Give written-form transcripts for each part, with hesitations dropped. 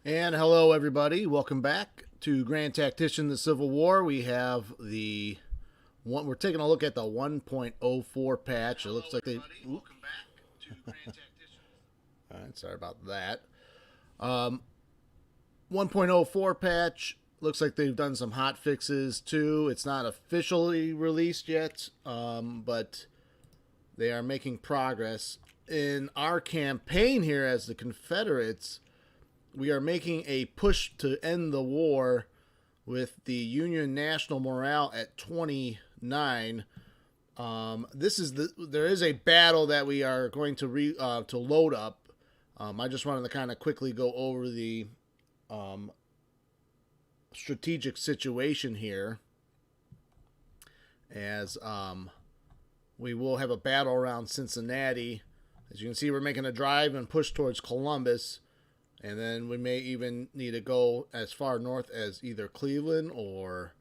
And hello, everybody. Welcome back to Grand Tactician: The Civil War. We have the one. We're taking a look at the 1.04 patch. It looks like they. Welcome back to Grand Tactician. All right, sorry about that. 1.04 patch. Looks like they've done some hot fixes too. It's not officially released yet, but they are making progress in our campaign here as the Confederates. We are making a push to end the war with the Union national morale at 29. There is a battle that we are going to load up. I just wanted to kind of quickly go over the strategic situation here, as we will have a battle around Cincinnati. As you can see, we're making a drive and push towards Columbus. And then we may even need to go as far north as either Cleveland or,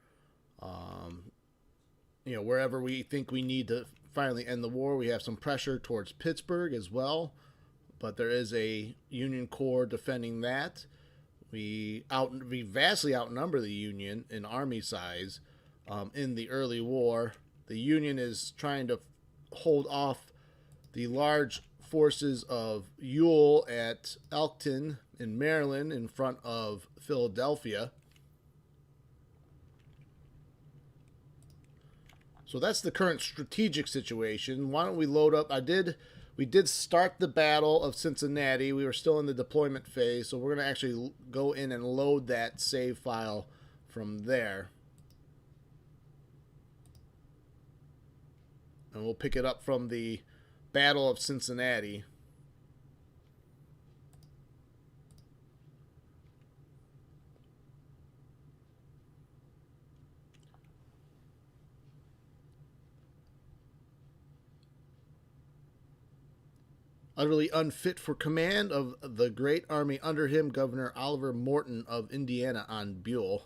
wherever we think we need to finally end the war. We have some pressure towards Pittsburgh as well, but there is a Union Corps defending that. We vastly outnumber the Union in army size in the early war. The Union is trying to hold off the large forces of Ewell at Elkton in Maryland in front of Philadelphia. So that's the current strategic situation. Why don't we load up? We did start the Battle of Cincinnati. We were still in the deployment phase, so we're going to actually go in and load that save file from there. And we'll pick it up from the Battle of Cincinnati. Utterly unfit for command of the great army under him, Governor Oliver Morton of Indiana on Buell.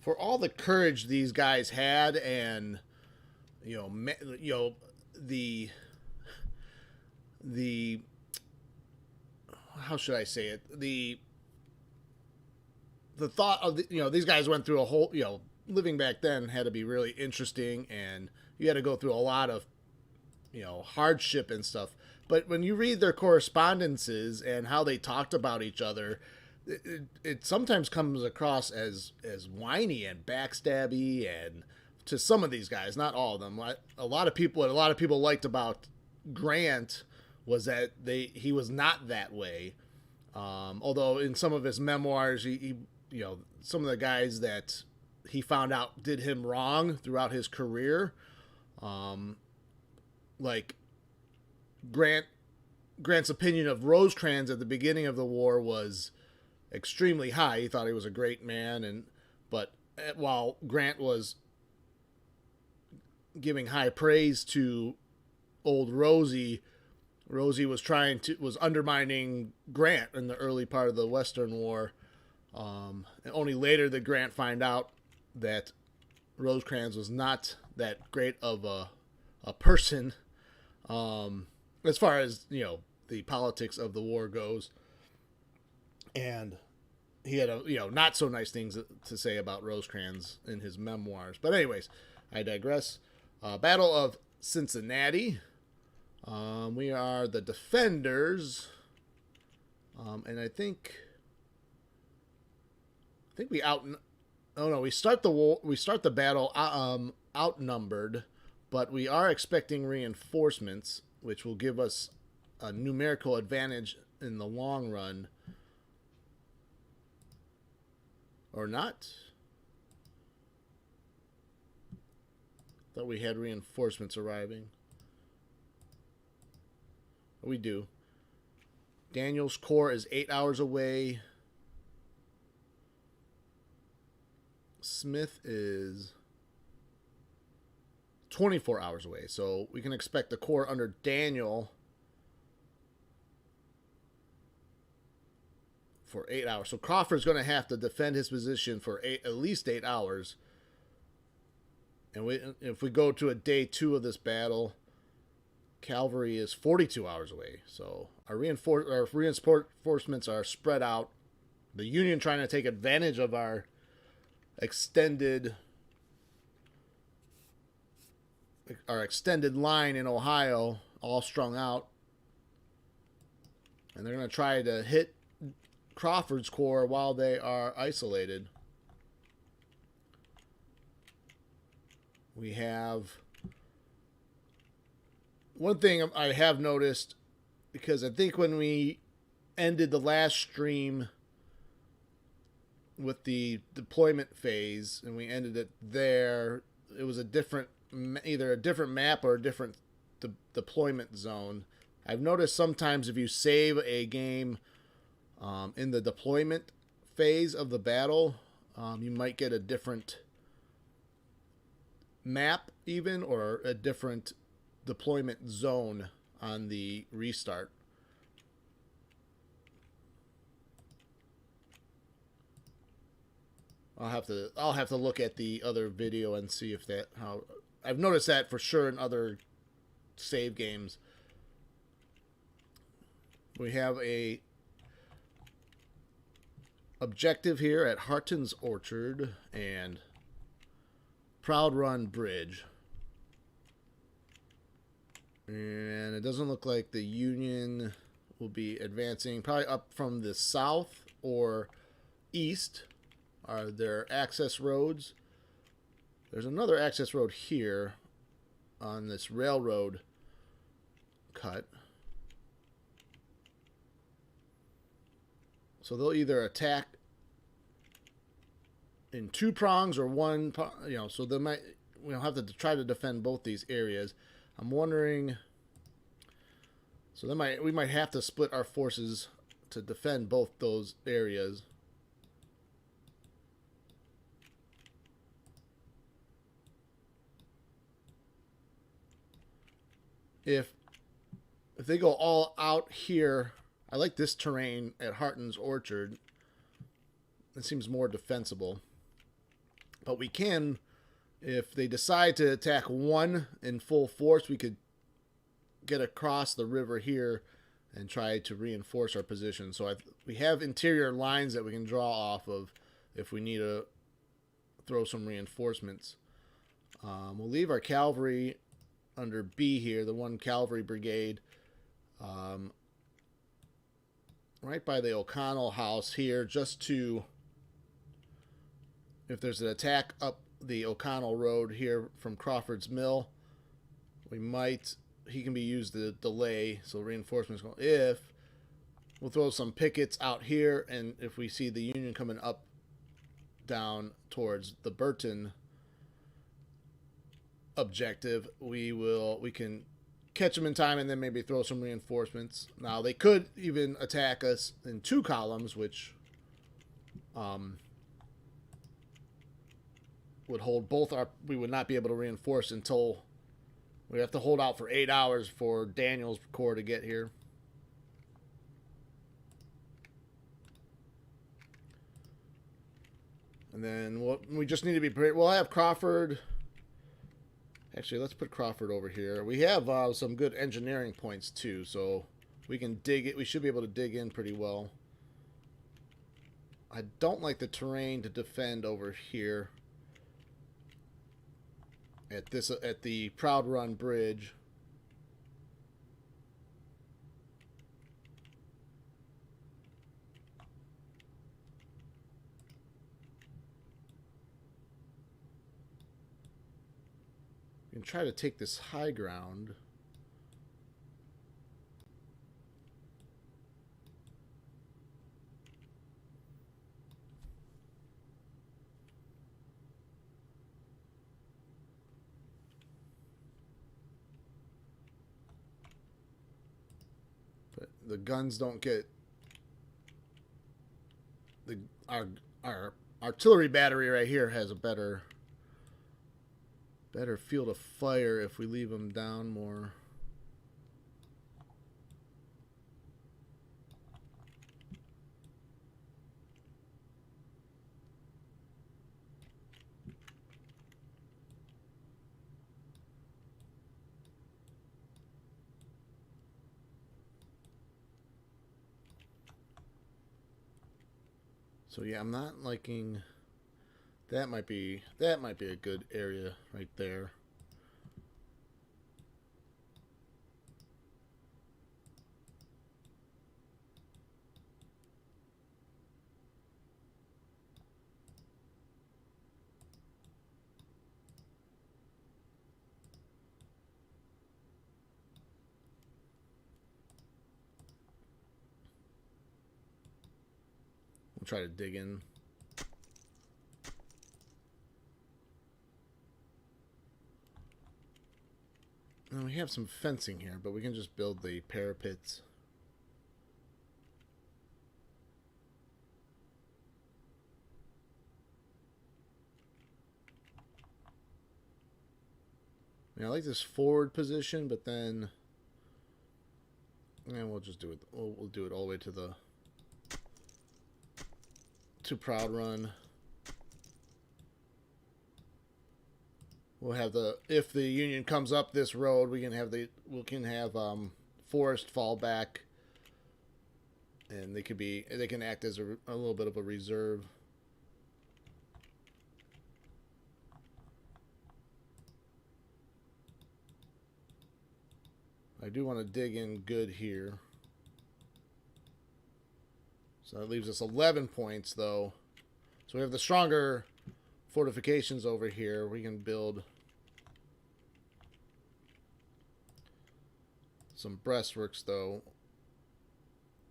For all the courage these guys had, and the how should I say it, the thought of these guys went through a whole, living back then had to be really interesting, and you had to go through a lot of hardship and stuff. But when you read their correspondences and how they talked about each other, it sometimes comes across as whiny and backstabby, and to some of these guys, not all of them. A lot of people liked about Grant was that he was not that way. Although in some of his memoirs, he some of the guys that he found out did him wrong throughout his career, like Grant's opinion of Rosecrans at the beginning of the war was extremely high. He thought he was a great man, but while Grant was giving high praise to old Rosie was undermining Grant in the early part of the Western War. And only later did Grant find out that Rosecrans was not that great of a person, as far as the politics of the war goes. And he had not so nice things to say about Rosecrans in his memoirs. But anyways, I digress. Battle of Cincinnati. We are the defenders, and I think we we start the war. We start the battle outnumbered, but we are expecting reinforcements, which will give us a numerical advantage in the long run. Or not? Thought we had reinforcements arriving. We do. Daniel's Corps is 8 hours away. Smith is 24 hours away. So we can expect the Corps under Daniel for 8 hours. So Crawford's going to have to defend his position for at least 8 hours. And if we go to a day 2 of this battle, cavalry is 42 hours away. So our reinforcements are spread out. The Union trying to take advantage of our extended line in Ohio, all strung out. And they're going to try to hit Crawford's Corps while they are isolated. We have one thing I have noticed, because I think when we ended the last stream with the deployment phase and we ended it there, it was either a different map or a different deployment zone. I've noticed sometimes if you save a game in the deployment phase of the battle, you might get a different map even, or a different deployment zone on the restart. I'll have to look at the other video and see if how I've noticed that for sure in other save games. We have a objective here at Harton's Orchard and Proud Run Bridge. And it doesn't look like the Union will be advancing. Probably up from the south or east are their access roads. There's another access road here on this railroad cut. So they'll either attack in 2 prongs or 1, so we'll have to try to defend both these areas. I'm wondering, so we might have to split our forces to defend both those areas. If they go all out here, I like this terrain at Harton's Orchard. It seems more defensible. But we can, if they decide to attack 1 in full force, we could get across the river here and try to reinforce our position. So we have interior lines that we can draw off of if we need to throw some reinforcements. We'll leave our cavalry under B here, the 1 Cavalry Brigade, right by the O'Connell house here, just to, if there's an attack up the O'Connell Road here from Crawford's Mill, he can be used to delay, so reinforcements go. We'll throw some pickets out here, and if we see the Union coming up down towards the Burton objective, we can catch them in time and then maybe throw some reinforcements. Now they could even attack us in 2 columns, which would hold we would not be able to reinforce until we have to hold out for 8 hours for Daniel's Corps to get here. And then we just need to be prepared. We'll have Crawford. Actually, let's put Crawford over here. We have some good engineering points too, so we can dig it. We should be able to dig in pretty well. I don't like the terrain to defend over here at the Proud Run Bridge. We can try to take this high ground. But the guns don't get our artillery battery right here has a better field of fire if we leave them down more. So yeah, I'm not liking. That might be a good area right there. We'll try to dig in. And we have some fencing here, but we can just build the parapets. I like this forward position, but then we'll just do it. We'll do it all the way to Proud Run. We'll have if the Union comes up this road, we can have Forest fall back, and they can act as a little bit of a reserve. I do want to dig in good here. So that leaves us 11 points, though. So we have the stronger fortifications over here. We can build some breastworks, though,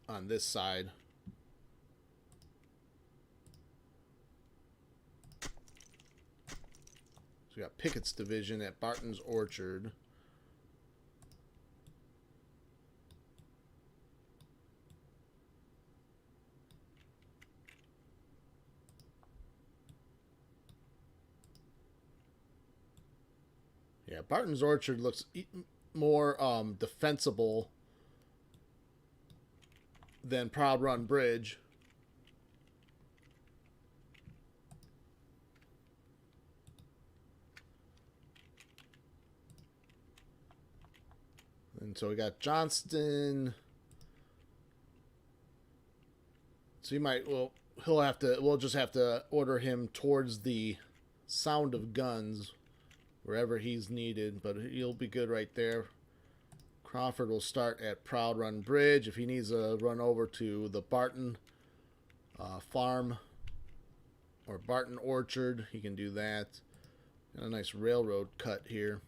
on this side. So we got Pickett's division at Barton's Orchard. Yeah, Barton's Orchard looks more defensible than Proud Run Bridge. And so we got Johnston. So we'll just have to order him towards the sound of guns wherever he's needed, but he'll be good right there. Crawford will start at Proud Run Bridge. If he needs to run over to the Barton farm or Barton Orchard, he can do that. Got a nice railroad cut here.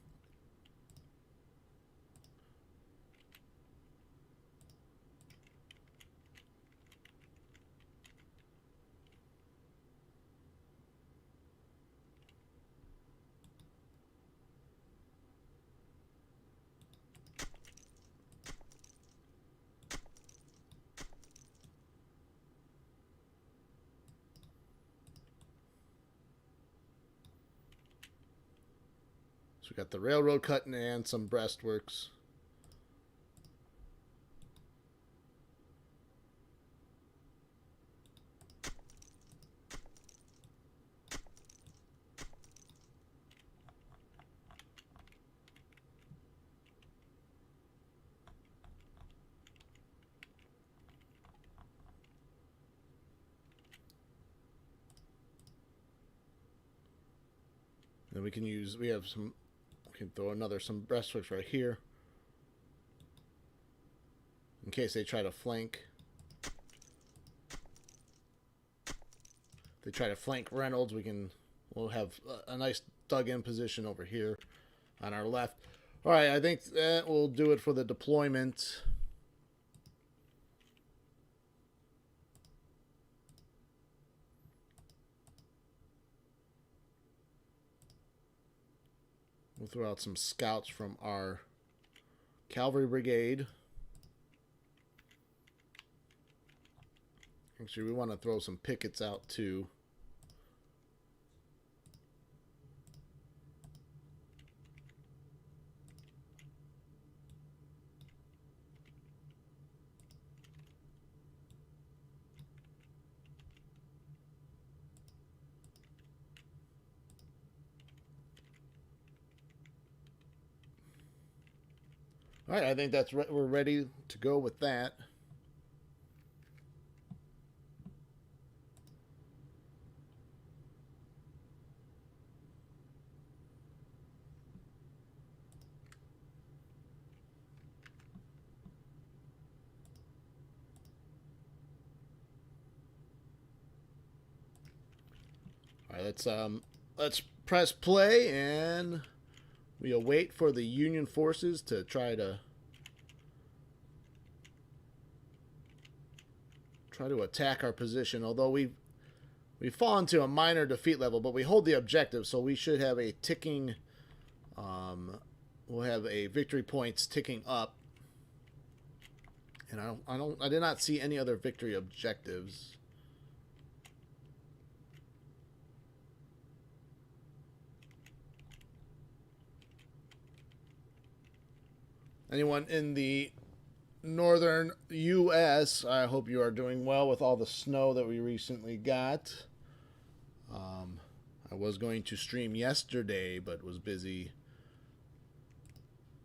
So we got the railroad cutting and some breastworks. Then we can throw some breastworks right here in case they try to flank. If they try to flank Reynolds, we'll have a nice dug-in position over here on our left. All right, I think that will do it for the deployment. We'll throw out some scouts from our cavalry brigade. Actually, we want to throw some pickets out too. All right, I think we're ready to go with that. All right, let's press play, and we await for the Union forces to try to attack our position. Although we've fallen to a minor defeat level, but we hold the objective, so we should have a ticking. We'll have a victory points ticking up, and I did not see any other victory objectives. Anyone in the northern U.S., I hope you are doing well with all the snow that we recently got. I was going to stream yesterday, but was busy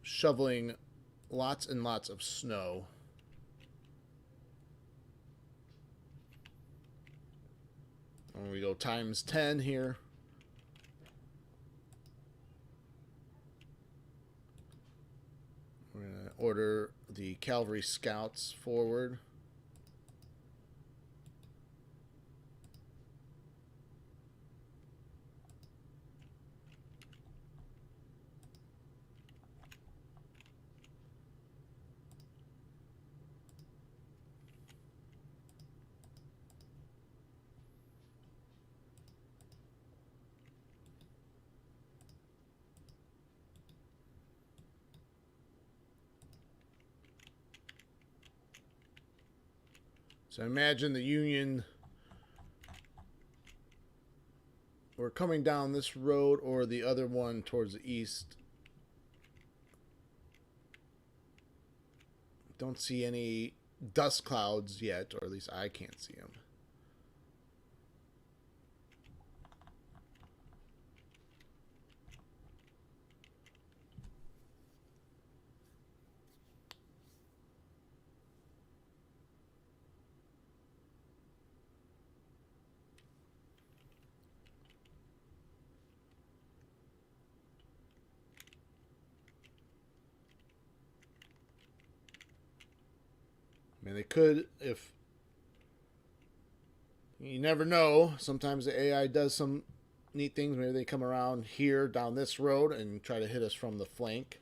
shoveling lots and lots of snow. And we go times 10 here. We're going to order the cavalry scouts forward. So imagine the Union were coming down this road or the other one towards the east. Don't see any dust clouds yet, or at least I can't see them. I mean, they could, if you never know. Sometimes the AI does some neat things. Maybe they come around here down this road and try to hit us from the flank.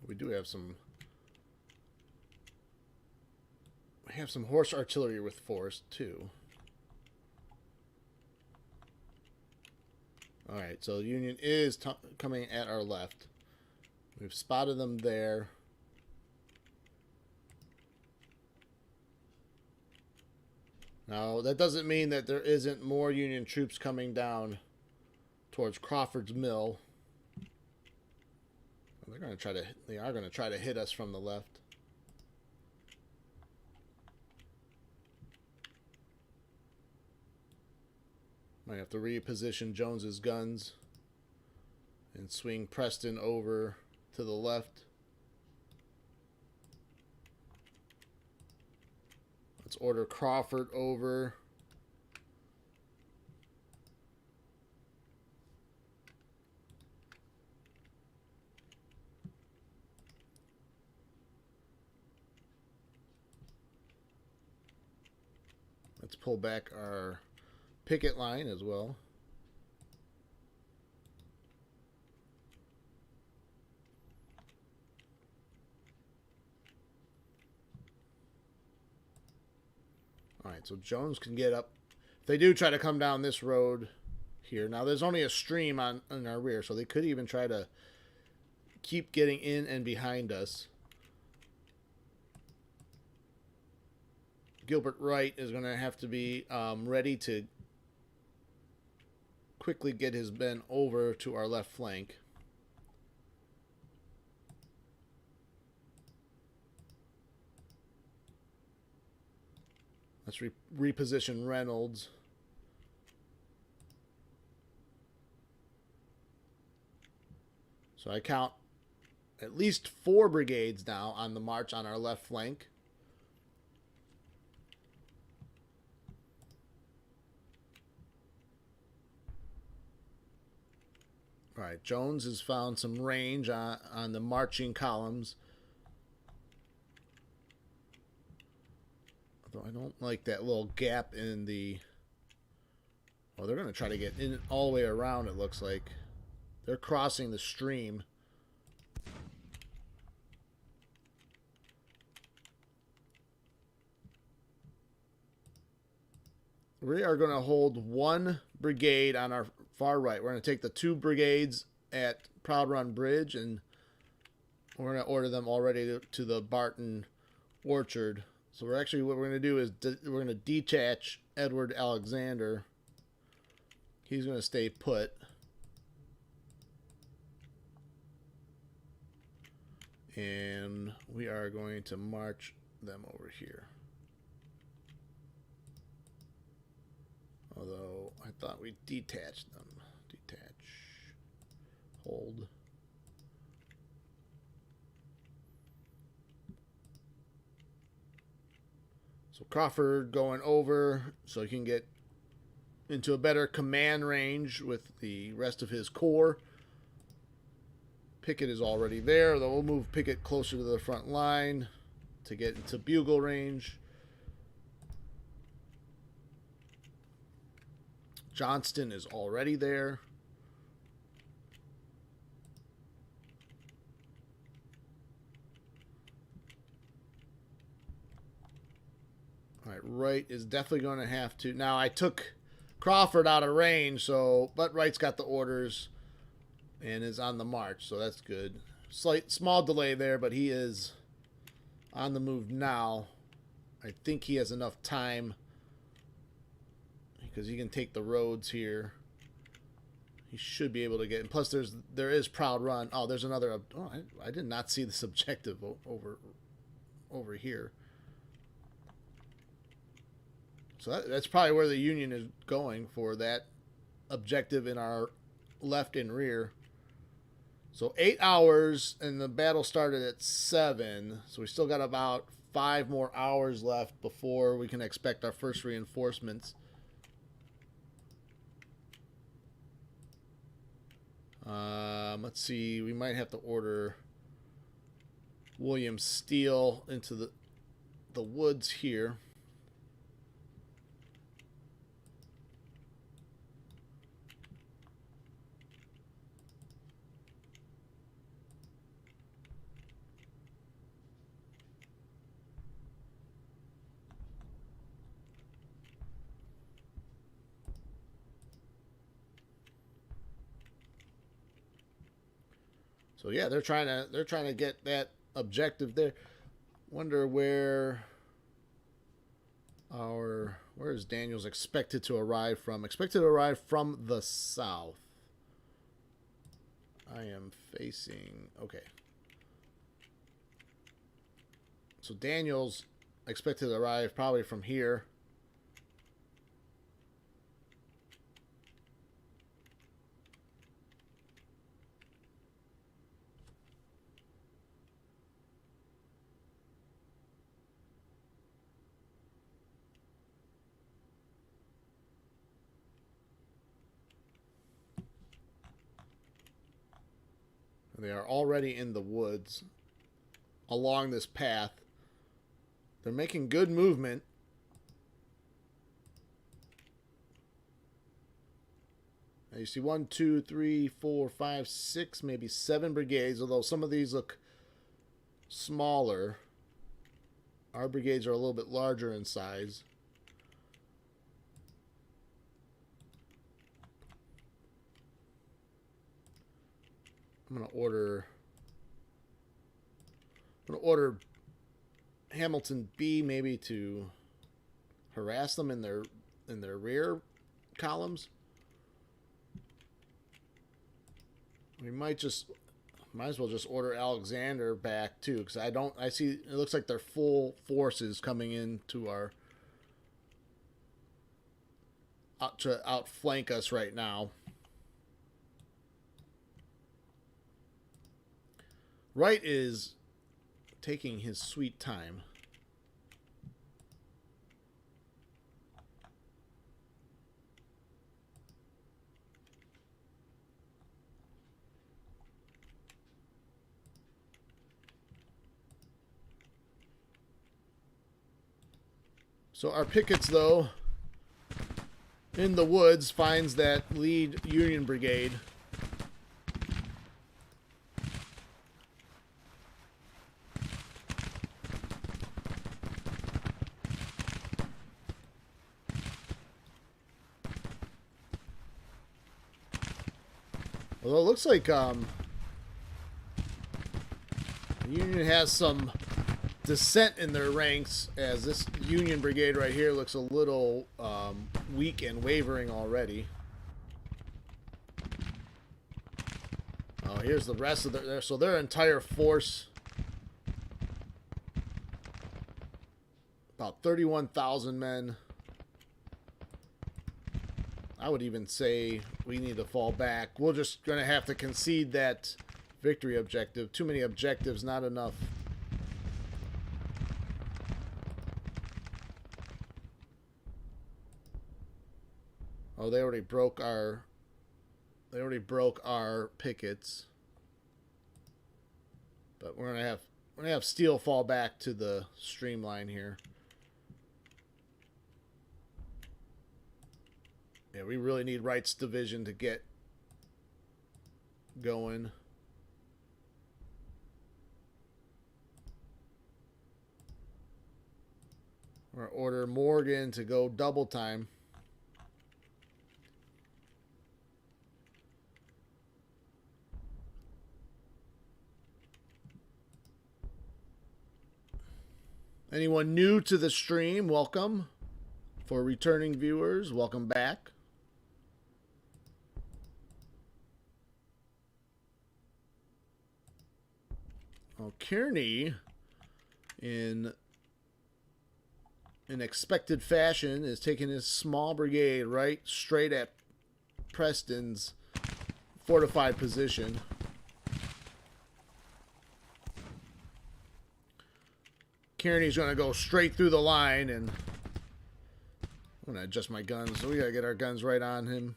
We do have some. We have some horse artillery with force too. All right, so the Union is coming at our left. We've spotted them there. Now, that doesn't mean that there isn't more Union troops coming down towards Crawford's Mill. They are going to try to hit us from the left. Might have to reposition Jones's guns and swing Preston over to the left. Let's order Crawford over. Let's pull back our picket line as well. All right, so Jones can get up. If they do try to come down this road here, now there's only a stream on our rear, so they could even try to keep getting in and behind us. Gilbert Wright is going to have to be ready to quickly get his men over to our left flank. Let's reposition Reynolds. So I count at least 4 brigades now on the march on our left flank. All right, Jones has found some range on the marching columns. Although I don't like that little gap in the... Oh, they're going to try to get in all the way around, it looks like. They're crossing the stream. We are going to hold 1 brigade on our far right. We're going to take the 2 brigades at Proud Run Bridge, and we're going to order them already to the Barton Orchard. So we're actually, what we're going to do is we're going to detach Edward Alexander. He's going to stay put. And we are going to march them over here. Although I thought we detached them. Detach. Hold. So Crawford going over so he can get into a better command range with the rest of his corps. Pickett is already there, though we'll move Pickett closer to the front line to get into bugle range. Johnston is already there. All right, Wright is definitely going to have to... Now, I took Crawford out of range, so... But Wright's got the orders and is on the march, so that's good. Small delay there, but he is on the move now. I think he has enough time because he can take the roads here. He should be able to get... And plus, there is Proud Run. Oh, there's another... Oh, I did not see this objective over here. So that's probably where the Union is going for that objective in our left and rear. So 8 hours, and the battle started at 7. So we still got about 5 more hours left before we can expect our first reinforcements. Let's see. We might have to order William Steele into the woods here. So yeah, they're trying to get that objective there. Wonder where is Daniels expected to arrive from? Expected to arrive from the south. I am facing... Okay. So Daniels expected to arrive probably from here. They are already in the woods along this path. They're making good movement. Now you see 1, 2, 3, 4, 5, 6, maybe 7 brigades, although some of these look smaller. Our brigades are a little bit larger in size. I'm going to order Hamilton B maybe to harass them in their rear columns. We might as well just order Alexander back too, because I see it looks like their full forces coming into our to outflank us right now. Wright is taking his sweet time. So our pickets, though, in the woods, finds that lead Union brigade. Although it looks like the Union has some dissent in their ranks, as this Union brigade right here looks a little weak and wavering already. Oh, here's the rest of their, so their entire force, about 31,000 men. I would even say we need to fall back. We're just going to have to concede that victory objective. Too many objectives, not enough. Oh, they already broke our pickets. But we're gonna have steel fall back to the streamline here. Yeah, we really need Wright's division to get going. We're gonna order Morgan to go double time. Anyone new to the stream, welcome. For returning viewers, welcome back. Oh, Kearney, in expected fashion, is taking his small brigade right straight at Preston's fortified position. Kearney's going to go straight through the line, and I'm going to adjust my guns, so we got to get our guns right on him.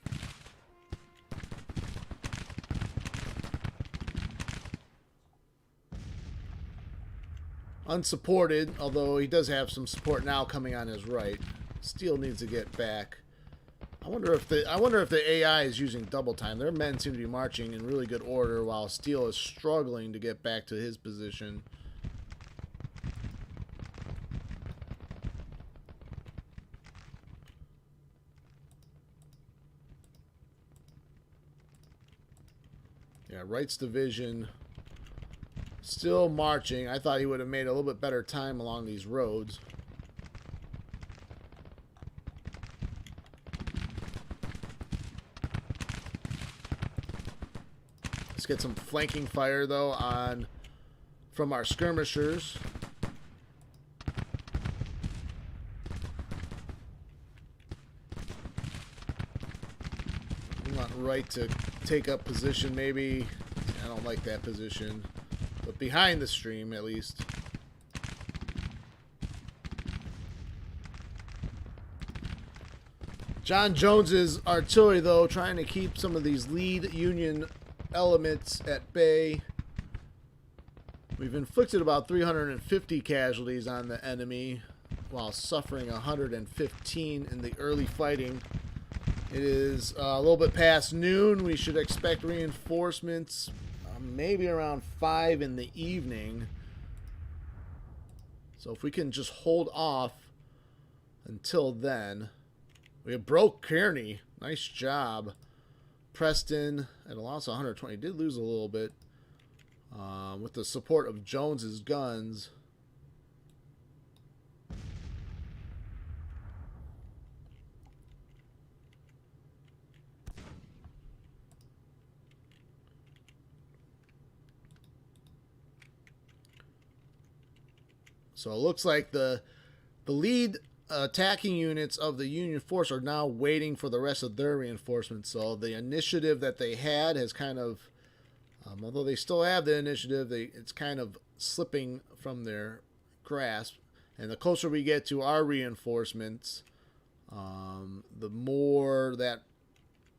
Unsupported, although he does have some support now coming on his right. Steele needs to get back. I wonder if the AI is using double time. Their men seem to be marching in really good order, while Steele is struggling to get back to his position. Yeah, Wright's division still marching. I thought he would have made a little bit better time along these roads. Let's get some flanking fire, though, from our skirmishers. We want Wright to take up position, maybe. I don't like that position, but behind the stream at least. John Jones's artillery, though, trying to keep some of these lead Union elements at bay. We've inflicted about 350 casualties on the enemy while suffering 115 in the early fighting. It is a little bit past noon. We should expect reinforcements maybe around 5 in the evening. So if we can just hold off until then. We broke Kearney. Nice job. Preston at a loss of 120. Did lose a little bit with the support of Jones's guns. So it looks like the lead attacking units of the Union force are now waiting for the rest of their reinforcements. So the initiative that they had has kind of, although they still have the initiative, it's kind of slipping from their grasp. And the closer we get to our reinforcements, the more that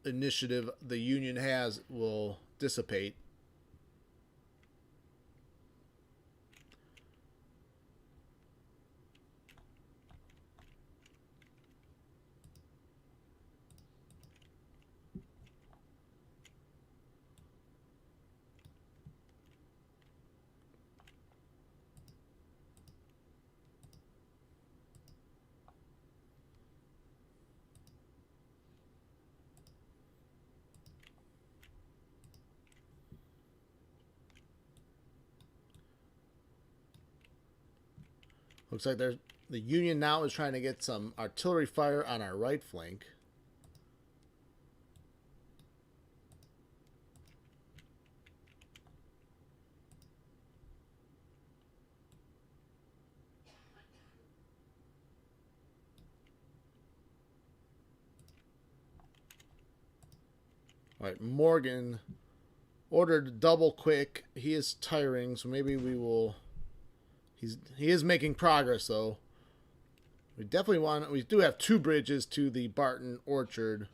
initiative the Union has will dissipate. Looks like the Union now is trying to get some artillery fire on our right flank. All right, Morgan ordered double quick. He is tiring, so maybe we will... He is making progress, though. We do have 2 bridges to the Barton Orchard.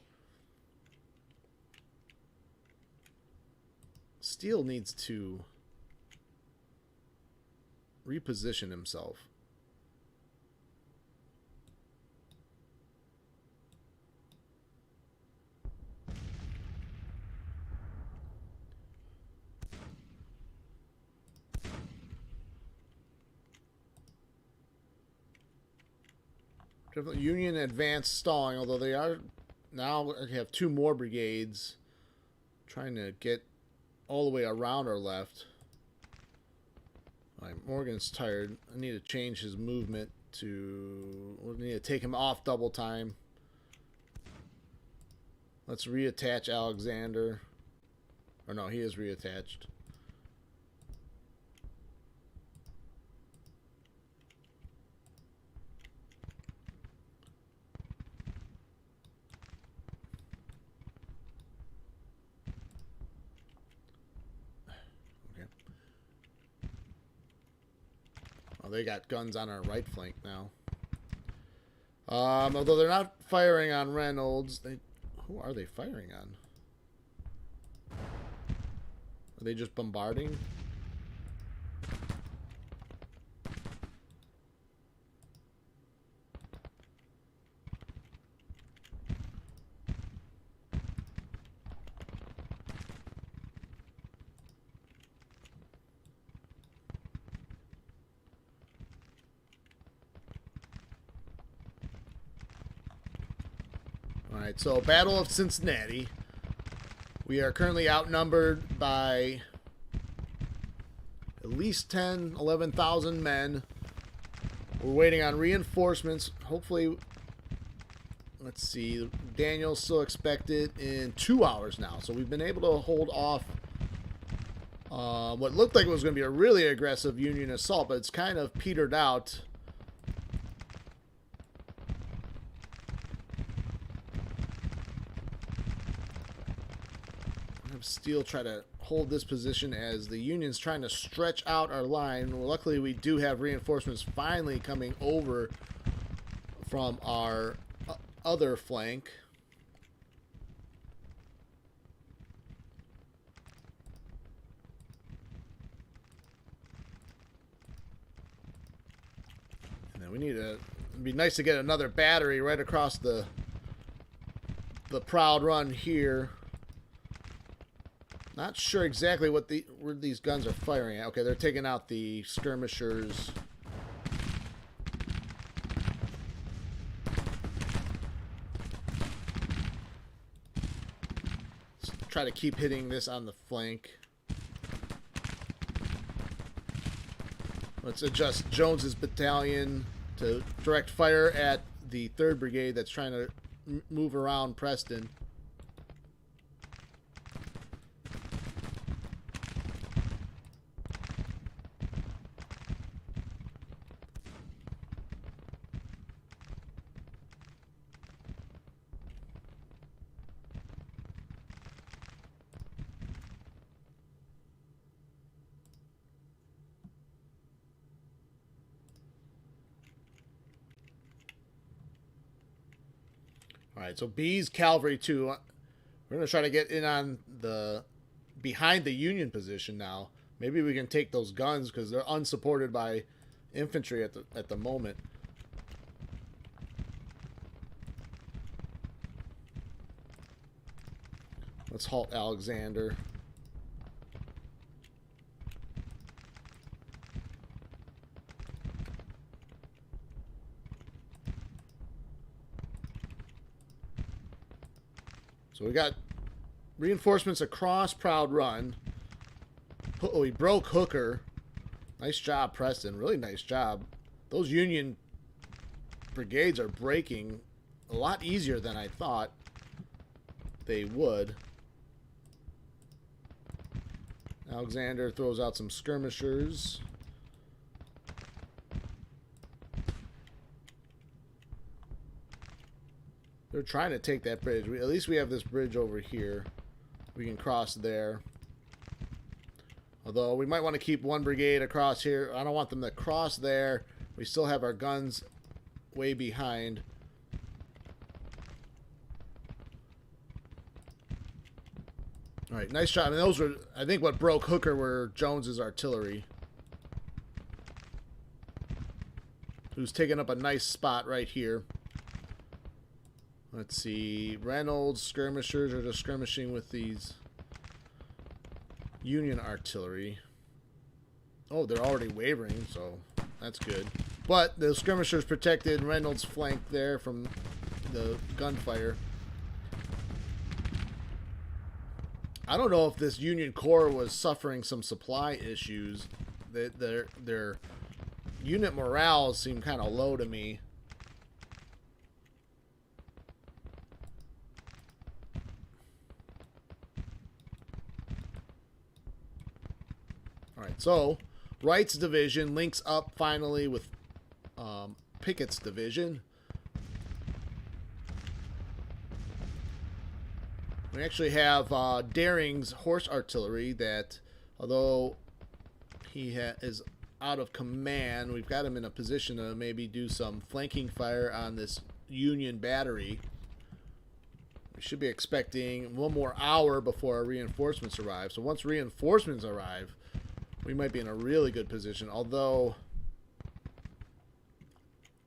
Steele needs to reposition himself. Union advanced stalling, although they are now have 2 more brigades trying to get all the way around our left. All right, Morgan's tired. I need to change his movement to... We need to take him off double time. Let's reattach Alexander. Or no, he is reattached. They got guns on our right flank now. Although they're not firing on Reynolds, who are they firing on? Are they just bombarding? Alright, so Battle of Cincinnati. We are currently outnumbered by at least 10, 11,000 men. We're waiting on reinforcements. Hopefully, let's see, Daniel's still expected in 2 hours now. So we've been able to hold off what looked like it was going to be a really aggressive Union assault, but it's kind of petered out. Steele try to hold this position as the Union's trying to stretch out our line. Well, luckily, we do have reinforcements finally coming over from our other flank. And then we need to... It'd be nice to get another battery right across the Proud Run here. Not sure exactly what where these guns are firing at. Okay, they're taking out the skirmishers. Let's try to keep hitting this on the flank. Let's adjust Jones's battalion to direct fire at the 3rd Brigade that's trying to move around Preston. All right, so B's cavalry too. We're gonna try to get in on the behind the Union position now. Maybe we can take those guns because they're unsupported by infantry at the moment. Let's halt Alexander. So we got reinforcements across Proud Run. Oh, he broke Hooker. Nice job, Preston. Really nice job. Those Union brigades are breaking a lot easier than I thought they would. Alexander throws out some skirmishers. They're trying to take that bridge. At least we have this bridge over here. We can cross there. Although we might want to keep one brigade across here. I don't want them to cross there. We still have our guns way behind. All right, nice shot. I mean, those were, I think what broke Hooker were Jones's artillery. Who's taking up a nice spot right here. Let's see. Reynolds skirmishers are just skirmishing with these Union artillery. Oh, they're already wavering, so that's good. But the skirmishers protected Reynolds' flank there from the gunfire. I don't know if this Union Corps was suffering some supply issues. Their unit morale seemed kind of low to me. Alright, so Wright's division links up finally with Pickett's division. We actually have Daring's horse artillery that, although he is out of command, we've got him in a position to maybe do some flanking fire on this Union battery. We should be expecting one more hour before our reinforcements arrive. So once reinforcements arrive, we might be in a really good position. Although,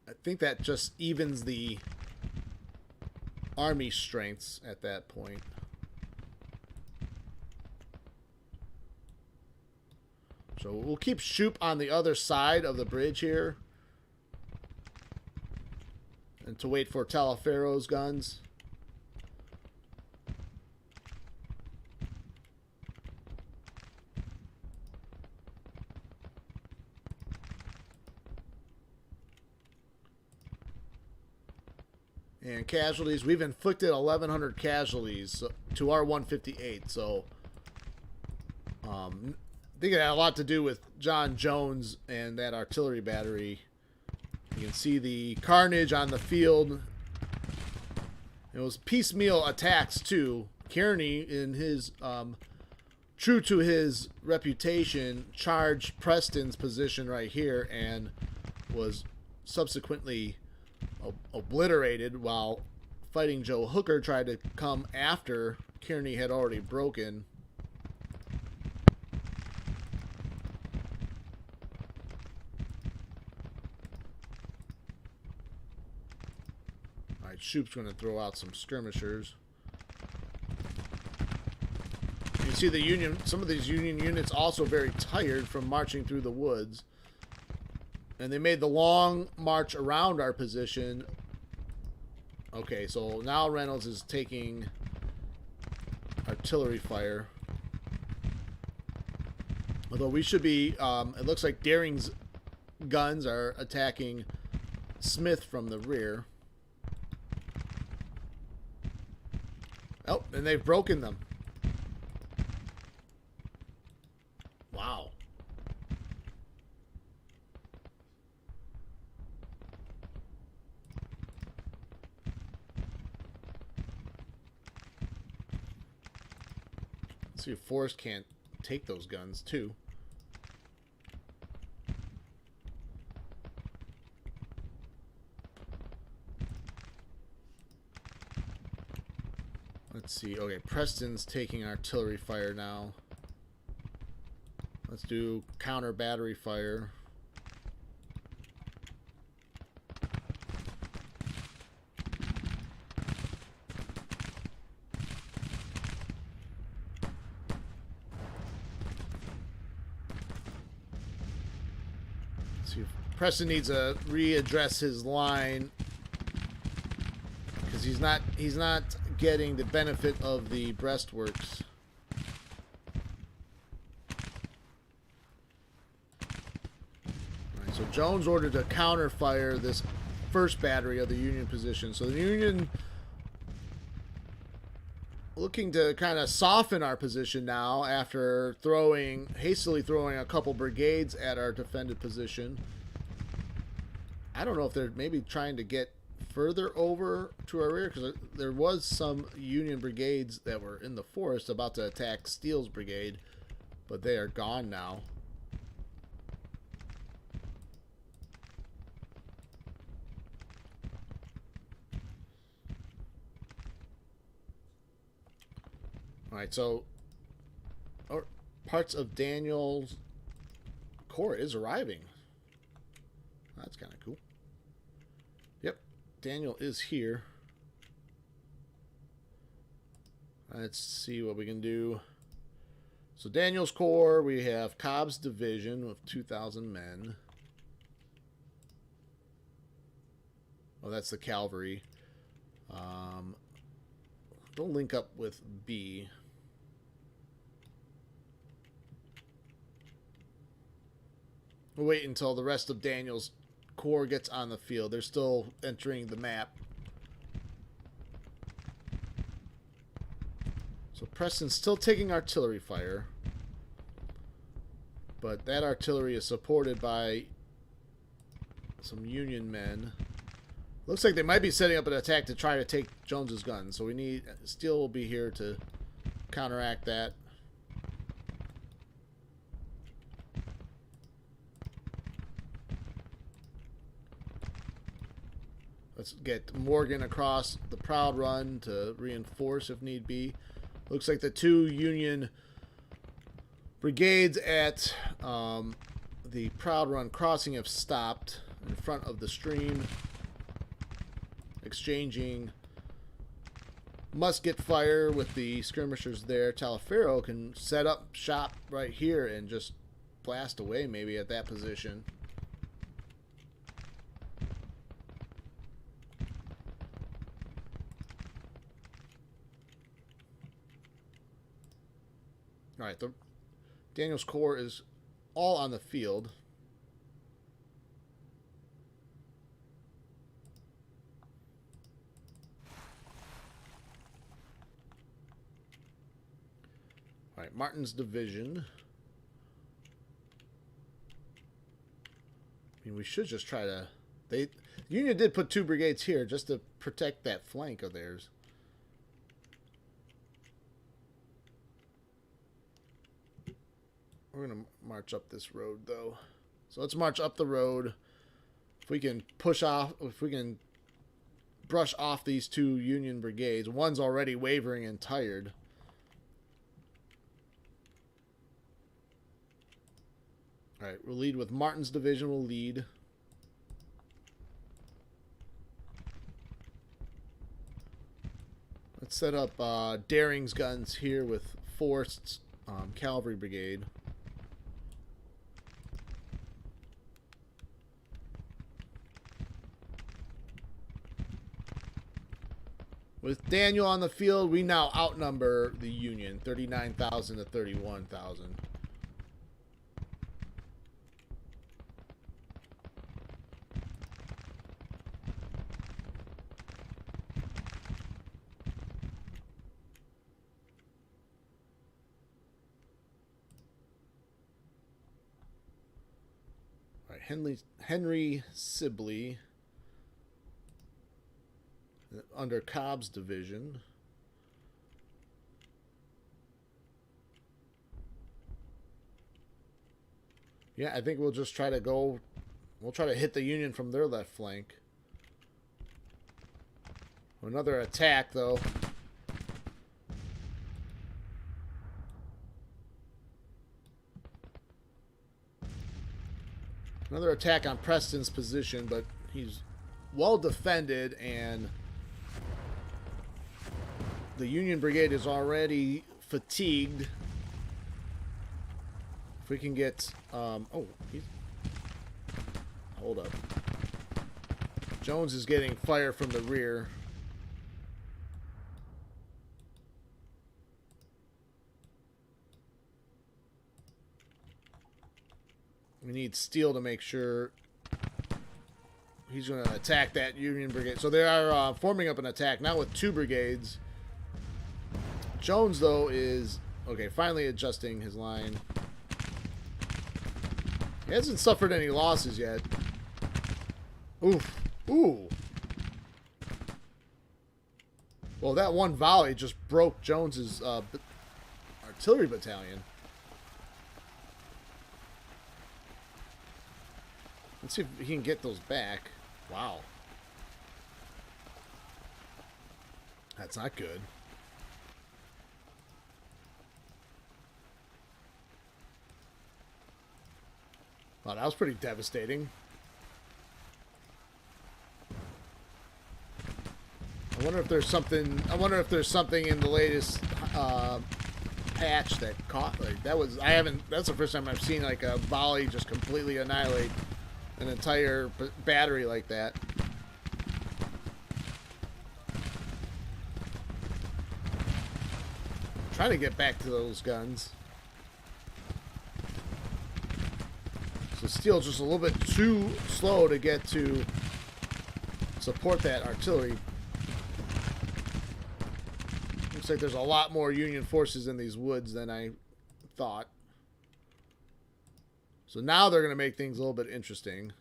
I think that just evens the army strengths at that point. So we'll keep Shoup on the other side of the bridge here. And to wait for Talaferro's guns. And casualties, we've inflicted 1,100 casualties to our 158. So, I think it had a lot to do with John Jones and that artillery battery. You can see the carnage on the field. It was piecemeal attacks too. Kearney, in his true to his reputation, charged Preston's position right here and was subsequently obliterated, while Fighting Joe Hooker tried to come after Kearney had already broken. Alright, Shoup's going to throw out some skirmishers. You can see the Union, some of these Union units also very tired from marching through the woods. And they made the long march around our position. Okay, so now Reynolds is taking artillery fire. Although we should be, it looks like Daring's guns are attacking Smith from the rear. Oh, and they've broken them. Wow. Let's see if Forrest can't take those guns too. Let's see. Okay, Preston's taking artillery fire now. Let's do counter battery fire. Let's see if Preston needs to readdress his line because he's not getting the benefit of the breastworks. Alright, so Jones ordered to counterfire this first battery of the Union position. So the Union looking to kind of soften our position now after hastily throwing a couple brigades at our defended position. I don't know if they're maybe trying to get further over to our rear, because there was some Union brigades that were in the forest about to attack Steele's brigade, but they are gone now. Alright, so parts of Daniel's corps is arriving. That's kind of cool. Yep, Daniel is here. Let's see what we can do. So Daniel's corps, we have Cobb's division with 2,000 men. Oh, that's the cavalry. Don't link up with B. We'll wait until the rest of Daniel's corps gets on the field. They're still entering the map. So Preston's still taking artillery fire, but that artillery is supported by some Union men. Looks like they might be setting up an attack to try to take Jones's guns, so we need Steele will be here to counteract that. Let's get Morgan across the Proud Run to reinforce if need be. Looks like the two Union brigades at the Proud Run crossing have stopped in front of the stream, exchanging musket fire with the skirmishers there. Taliaferro can set up shop right here and just blast away maybe at that position. Alright, the Daniel's corps is all on the field. Alright, Martin's division. I mean, we should just try to... The Union did put two brigades here just to protect that flank of theirs. We're going to march up this road, though. So let's march up the road. If we can push off, if we can brush off these two Union brigades. One's already wavering and tired. Alright, we'll lead with Martin's division. Will lead. Let's set up Daring's guns here with Forrest's cavalry brigade. With Daniel on the field, we now outnumber the Union, 39,000 to 31,000. All right, Henry Sibley under Cobb's division. Yeah, I think we'll just try to go... We'll try to hit the Union from their left flank. Another attack, though. Another attack on Preston's position, but he's well defended, and the Union Brigade is already fatigued. If we can get... hold up. Jones is getting fire from the rear. We need Steele to make sure he's going to attack that Union Brigade. So they are forming up an attack, now with 2 brigades. Jones, though, is... okay, finally adjusting his line. He hasn't suffered any losses yet. Oof. Ooh. Well, that one volley just broke Jones's artillery battalion. Let's see if he can get those back. Wow. That's not good. Wow, that was pretty devastating. I wonder if there's something. I wonder if there's something in the latest patch that caught. Like that was. I haven't. That's the first time I've seen like a volley just completely annihilate an entire battery like that. I'm trying to get back to those guns. So Steele's just a little bit too slow to get to support that artillery. Looks like there's a lot more Union forces in these woods than I thought. So now they're going to make things a little bit interesting.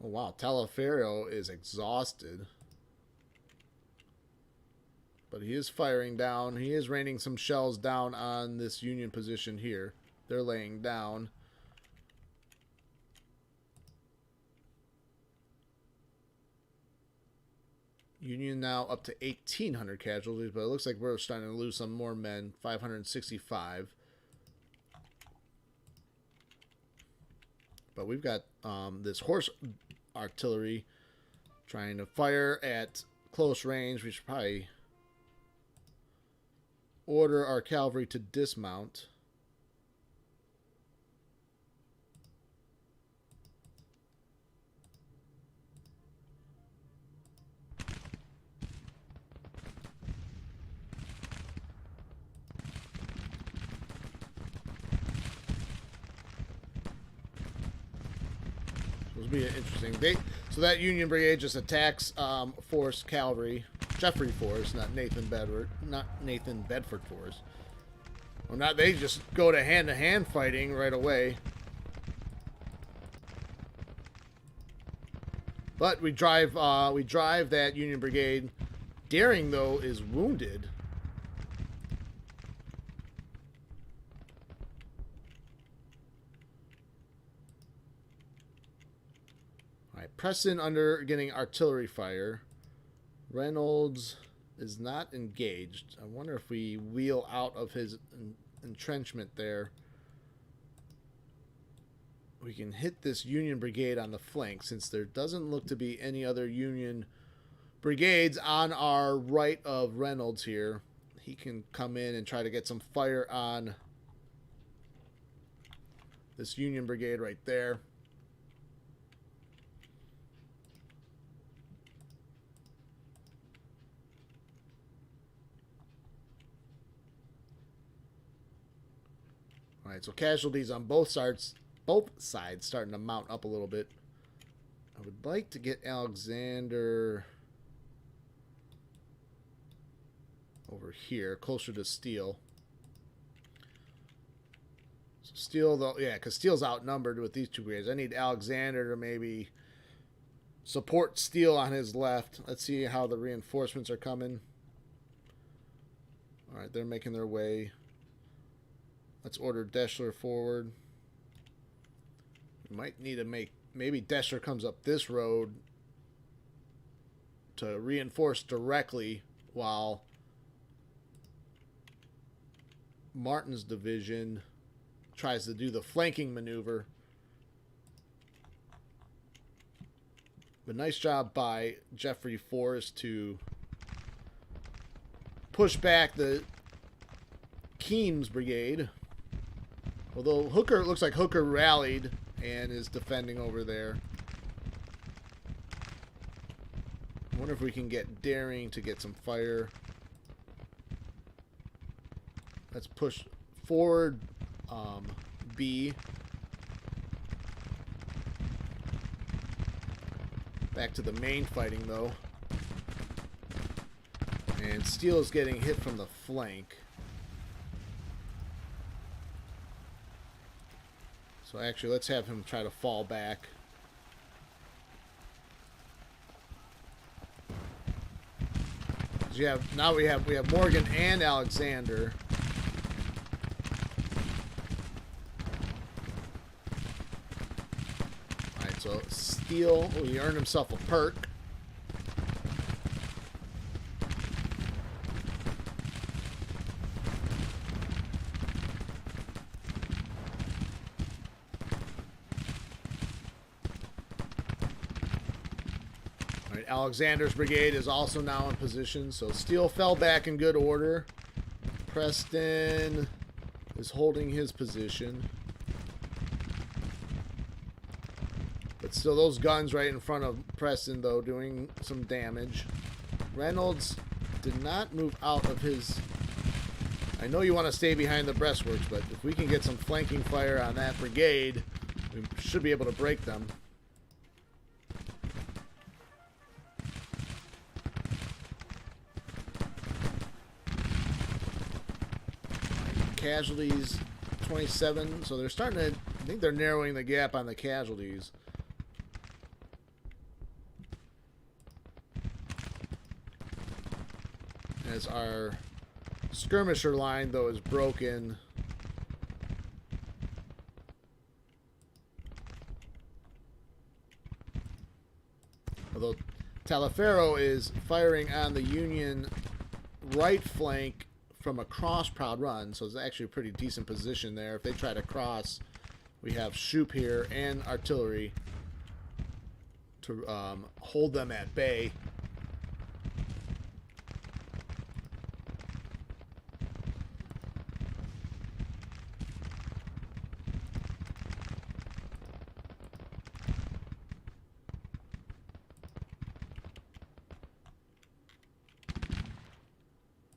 Oh, wow. Talaferro is exhausted. But he is firing down. He is raining some shells down on this Union position here. They're laying down. Union now up to 1,800 casualties, but it looks like we're starting to lose some more men. 565. But we've got this horse artillery trying to fire at close range. We should probably order our cavalry to dismount. This will be interesting. So that Union Brigade just attacks Force cavalry. Jeffrey Force, not Nathan Bedford Force. Well, not they just go to hand fighting right away. But we drive that Union Brigade. Daring, though, is wounded. All right, Preston under getting artillery fire. Reynolds is not engaged. I wonder if we wheel out of his entrenchment there. We can hit this Union Brigade on the flank since there doesn't look to be any other Union brigades on our right of Reynolds here. He can come in and try to get some fire on this Union Brigade right there. All right, so casualties on both sides starting to mount up a little bit. I would like to get Alexander over here, closer to Steele. So Steele, though, yeah, because Steele's outnumbered with these two brigades. I need Alexander to maybe support Steele on his left. Let's see how the reinforcements are coming. All right, they're making their way. Let's order Deschler forward. We might need to make... maybe Deschler comes up this road to reinforce directly while Martin's division tries to do the flanking maneuver. But nice job by Jeffrey Forrest to push back the Keane's brigade. Although Hooker, it looks like Hooker rallied and is defending over there. I wonder if we can get Daring to get some fire. Let's push forward B. Back to the main fighting, though. And Steele is getting hit from the flank. So actually, let's have him try to fall back. So now we have Morgan and Alexander. All right, so Steele, he earned himself a perk. Alexander's brigade is also now in position, so Steele fell back in good order. Preston is holding his position. But still, those guns right in front of Preston, though, doing some damage. Reynolds did not move out of his... I know you want to stay behind the breastworks, but if we can get some flanking fire on that brigade, we should be able to break them. Casualties 27, so they're starting to, I think they're narrowing the gap on the casualties. As our skirmisher line, though, is broken. Although Taliaferro is firing on the Union right flank from a cross-proud run, so it's actually a pretty decent position there. If they try to cross, we have Shoup here and artillery to hold them at bay.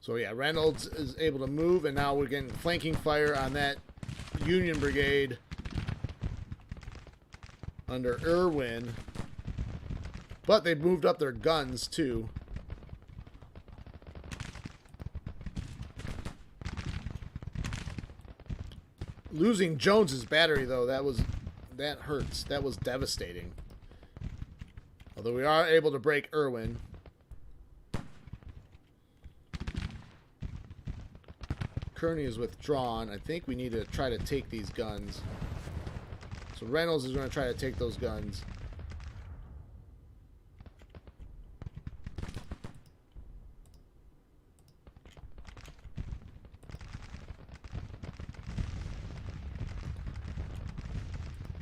So yeah, Reynolds is able to move, and now we're getting flanking fire on that Union brigade under Irwin. But they moved up their guns too. Losing Jones's battery, though, that hurts. That was devastating. Although we are able to break Irwin. Kearney is withdrawn. I think we need to try to take these guns. So Reynolds is going to try to take those guns.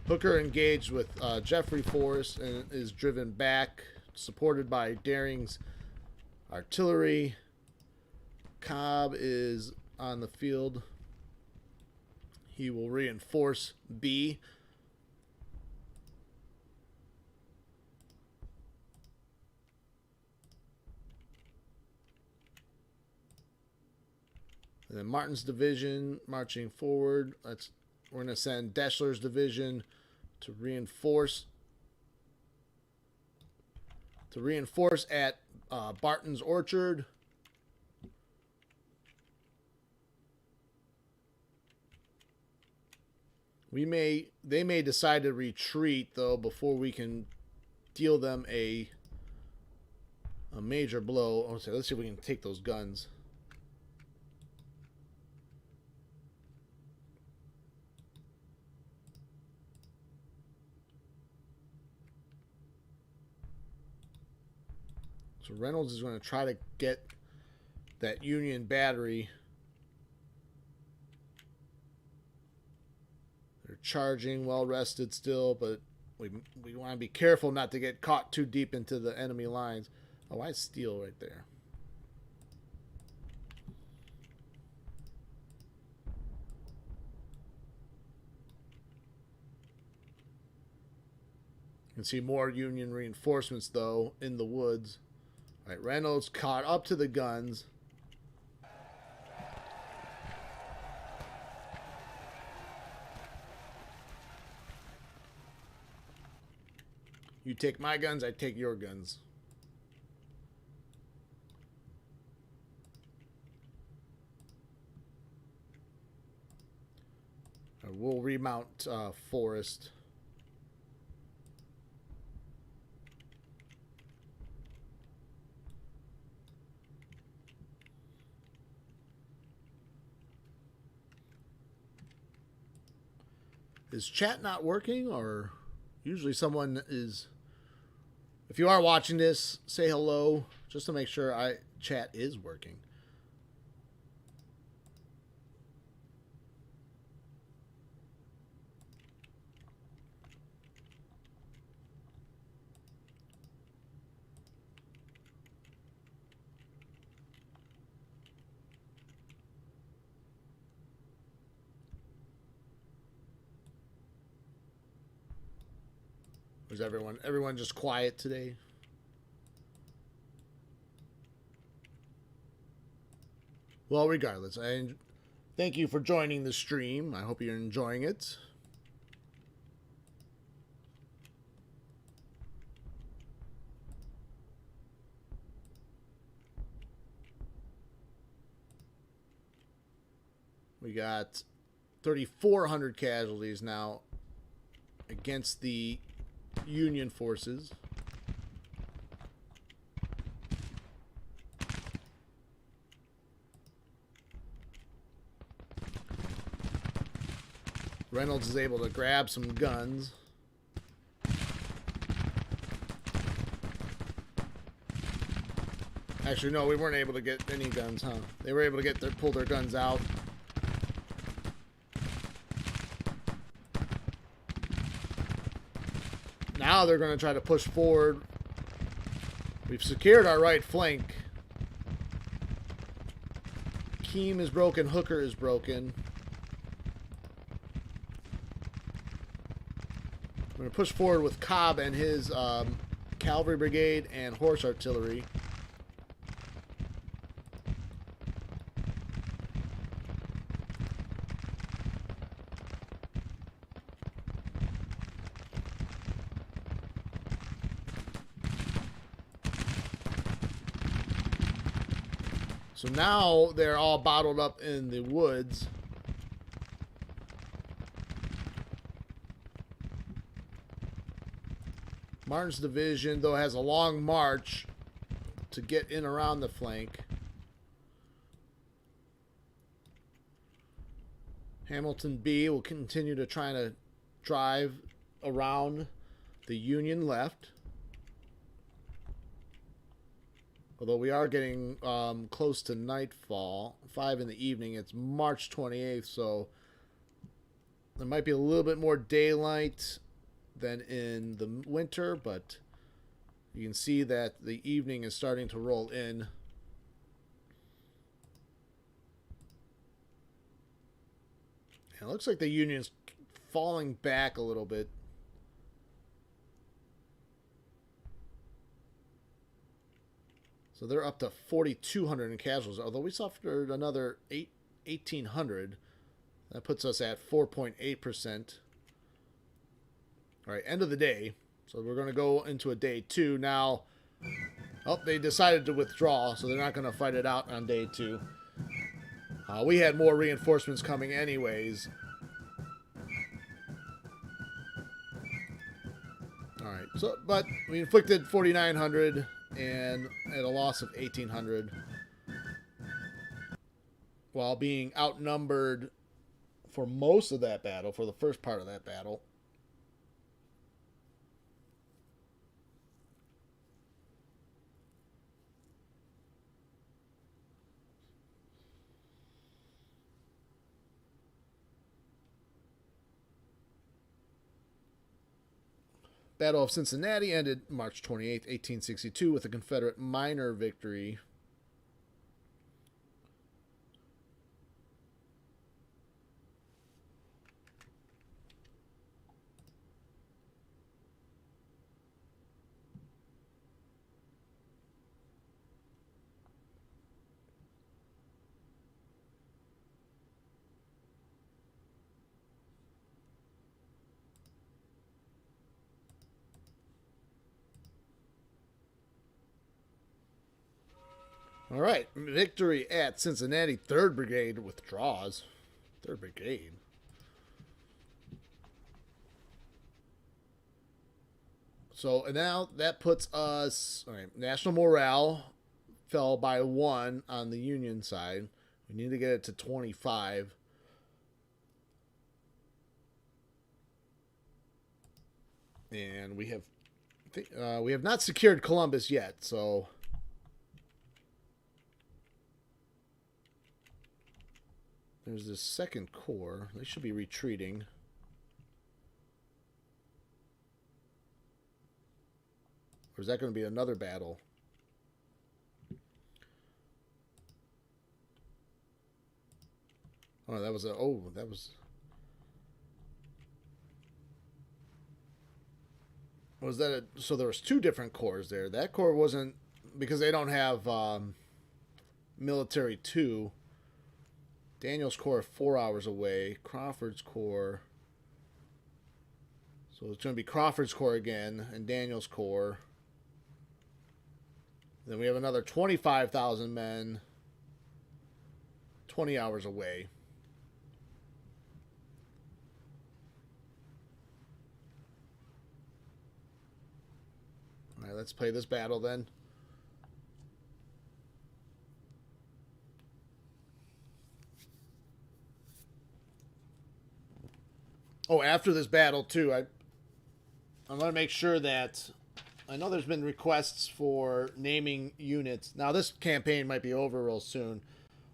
Hooker engaged with Jeffrey Forrest and is driven back, supported by Daring's artillery. Cobb is on the field. He will reinforce B. And then Martin's division marching forward. We're going to send Deschler's division to reinforce at Barton's Orchard. They may decide to retreat, though, before we can deal them a major blow. Let's see if we can take those guns. So So Reynolds is going to try to get that Union battery. They're charging, well rested still, but we want to be careful not to get caught too deep into the enemy lines. Oh, why is steel right there? You can see more Union reinforcements, though, in the woods. All right, Reynolds caught up to the guns. You take my guns, I take your guns. We'll remount Forrest. Is chat not working, or usually someone is? If you are watching this, say hello just to make sure chat is working. Is everyone just quiet today? Well, regardless, thank you for joining the stream. I hope you're enjoying it. We got 3,400 casualties now against the Union forces. Reynolds is able to grab some guns. Actually, no, we weren't able to get any guns, huh? They were able to pull their guns out. Now they're going to try to push forward. We've secured our right flank. Keem is broken. Hooker is broken. I'm going to push forward with Cobb and his cavalry brigade and horse artillery. So now they're all bottled up in the woods. Martin's division, though, has a long march to get in around the flank. Hamilton B will continue to try to drive around the Union left. Although we are getting close to nightfall, 5 in the evening. It's March 28th, so there might be a little bit more daylight than in the winter, but you can see that the evening is starting to roll in. And it looks like the Union's falling back a little bit. So they're up to 4,200 in casualties, although we suffered another 1,800. That puts us at 4.8%. All right, end of the day. So we're going to go into a day 2 now. Oh, they decided to withdraw, so they're not going to fight it out on day 2. We had more reinforcements coming anyways. All right, so but we inflicted 4,900 and at a loss of 1,800 while being outnumbered for most of that battle, for the first part of that battle. Battle of Cincinnati ended March 28th, 1862, with a Confederate minor victory. All right, victory at Cincinnati. 3rd Brigade withdraws. 3rd Brigade. So now that puts us. All right, national morale fell by 1 on the Union side. We need to get it to 25. And we have not secured Columbus yet, so. There's this 2nd Corps. They should be retreating. Or is that going to be another battle? Oh, that was a... Oh, that was... Was that a... So there was 2 different corps there. That corps wasn't... Because they don't have military 2... Daniel's Corps 4 hours away. Crawford's Corps. So it's going to be Crawford's Corps again and Daniel's Corps. Then we have another 25,000 men 20 hours away. All right, let's play this battle then. Oh, after this battle, too, I'm going to make sure that... I know there's been requests for naming units. Now, this campaign might be over real soon.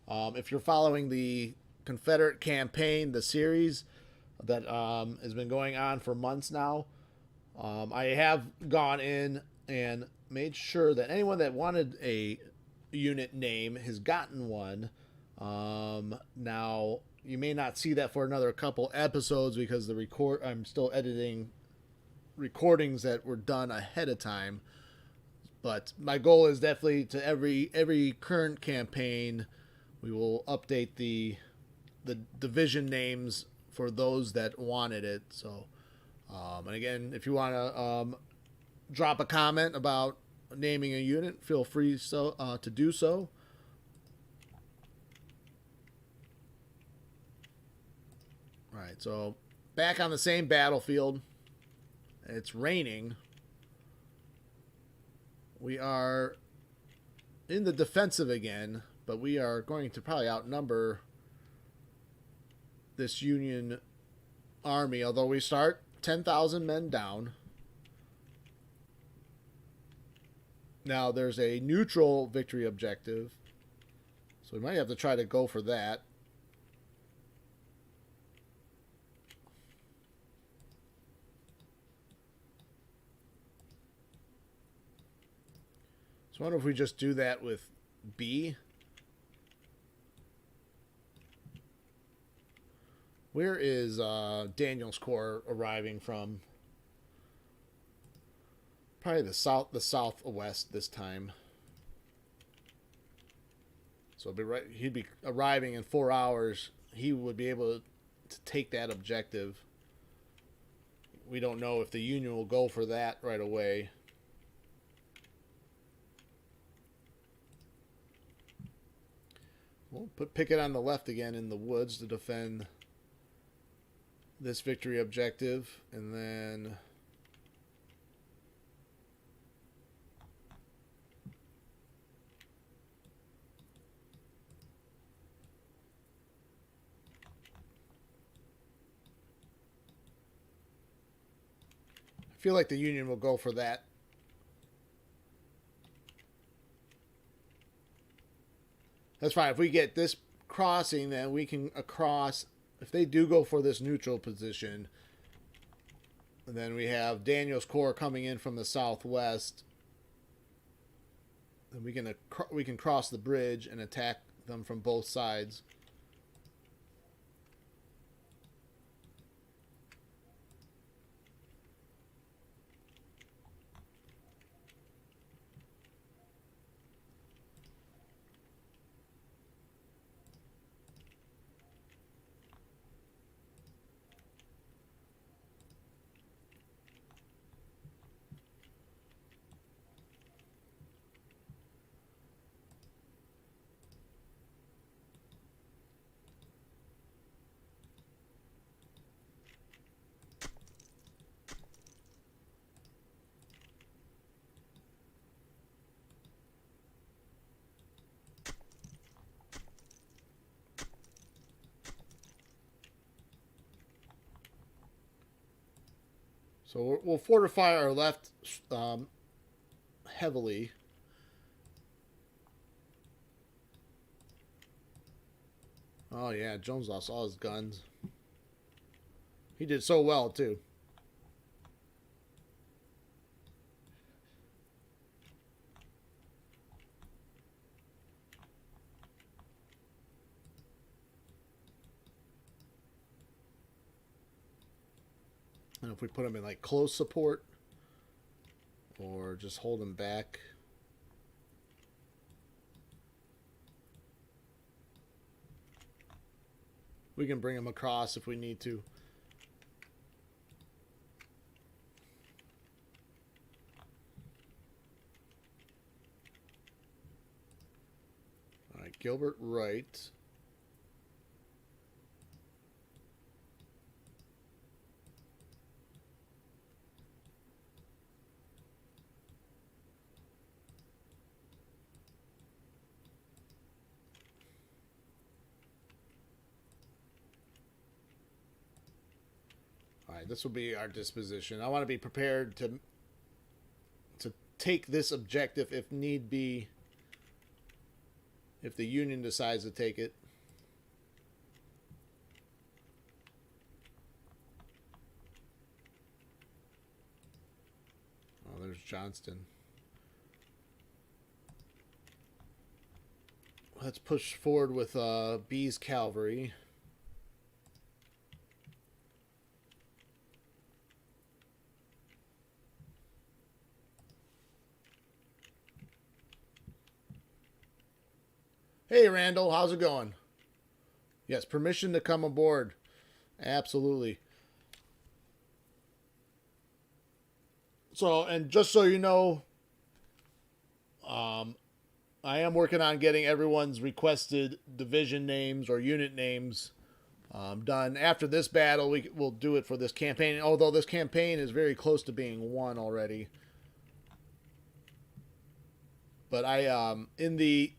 If you're following the Confederate campaign, the series that has been going on for months now, I have gone in and made sure that anyone that wanted a unit name has gotten one. Now... You may not see that for another couple episodes because I'm still editing recordings that were done ahead of time. But my goal is definitely to every current campaign, we will update the division names for those that wanted it. So, and again, if you want to drop a comment about naming a unit, feel free to do so. All right, so back on the same battlefield. It's raining. We are in the defensive again, but we are going to probably outnumber this Union army, although we start 10,000 men down. Now, there's a neutral victory objective, so we might have to try to go for that. So I wonder if we just do that with B. Where is Daniel's Corps arriving from? Probably the southwest this time. So he'd be arriving in 4 hours. He would be able to take that objective. We don't know if the Union will go for that right away. We'll put Pickett on the left again in the woods to defend this victory objective. And then I feel like the Union will go for that. That's fine. If we get this crossing, then we can cross. If they do go for this neutral position, And then we have Daniel's Corps coming in from the southwest. And we can cross the bridge and attack them from both sides. So we'll fortify our left heavily. Oh yeah, Jones lost all his guns. He did so well too. And if we put him in like close support or just hold him back. We can bring him across if we need to. All right, Gilbert Wright. All right, this will be our disposition. I want to be prepared to take this objective if need be, if the Union decides to take it. Oh, there's Johnston. Let's push forward with B's cavalry. Hey, Randall, how's it going? Yes, permission to come aboard. Absolutely. So, and just so you know, I am working on getting everyone's requested division names or unit names done. After this battle, we'll do it for this campaign, although this campaign is very close to being won already. But in the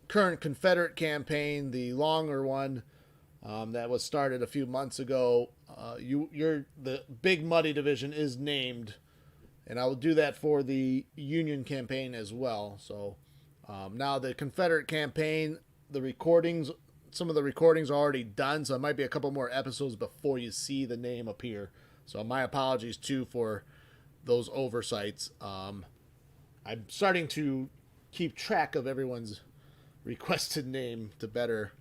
current Confederate campaign, the longer one that was started a few months ago, the Big Muddy Division is named, and I will do that for the Union campaign as well. So now the Confederate campaign, some of the recordings are already done, so it might be a couple more episodes before you see the name appear. So my apologies too for those oversights. I'm starting to keep track of everyone's requested name to better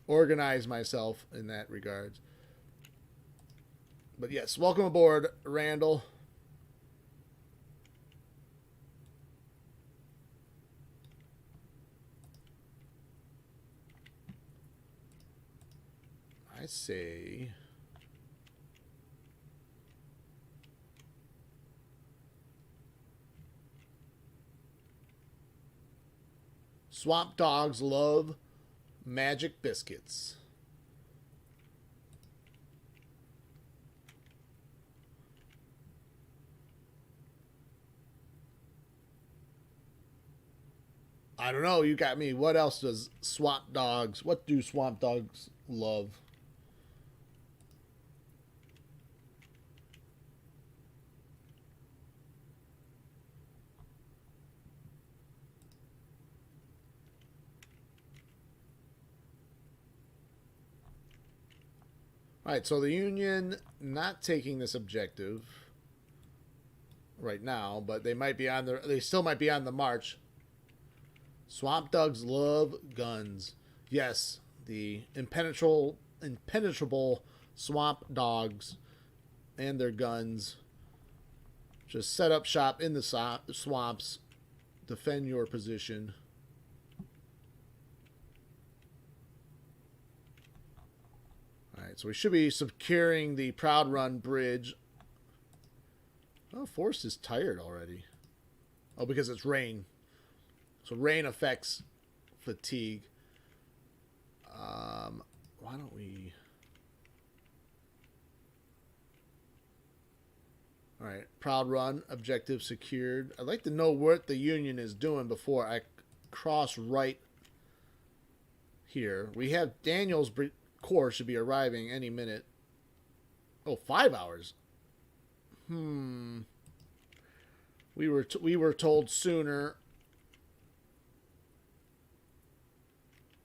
organize myself in that regard. But yes, welcome aboard, Randall. I say swamp dogs love magic biscuits. I don't know. You got me. What else does swamp dogs? What do swamp dogs love? All right, so the Union not taking this objective. right now, but they might be on the. They still might be on the march. Swamp dogs love guns. Yes, the impenetrable swamp dogs and their guns. Just set up shop in the swamps. Defend your position. Alright, so we should be securing the Proud Run Bridge. Oh, Forrest is tired already. Oh, because it's rain. So rain affects fatigue. Why don't we... Alright, Proud Run, objective secured. I'd like to know what the Union is doing before I cross right here. We have Daniel's Corps should be arriving any minute. Oh, 5 hours. We were told sooner.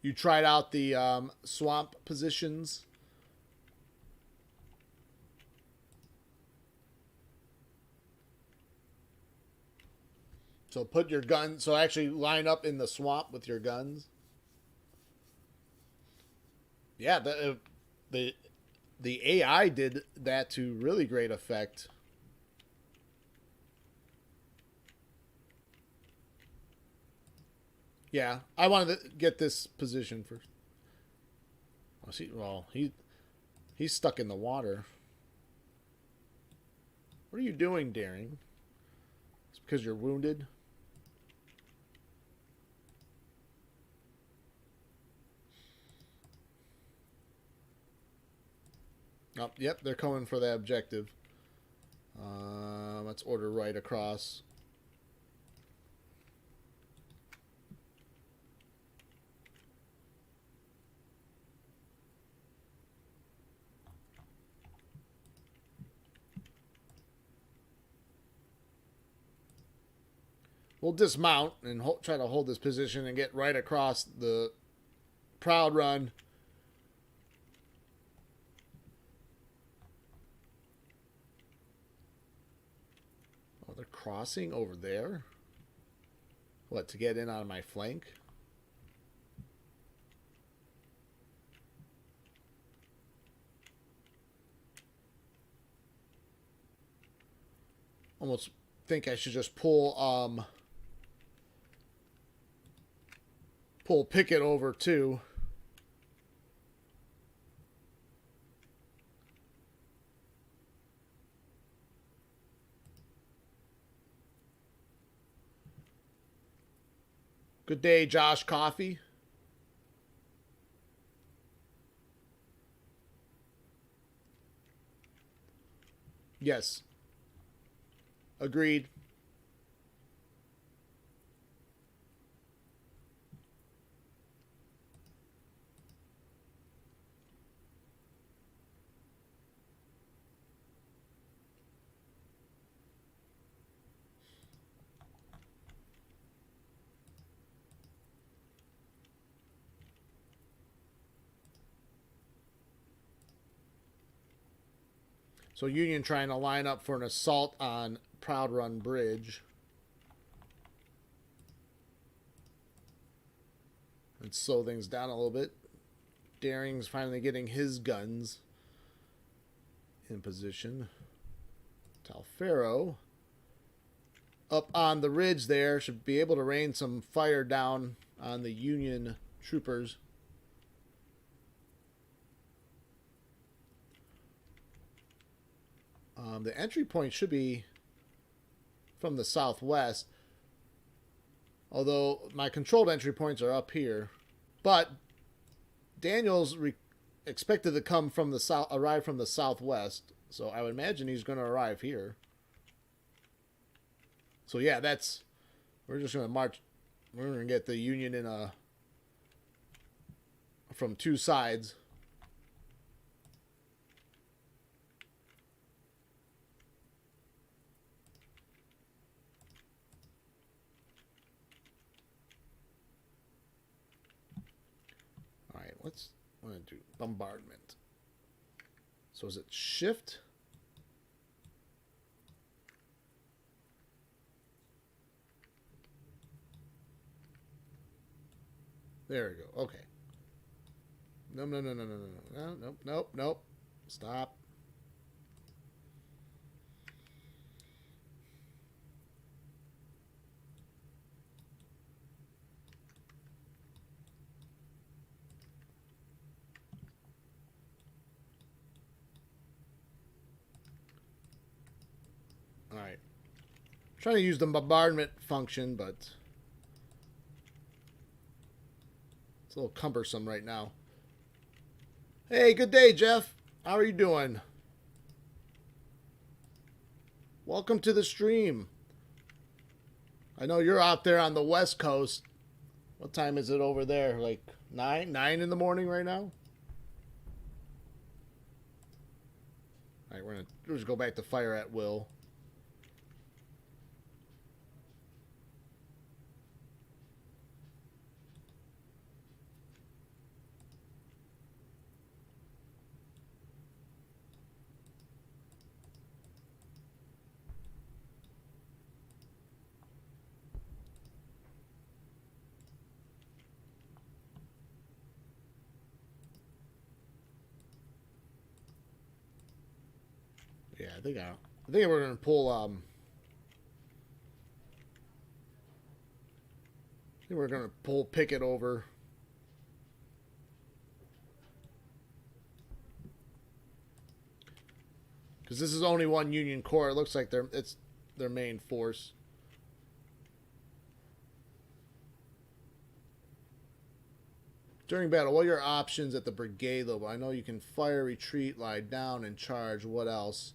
You tried out the swamp positions. So put your gun. So actually line up in the swamp with your guns. Yeah, the AI did that to really great effect. Yeah, I wanted to get this position first. Well, he's stuck in the water. What are you doing, Daring? It's because you're wounded. Oh, yep, they're coming for that objective. Let's order right across. We'll dismount and try to hold this position and get right across the Proud Run. Oh, they're crossing over there? What, to get in on my flank? Almost think I should just pull Pickett over too. Good day, Josh Coffee. Yes. Agreed. So Union trying to line up for an assault on Proud Run Bridge. Let's slow things down a little bit. Daring's finally getting his guns in position. Talfero up on the ridge there should be able to rain some fire down on the Union troopers. The entry point should be from the southwest, although my controlled entry points are up here. But Daniel's expected to come from the arrive from the southwest, so I would imagine he's going to arrive here. So yeah, we're just going to march. We're going to get the Union in from two sides. I'm going to do bombardment. So is it shift? There we go. Okay. No, no, no, no, no, no, no, nope, nope, nope. Stop. All right. Trying to use the bombardment function, but it's a little cumbersome right now. Hey, good day, Jeff. How are you doing? Welcome to the stream. I know you're out there on the West Coast. What time is it over there? Like 9 in the morning right now? All right, we're going to just go back to fire at will. Yeah, I think we're gonna pull. I think we're gonna pull Pickett over. Because this is only one Union Corps. It looks like it's their main force. During battle, what are your options at the brigade level? I know you can fire, retreat, lie down, and charge. What else?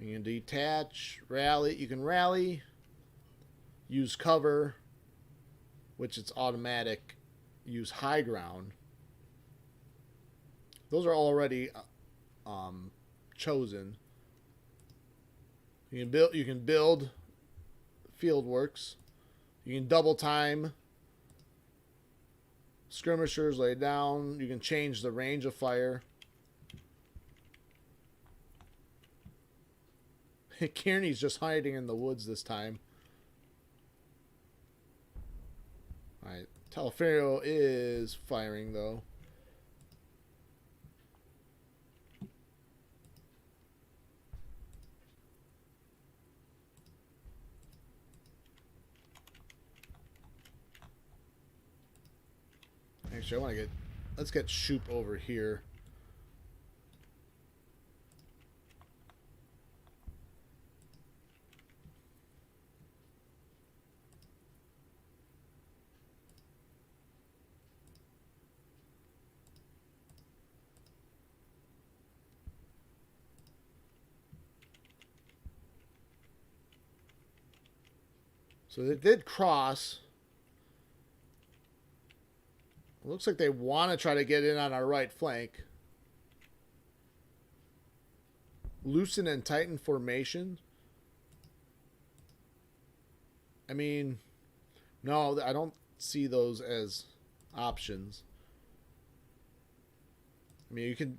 You can detach, rally. You can rally, use cover, which it's automatic. Use high ground. Those are already chosen. You can build field works. You can double time. Skirmishers lay down. You can change the range of fire. Kearney's just hiding in the woods this time. Alright. Talaferro is firing though. Actually, let's get Shoop over here. So they did cross. It looks like they want to try to get in on our right flank. Loosen and tighten formation. I mean, no, I don't see those as options. I mean, you can...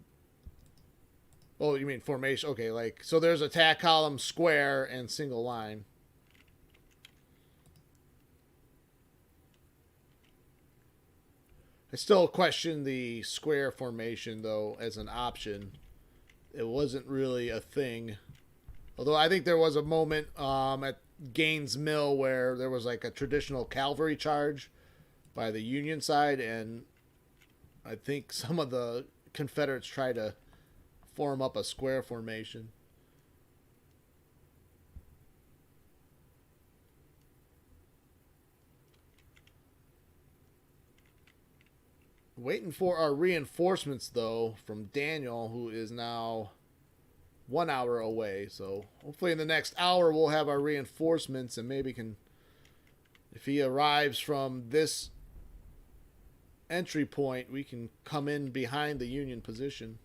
Oh, you mean formation. Okay, like, so there's attack column, square, and single line. I still question the square formation, though, as an option. It wasn't really a thing. Although I think there was a moment at Gaines Mill where there was like a traditional cavalry charge by the Union side, and I think some of the Confederates tried to form up a square formation. Waiting for our reinforcements, though, from Daniel, who is now 1 hour away. So hopefully in the next hour we'll have our reinforcements, and maybe can, if he arrives from this entry point, we can come in behind the Union position.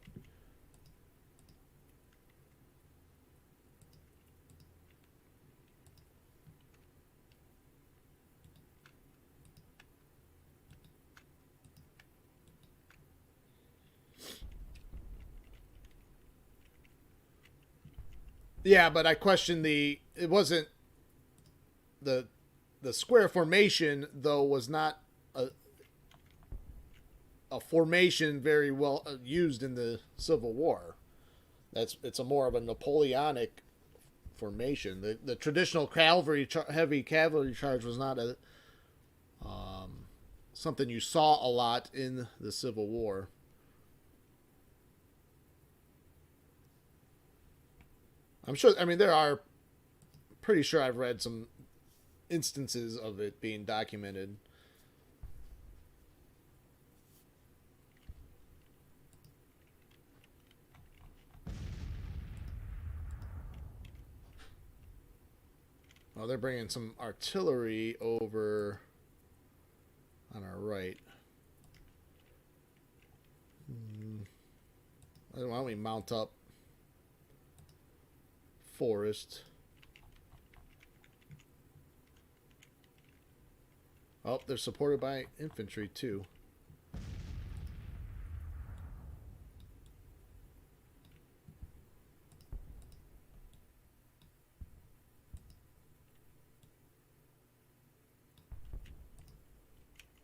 Yeah, but I question it wasn't the the square formation, though, was not a formation very well used in the Civil War. It's a more of a Napoleonic formation. The traditional heavy cavalry charge was not a something you saw a lot in the Civil War. I'm sure. I mean, pretty sure I've read some instances of it being documented. Oh, they're bringing some artillery over on our right. Why don't we mount up Forest? Oh, they're supported by infantry too.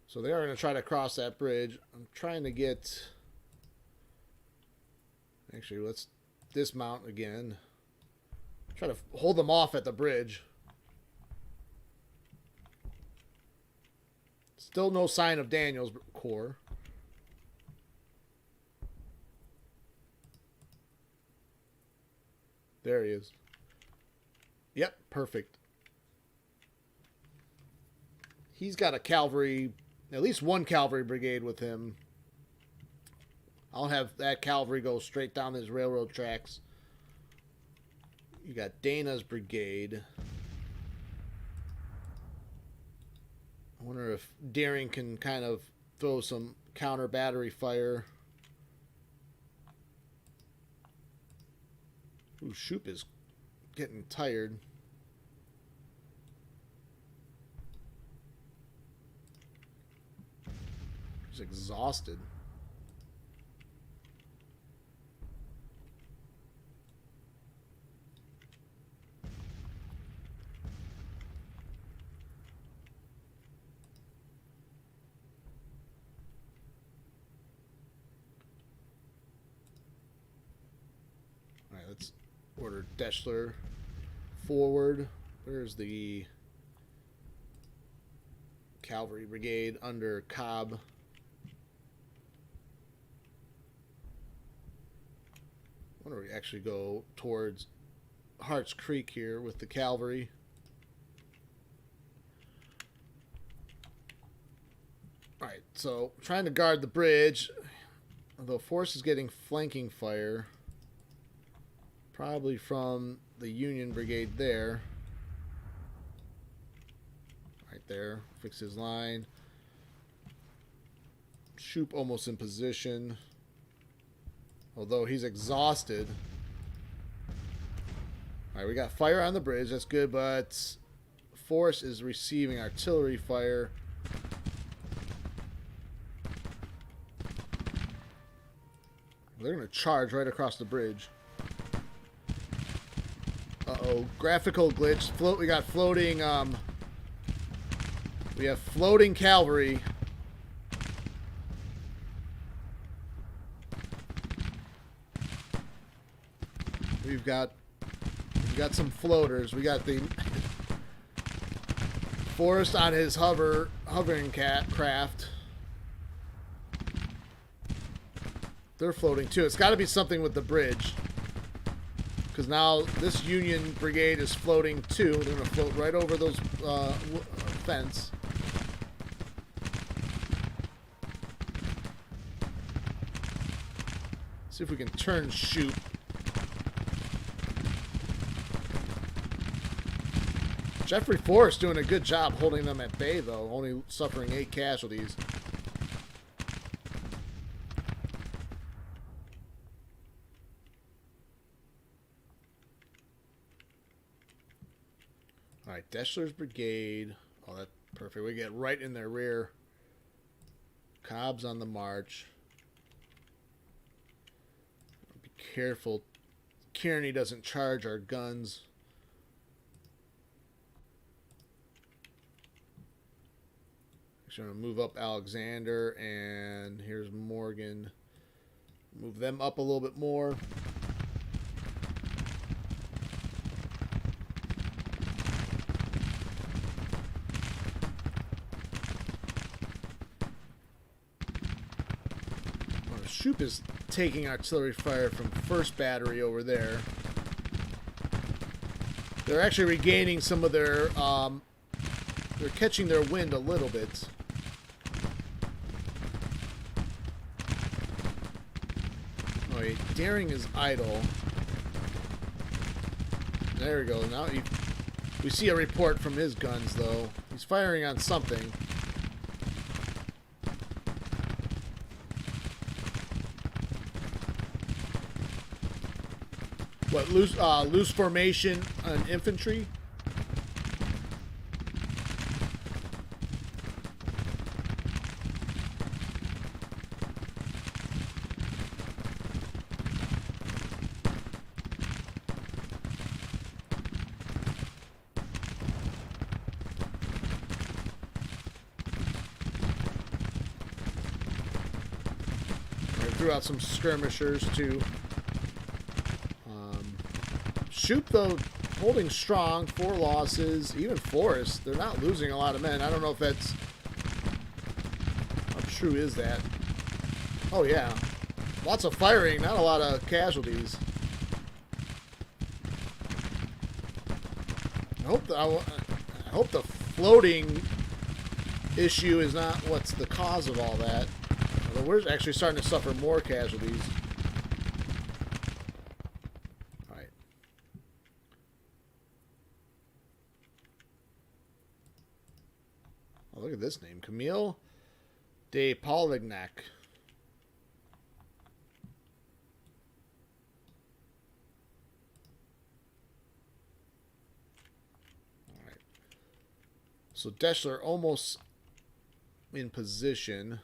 So they are going to try to cross that bridge. I'm trying to get... Actually, let's dismount again. Try to hold them off at the bridge. Still no sign of Daniel's corps. There he is. Yep, perfect. He's got a cavalry... At least one cavalry brigade with him. I'll have that cavalry go straight down his railroad tracks. You got Dana's brigade. I wonder if Deering can kind of throw some counter battery fire. Ooh, Shoop is getting tired. He's exhausted. All right, let's order Deschler forward. Where's the cavalry brigade under Cobb? Why don't we actually go towards Hart's Creek here with the cavalry? Alright, so trying to guard the bridge. Although Force is getting flanking fire. Probably from the Union Brigade there. Right there. Fix his line. Shoop almost in position. Although he's exhausted. Alright, we got fire on the bridge. That's good, but Force is receiving artillery fire. They're going to charge right across the bridge. Uh-oh. Graphical glitch. We got floating... we have floating cavalry. We've got some floaters. We got the Forrest on his hovering craft. They're floating too. It's got to be something with the bridge, because now this Union Brigade is floating too. They're going to float right over those fence. See if we can turn Shoot. Jeffrey Forrest doing a good job holding them at bay, though, only suffering 8 casualties. All right, Deschler's brigade. Oh, that's perfect. We get right in their rear. Cobb's on the march. Be careful. Kearney doesn't charge our guns. Actually, I'm going to move up Alexander, and here's Morgan. Move them up a little bit more. Shoop is taking artillery fire from first battery over there. They're actually regaining some of their, they're catching their wind a little bit. Oh, wait, Daring is idle. There we go. Now we see a report from his guns, though. He's firing on something. What, loose formation on infantry? I threw out some skirmishers too. Shoop, though, holding strong, 4 losses. Even Forrest, they're not losing a lot of men. I don't know if that's... How true is that? Oh, yeah. Lots of firing, not a lot of casualties. I hope the floating issue is not what's the cause of all that. Although we're actually starting to suffer more casualties. Oh, look at this name. Camille de Polignac. All right. So Deschler almost in position.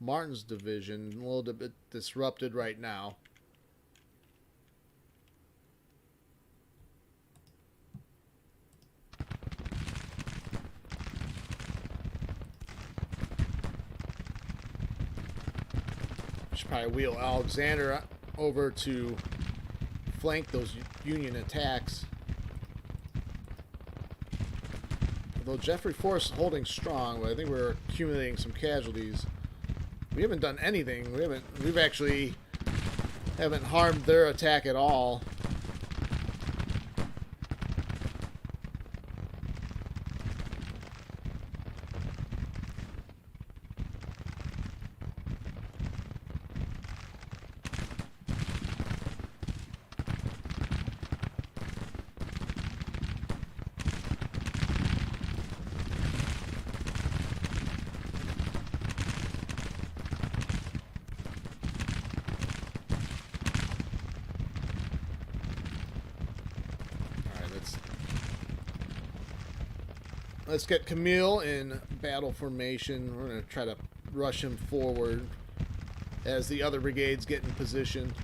Martin's division a little bit disrupted right now. Should probably wheel Alexander over to flank those Union attacks. Although Jeffrey Forrest is holding strong, but I think we're accumulating some casualties. We haven't done anything. We've actually haven't harmed their attack at all. Let's get Camille in battle formation. We're going to try to rush him forward as the other brigades get in position.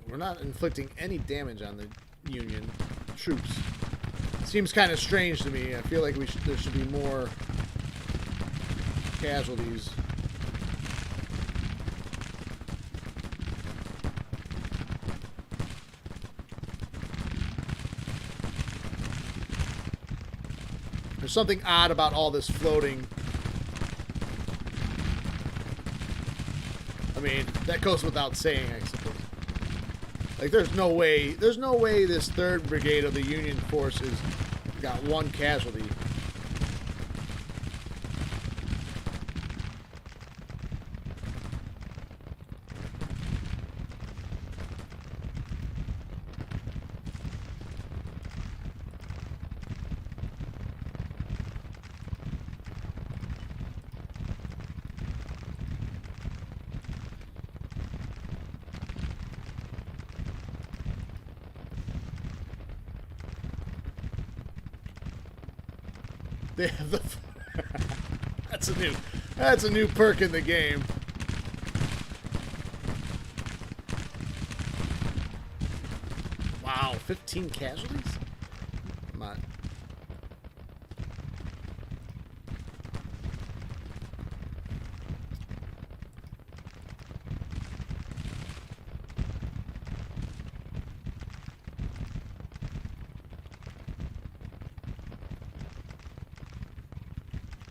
We're not inflicting any damage on the Union troops. Seems kind of strange to me. I feel like there should be more casualties. There's something odd about all this floating. I mean, that goes without saying, I suppose. Like, there's no way this 3rd Brigade of the Union forces got 1 casualty. They have the that's a new perk in the game. Wow, 15 casualties? Come on.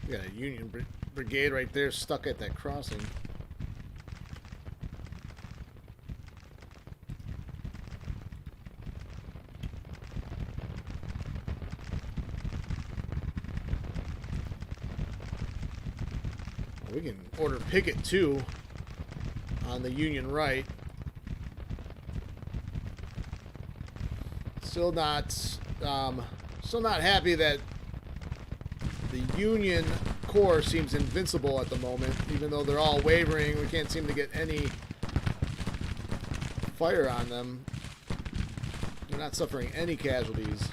We got a Union brigade right there stuck at that crossing. We can order picket too on the Union right. Still not happy that the Union Corps seems invincible at the moment, even though they're all wavering. We can't seem to get any fire on them. They're not suffering any casualties.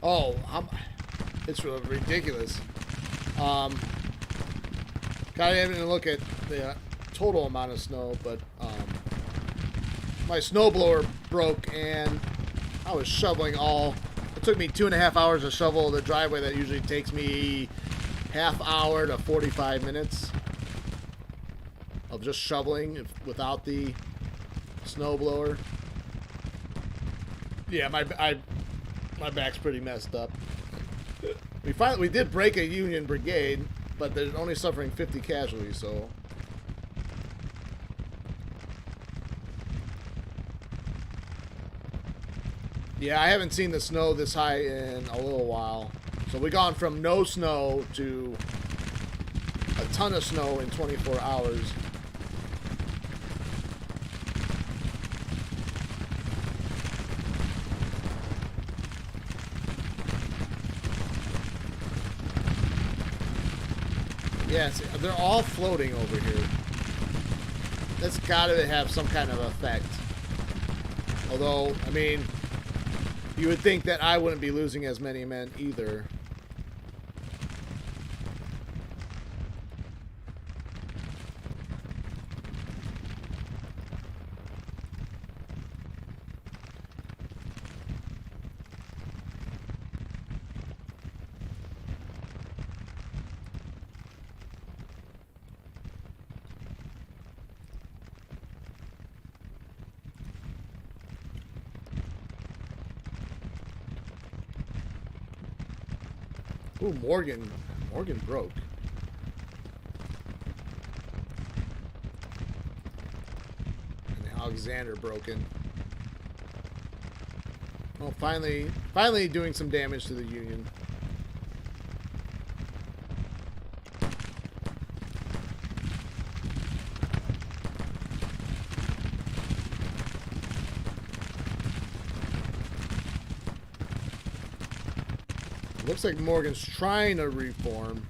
Oh, it's ridiculous. Gotta have a look at the total amount of snow, but my snowblower broke and I was shoveling all. It took me 2.5 hours to shovel the driveway that usually takes me half hour to 45 minutes of just shoveling without the snowblower. Yeah, my back's pretty messed up. We did break a Union brigade, but they're only suffering 50 casualties, so. Yeah, I haven't seen the snow this high in a little while. So we've gone from no snow to a ton of snow in 24 hours. Yes, they're all floating over here. That's gotta have some kind of effect. Although, I mean, you would think that I wouldn't be losing as many men either. Ooh, Morgan broke. And Alexander broken. Well, finally doing some damage to the Union. Looks like Morgan's trying to reform.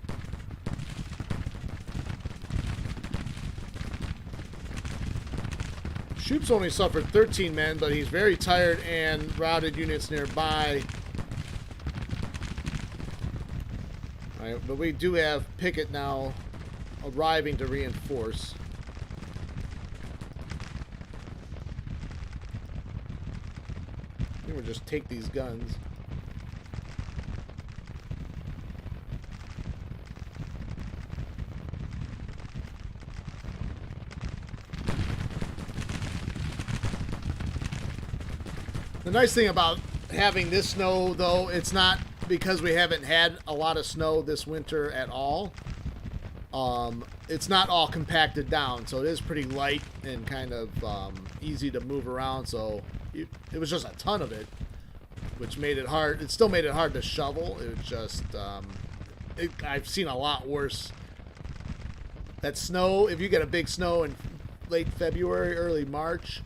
Shoop's only suffered 13 men, but he's very tired and routed units nearby. Alright, but we do have Pickett now arriving to reinforce. I think we'll just take these guns. The nice thing about having this snow, though, it's not because we haven't had a lot of snow this winter at all. It's not all compacted down, so it is pretty light and kind of easy to move around. So it was just a ton of it, which made it hard. It still made it hard to shovel. It was just I've seen a lot worse. That snow, if you get a big snow in late February, early March,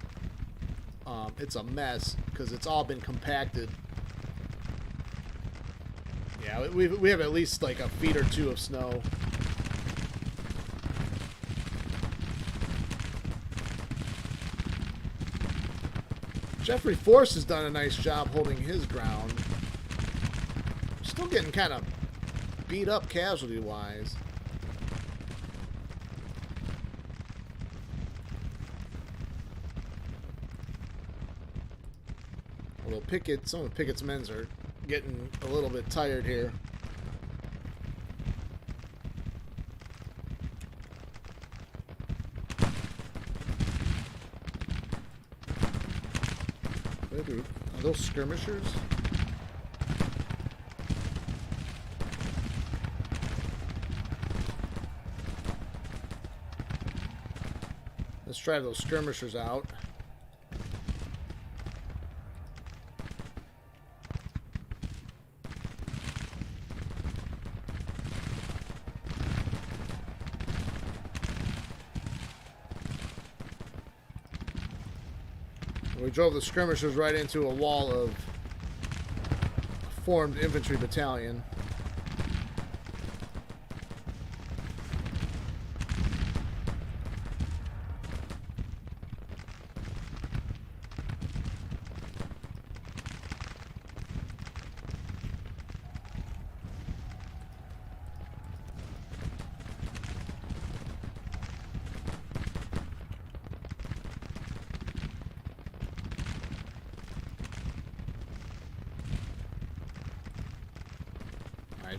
it's a mess because it's all been compacted. Yeah, we have at least like a feet or two of snow. Jeffrey Force has done a nice job holding his ground. Still getting kind of beat up casualty-wise. Although some of Pickett's men are getting a little bit tired here. Are those skirmishers? Let's try those skirmishers out. We drove the skirmishers right into a wall of a formed infantry battalion.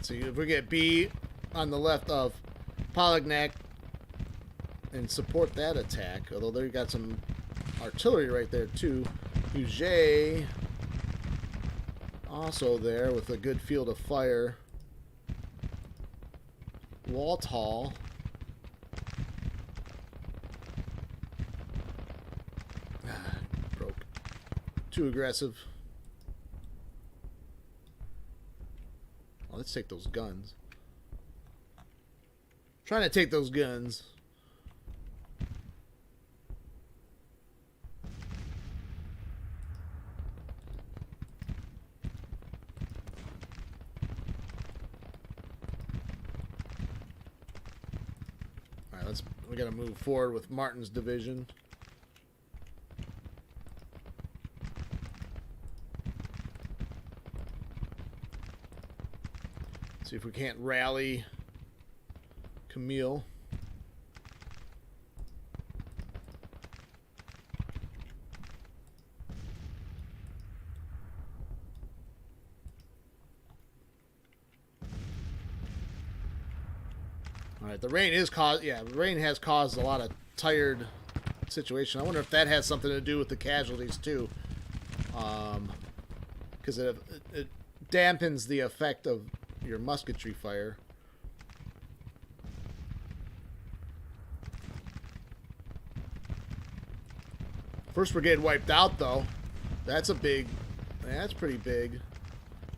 So if we get B on the left of Polignac and support that attack, although they got some artillery right there too. Huget also there with a good field of fire. Walthall. Broke. Too aggressive. Let's take those guns. Trying to take those guns. All right, we got to move forward with Martin's division. See if we can't rally Camille. All right, the rain has caused a lot of tired situation. I wonder if that has something to do with the casualties too, because it dampens the effect of your musketry fire. First brigade wiped out though. That's pretty big.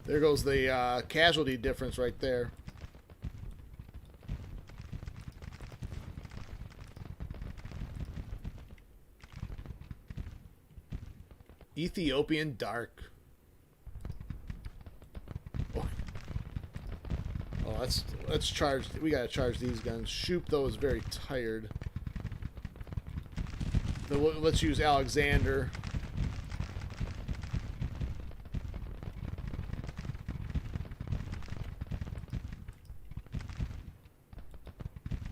There goes the casualty difference right there. Ethiopian Dark. Let's charge. We gotta charge these guns. Shoop though is very tired. Let's use Alexander.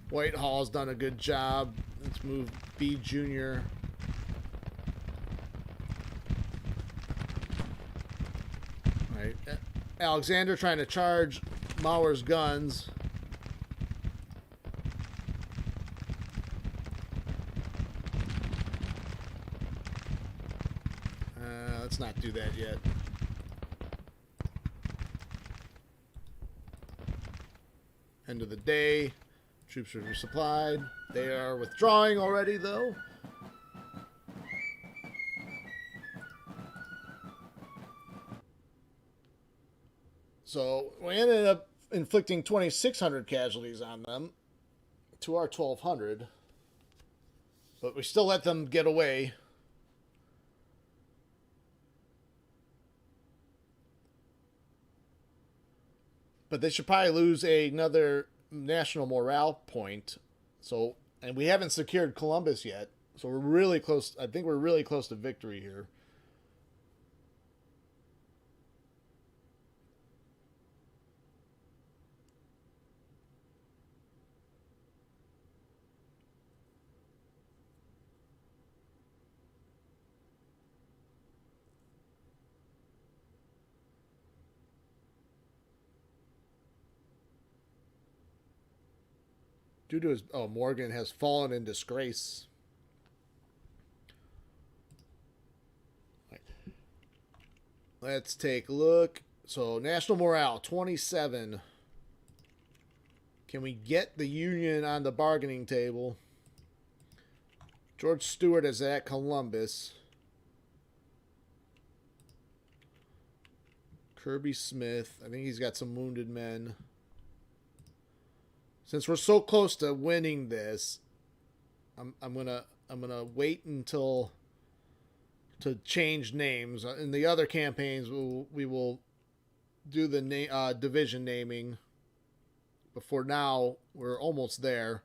Whitehall's done a good job. Let's move B Junior. All right, Alexander trying to charge Mauer's guns. Let's not do that yet. End of the day. Troops are resupplied. They are withdrawing already, though. So we ended up inflicting 2,600 casualties on them to our 1,200. But we still let them get away. But they should probably lose another national morale point. So, and we haven't secured Columbus yet. So we're really close. I think we're really close to victory here. Due to his... Oh, Morgan has fallen in disgrace. Right. Let's take a look. So, national morale, 27. Can we get the Union on the bargaining table? George Stewart is at Columbus. Kirby Smith. I think he's got some wounded men. Since we're so close to winning this, I'm gonna wait until to change names. In the other campaigns, we will do the division naming. But for now, we're almost there.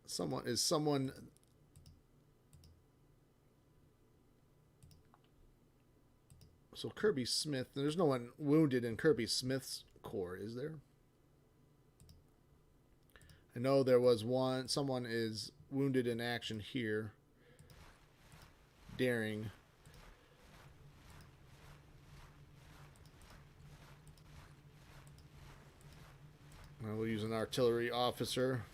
Someone. So Kirby Smith, there's no one wounded in Kirby Smith's corps, is there? I know there was one. Someone is wounded in action here. Daring. We'll use an artillery officer.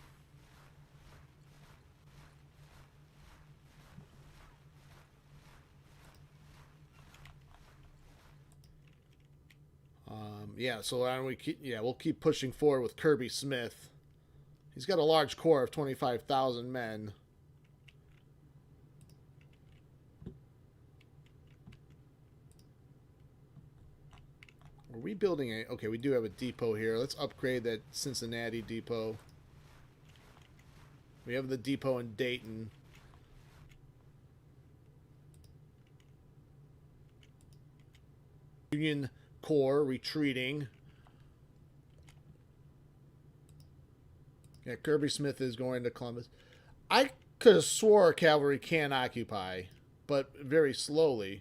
Yeah, so we'll keep pushing forward with Kirby Smith. He's got a large corps of 25,000 men. Are we building a... Okay, we do have a depot here. Let's upgrade that Cincinnati depot. We have the depot in Dayton. Union Corps retreating. Yeah, Kirby Smith is going to Columbus. I could have swore cavalry can occupy, but very slowly.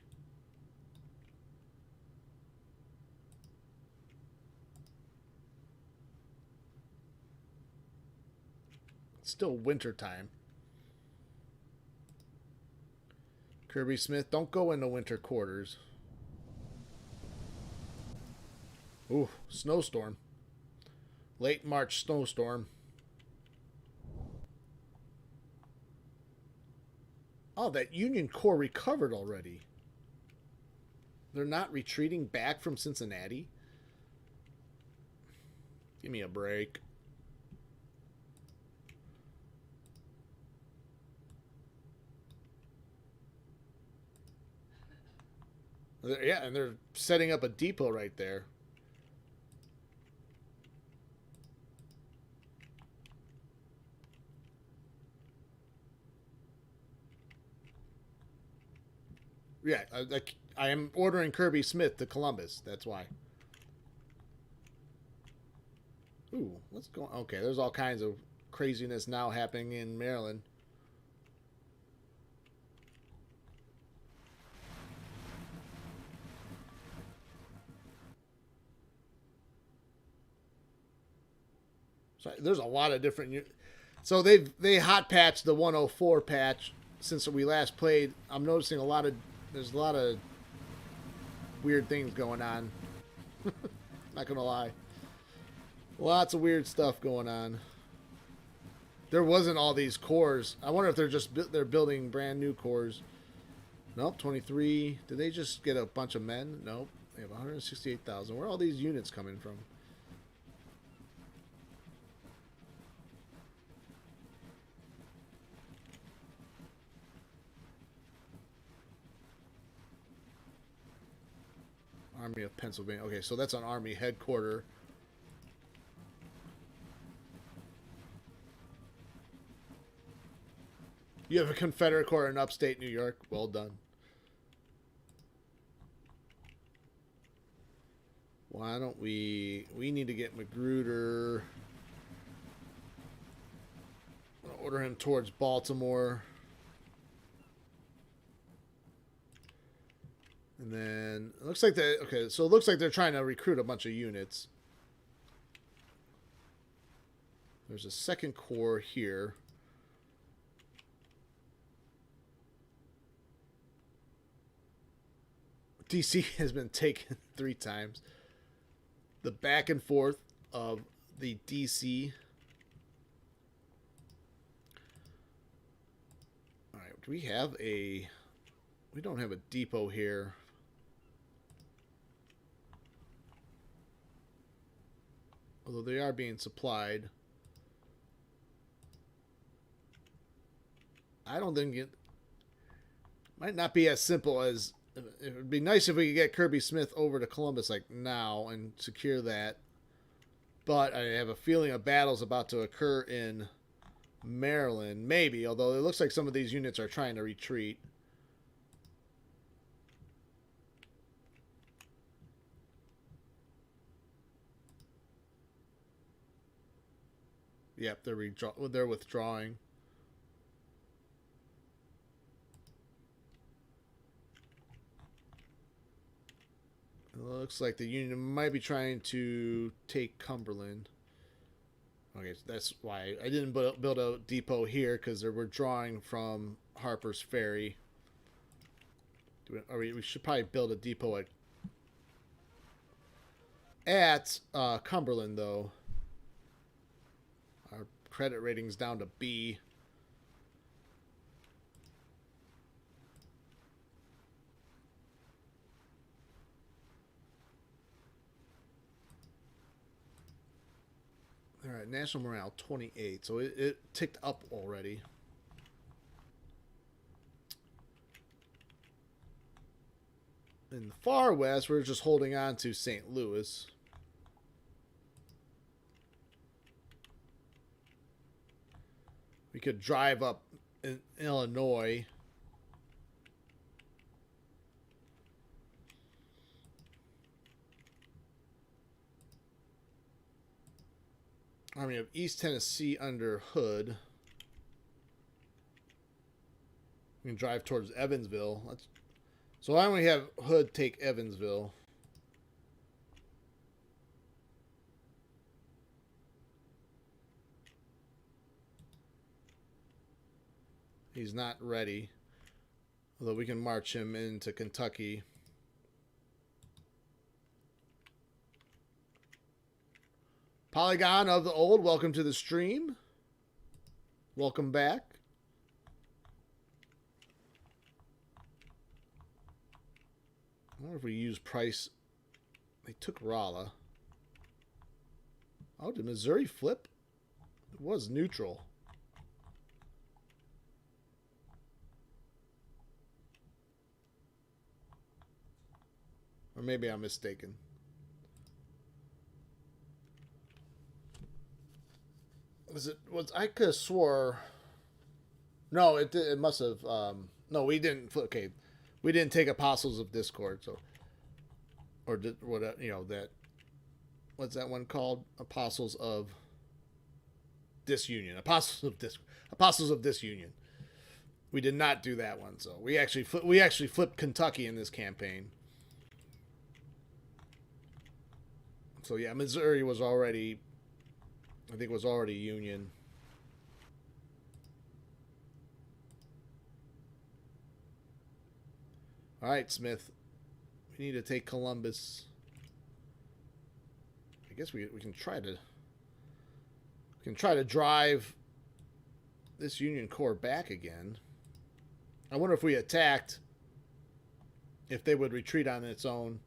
It's still winter time. Kirby Smith, don't go into winter quarters. Ooh, snowstorm. Late March snowstorm. Oh, that Union Corps recovered already. They're not retreating back from Cincinnati? Give me a break. Yeah, and they're setting up a depot right there. Yeah, I am ordering Kirby Smith to Columbus. That's why. Ooh, what's going on? Okay, there's all kinds of craziness now happening in Maryland. So there's a lot of different... So they hot patched the 104 patch since we last played. I'm noticing there's a lot of weird things going on. Not gonna lie. Lots of weird stuff going on. There wasn't all these cores. I wonder if they're building brand new cores. Nope, 23. Did they just get a bunch of men? Nope. We have 168,000. Where are all these units coming from? Army of Pennsylvania. Okay, so that's an Army headquarters. You have a Confederate Corps in upstate New York. Well done. Why don't we... We need to get Magruder. I'll order him towards Baltimore. And then... It looks like they... Okay, so it looks like they're trying to recruit a bunch of units. There's a second corps here. DC has been taken 3 times. The back and forth of the DC. Alright, do we have a... We don't have a depot here. Although they are being supplied. I don't think it... Might not be as simple as... It would be nice if we could get Kirby Smith over to Columbus like now and secure that. But I have a feeling a battle's about to occur in Maryland. Maybe, although it looks like some of these units are trying to retreat. Yep, they're withdrawing. It looks like the Union might be trying to take Cumberland. Okay, so that's why I didn't build a depot here, because they were drawing from Harper's Ferry. We should probably build a depot at Cumberland, though. Our credit rating's down to B. All right, national morale 28, so it ticked up already. In the far west, we're just holding on to St. Louis. We could drive up in Illinois. Army of East Tennessee under Hood. We can drive towards Evansville. So why don't we have Hood take Evansville? He's not ready. Although we can march him into Kentucky. Polygon of the Old, welcome to the stream. Welcome back. I wonder if we use Price. They took Rolla. Oh, did Missouri flip? It was neutral. Or maybe I'm mistaken. I could have swore. No, it must have. No, we didn't. Okay, we didn't take Apostles of Discord. So, or did what? That. What's that one called? Apostles of Disunion. Apostles of Disunion. We did not do that one. So we actually flipped Kentucky in this campaign. So yeah, Missouri was already. I think it was already Union. All right, Smith. We need to take Columbus. I guess we can try to drive this Union Corps back again. I wonder if we attacked, if they would retreat on its own.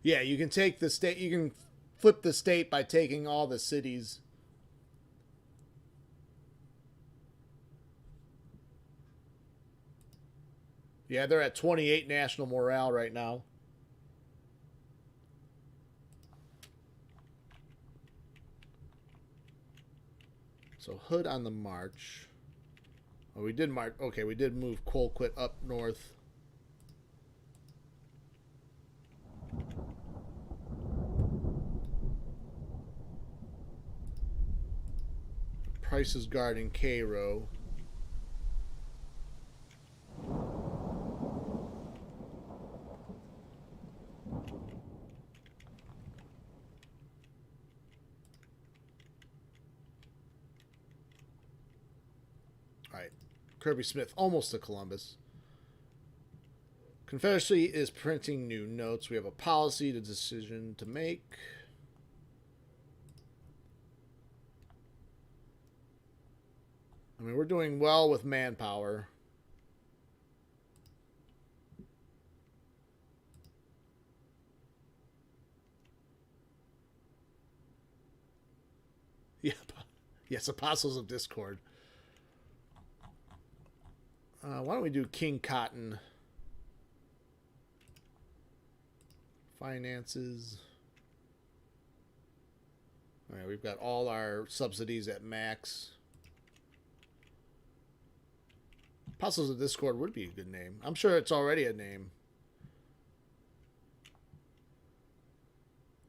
Yeah, you can take the state. You can flip the state by taking all the cities. Yeah, they're at 28 national morale right now. So Hood on the march. Oh, we did march. Okay, we did move Colquitt up north. Price is guarding Cairo. Alright. Kirby Smith almost to Columbus. Confederacy is printing new notes. We have a policy, the decision to make. I mean, we're doing well with manpower. Yep. Yes, Apostles of Discord. Why don't we do King Cotton? Finances. All right, we've got all our subsidies at max. Apostles of Discord would be a good name. I'm sure it's already a name.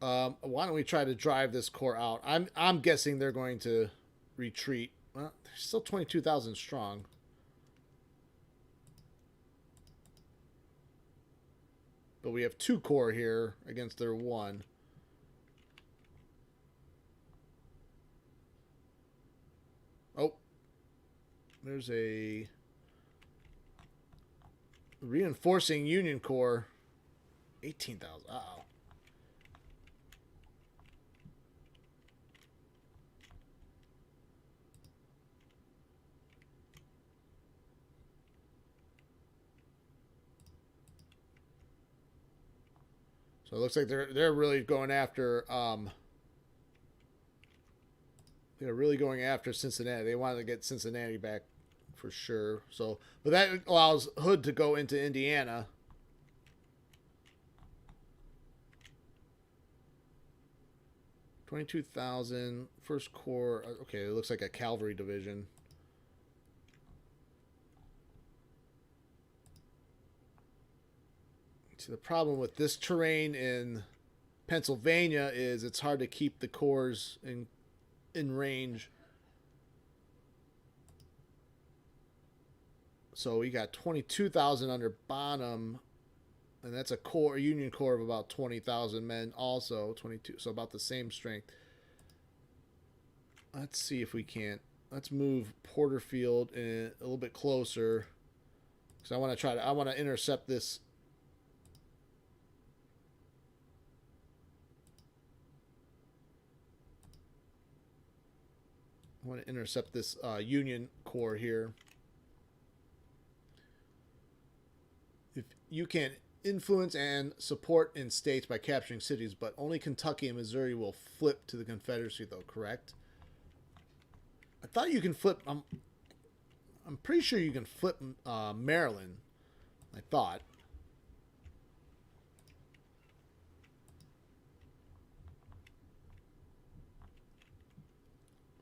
Why don't we try to drive this corps out? I'm guessing they're going to retreat. Well, they're still 22,000 strong. But we have 2 corps here against their 1. Oh. There's a reinforcing Union Corps. 18,000. Uh-oh. So it looks like they're really going after they're really going after Cincinnati. They wanted to get Cincinnati back for sure. So, but that allows Hood to go into Indiana. $22,000 First Corps. Okay, it looks like a cavalry division. See, the problem with this terrain in Pennsylvania is it's hard to keep the corps in range. So we got 22,000 under Bonham, and that's a Union Corps of about 20,000 men also, 22, so about the same strength. Let's see if we can't. Let's move Porterfield in a little bit closer, because I want to intercept this. I want to intercept this Union Corps here. If you can influence and support in states by capturing cities, but only Kentucky and Missouri will flip to the Confederacy, though, correct? I thought you can flip. I'm pretty sure you can flip Maryland. I thought.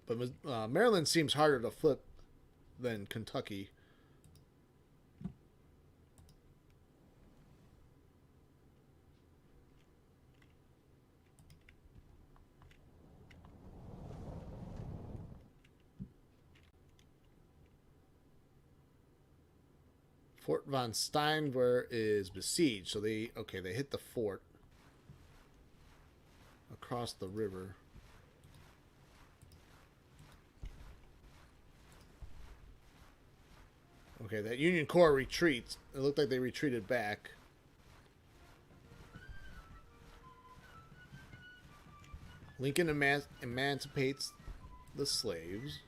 But Maryland seems harder to flip than Kentucky. Fort von Steinwehr is besieged, so they hit the fort across the river. Okay, that Union Corps retreats. It looked like they retreated back. Lincoln emancipates the slaves.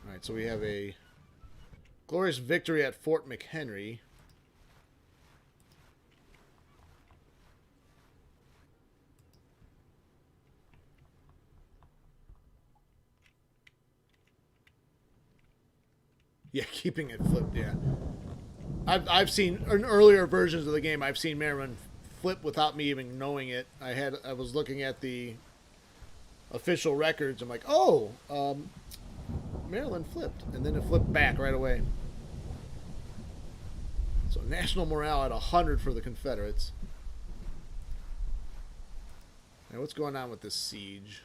Alright, so we have a glorious victory at Fort McHenry. Yeah, keeping it flipped, yeah. I've seen in earlier versions of the game. I've seen Maryland flip without me even knowing it. I was looking at the official records. I'm like, oh, Maryland flipped, and then it flipped back right away. So national morale at 100 for the Confederates. Now what's going on with this siege?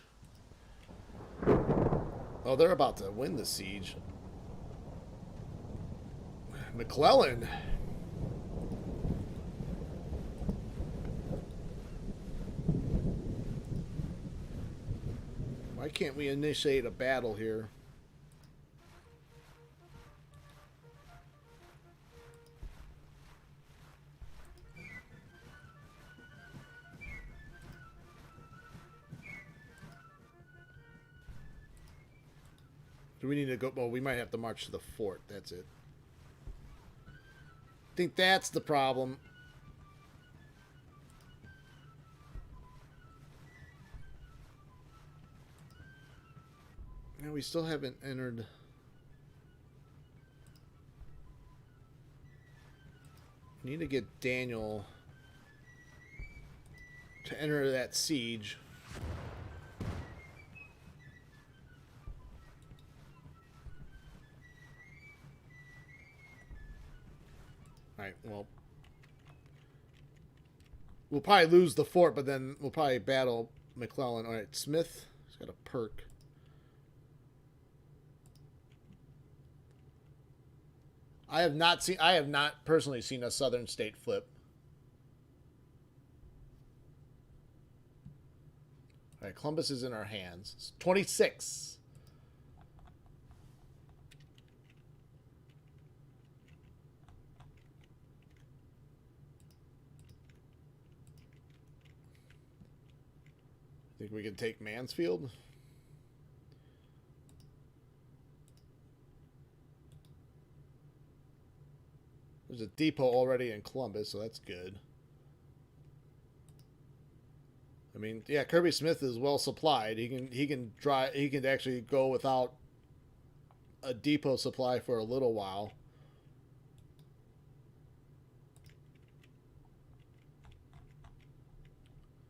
Oh, they're about to win the siege. McClellan. Why can't we initiate a battle here? Do we need to go? Well, we might have to march to the fort. That's it. I think that's the problem. No, we still haven't entered. We need to get Daniel to enter that siege. Alright, well. We'll probably lose the fort, but then we'll probably battle McClellan. Alright, Smith. He's got a perk. I have not personally seen a southern state flip. Alright, Columbus is in our hands. It's 26. Think we can take Mansfield? There's a depot already in Columbus, so that's good. I mean, yeah, Kirby Smith is well supplied. He can actually go without a depot supply for a little while.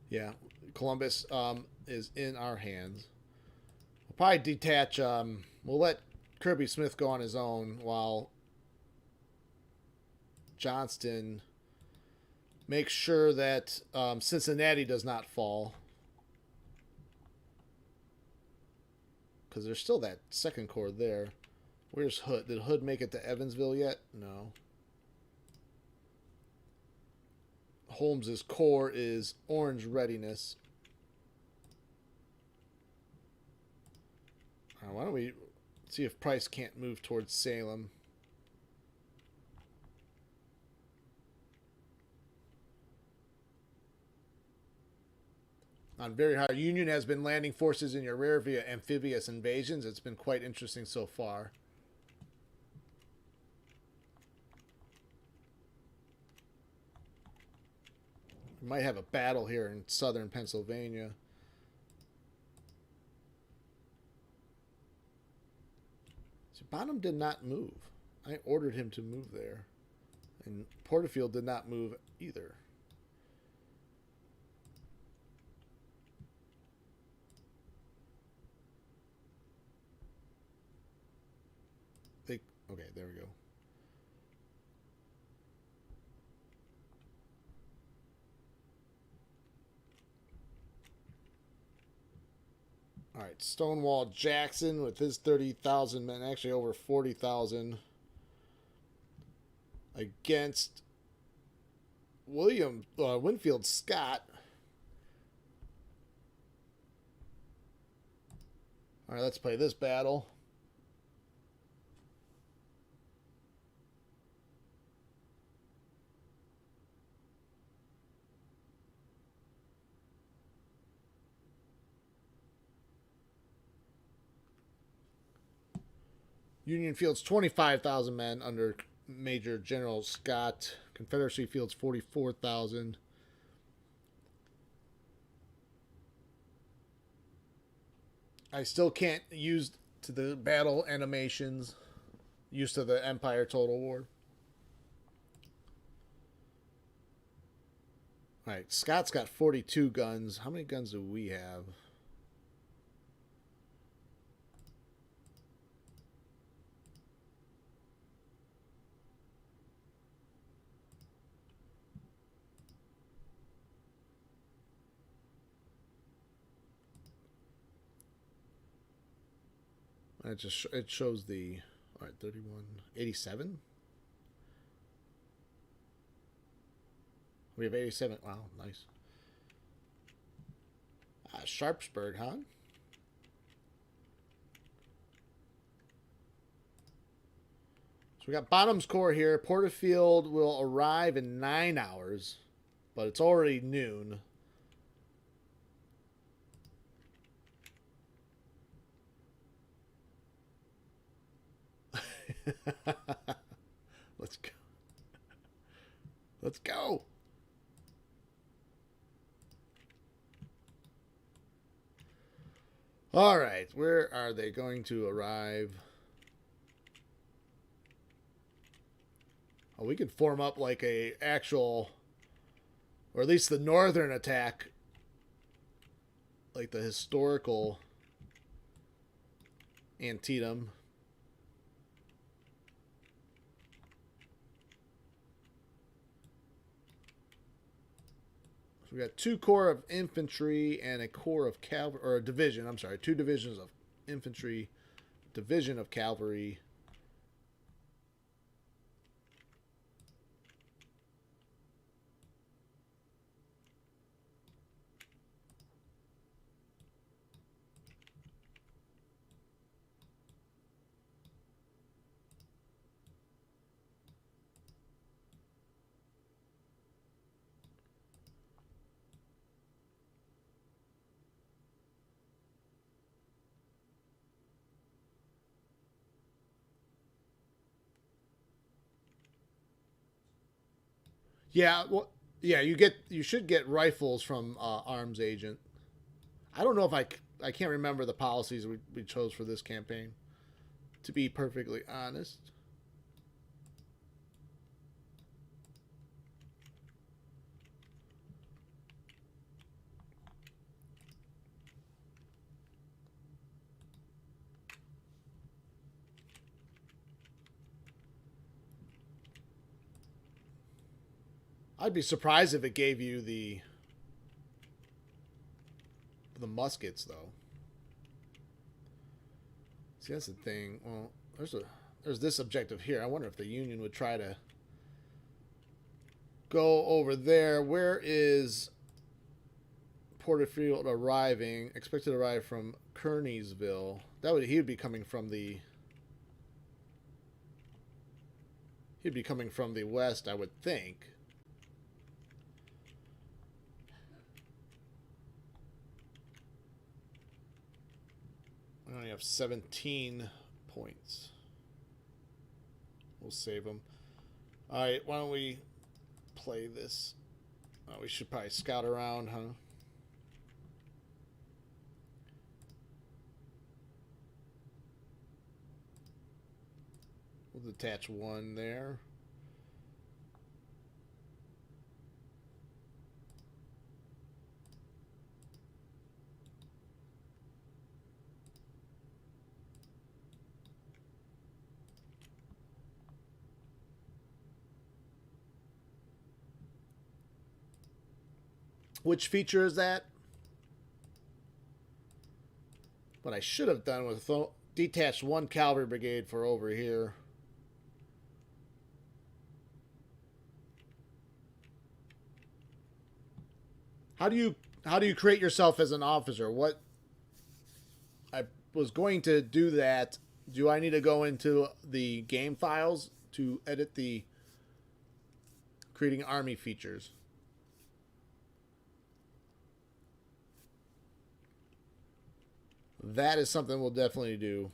Yeah, Columbus is in our hands. We'll probably detach. We'll let Kirby Smith go on his own while Johnston makes sure that Cincinnati does not fall. Because there's still that second corps there. Where's Hood? Did Hood make it to Evansville yet? No. Holmes's corps is Orange Readiness. Why don't we see if Price can't move towards Salem? On very high, Union has been landing forces in your rear via amphibious invasions. It's been quite interesting so far. We might have a battle here in southern Pennsylvania. So Bonham did not move. I ordered him to move there. And Porterfield did not move either. Okay, there we go. All right, Stonewall Jackson with his 30,000 men, actually over 40,000, against William Winfield Scott. All right, let's play this battle. Union fields 25,000 men under Major General Scott. Confederacy fields 44,000. I still can't use to the battle animations Used to the Empire Total War. All right, Scott's got 42 guns. How many guns do we have? It shows the, all right, 31, 87. We have 87. Wow, nice. Sharpsburg, huh? So we got Bottoms Corps here. Porterfield will arrive in 9 hours, but it's already noon. Let's go. Let's go. All right, where are they going to arrive? Oh, we could form up like a actual, or at least the northern attack, like the historical Antietam. We got 2 corps of infantry and a corps of cavalry, or a division. I'm sorry, 2 divisions of infantry, division of cavalry. Yeah, well, yeah, you should get rifles from Arms Agent. I don't know if I can't remember the policies we chose for this campaign, to be perfectly honest. I'd be surprised if it gave you the muskets though. See, that's the thing. Well, there's this objective here. I wonder if the Union would try to go over there. Where is Porterfield arriving? Expected to arrive from Kearneysville. He would be coming from the. He'd be coming from the west, I would think. I only have 17 points. We'll save them. All right, why don't we play this? Oh, we should probably scout around, huh? We'll detach 1 there. Which feature is that? What I should have done was detached 1 cavalry brigade for over here. How do you create yourself as an officer? What I was going to do that. Do I need to go into the game files to edit the creating army features? That is something we'll definitely do.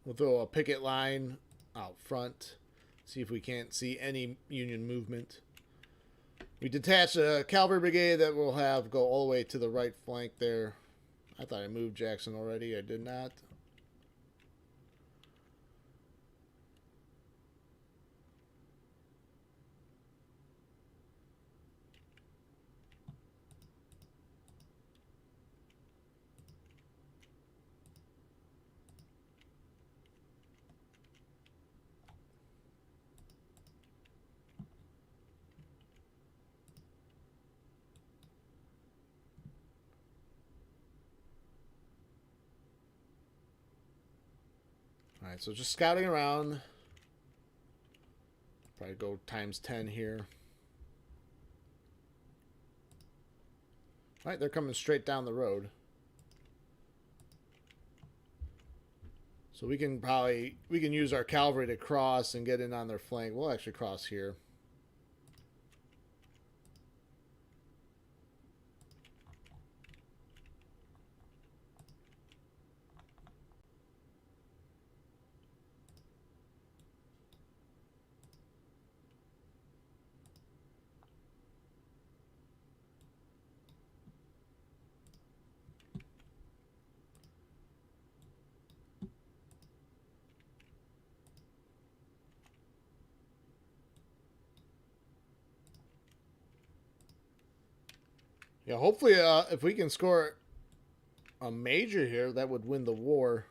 We'll throw a picket line out front. See if we can't see any Union movement. We detach a cavalry brigade that will have go all the way to the right flank there. I thought I moved Jackson already. I did not. Alright, so just scouting around. Probably go times 10 here. Alright, they're coming straight down the road. So we can use our cavalry to cross and get in on their flank. We'll actually cross here. Yeah, hopefully if we can score a major here, that would win the war.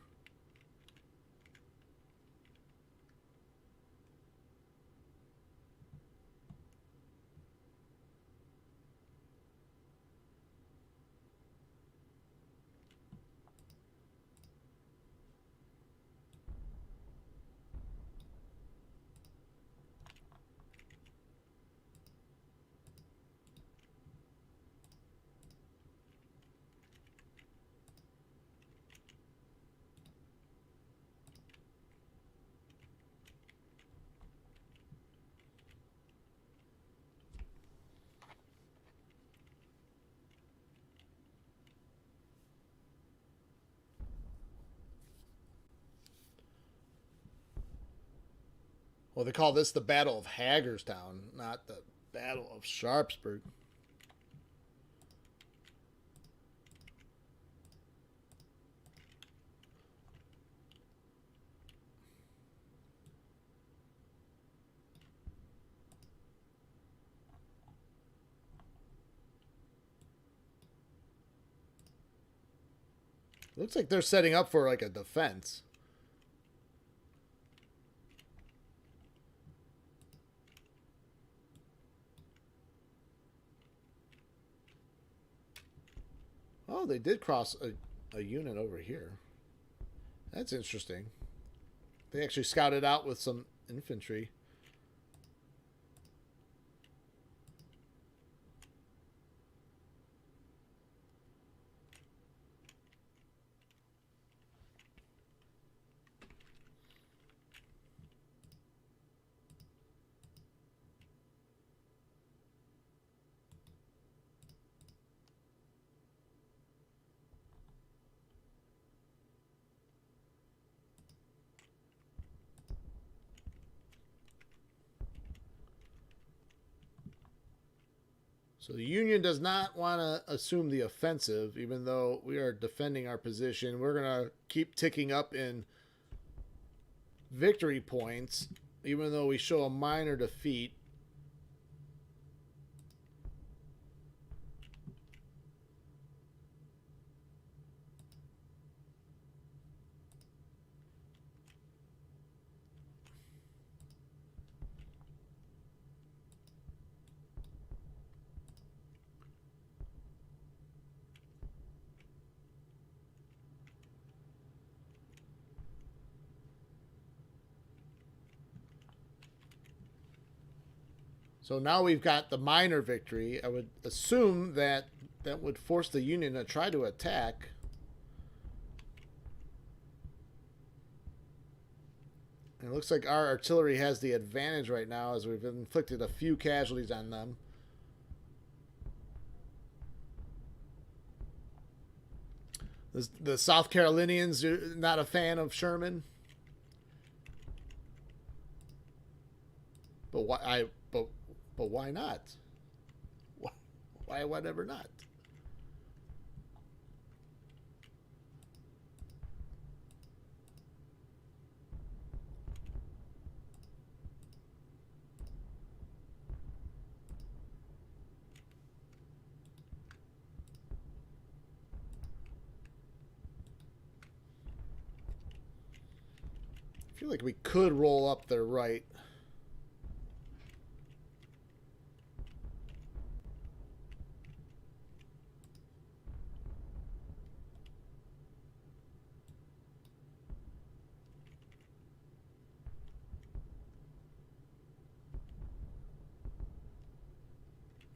Well, they call this the Battle of Hackerstown, not the Battle of Sharpsburg. Looks like they're setting up for like a defense. Oh, they did cross a unit over here. That's interesting. They actually scouted out with some infantry. So the Union does not want to assume the offensive, even though we are defending our position. We're going to keep ticking up in victory points, even though we show a minor defeat. So now we've got the minor victory. I would assume that that would force the Union to try to attack. And it looks like our artillery has the advantage right now as we've inflicted a few casualties on them. The South Carolinians are not a fan of Sherman. But why not? Why whatever not? I feel like we could roll up their right.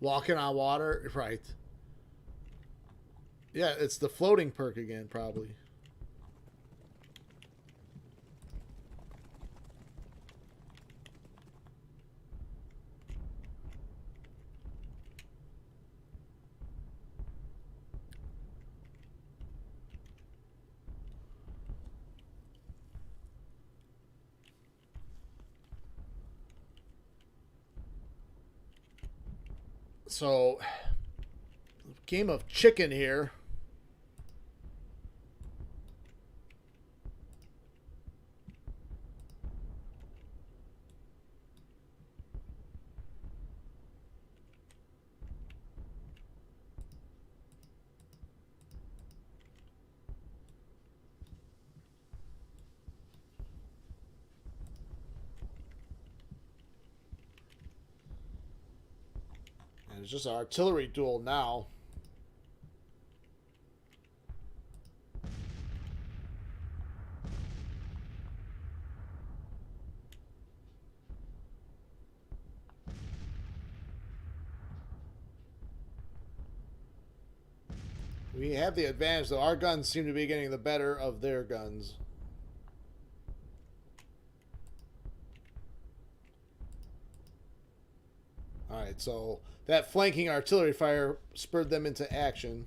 Walking on water, right. Yeah, it's the floating perk again, probably. So, game of chicken here. And it's just an artillery duel now. We have the advantage, though. Our guns seem to be getting the better of their guns. Alright, so that flanking artillery fire spurred them into action.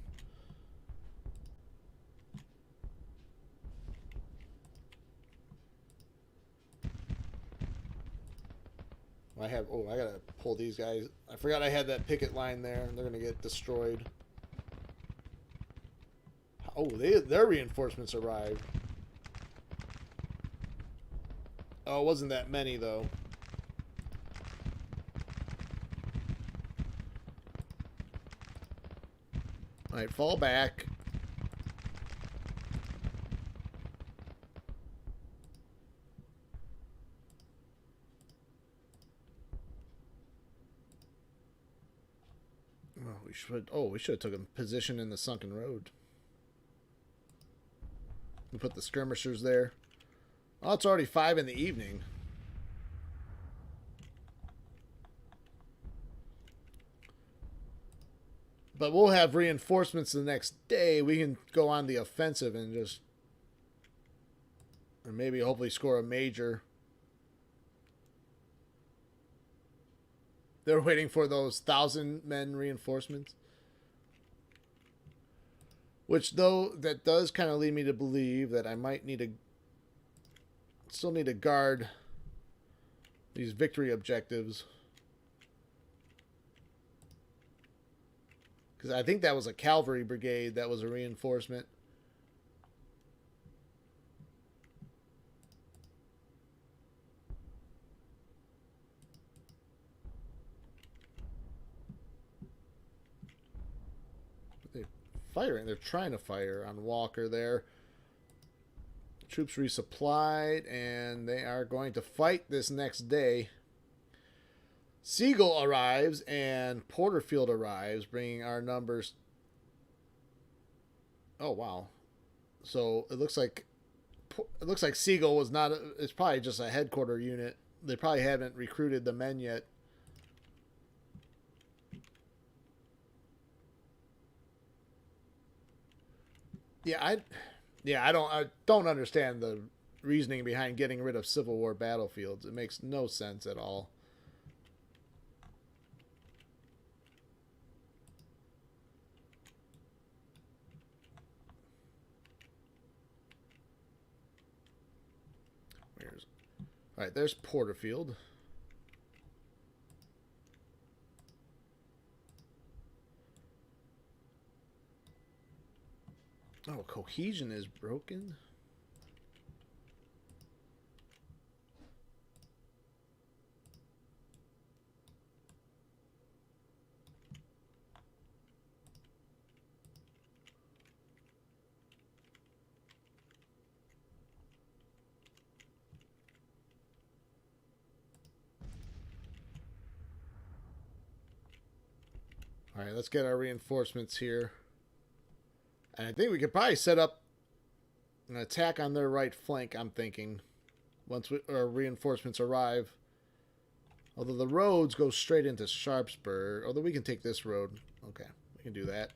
I gotta pull these guys. I forgot I had that picket line there. They're gonna get destroyed. Oh, their reinforcements arrived. Oh, it wasn't that many, though. Alright, fall back. We should have taken position in the sunken road. We put the skirmishers there. Oh, it's already 5 in the evening. But we'll have reinforcements the next day. We can go on the offensive and just... or maybe hopefully score a major. They're waiting for those 1,000-men reinforcements. Which, though, that does kind of lead me to believe that I might need to... still need to guard these victory objectives. Because I think that was a cavalry brigade that was a reinforcement. They're trying to fire on Walker there. Troops resupplied, and they are going to fight this next day. Siegel arrives, and Porterfield arrives, bringing our numbers. Oh wow! So it looks like Siegel was not. It's probably just a headquarter unit. They probably haven't recruited the men yet. I don't understand the reasoning behind getting rid of Civil War battlefields. It makes no sense at all. All right, there's Porterfield. Oh, cohesion is broken. All right, let's get our reinforcements here. And I think we could probably set up an attack on their right flank, I'm thinking, once our reinforcements arrive. Although the roads go straight into Sharpsburg. Although we can take this road. Okay, we can do that.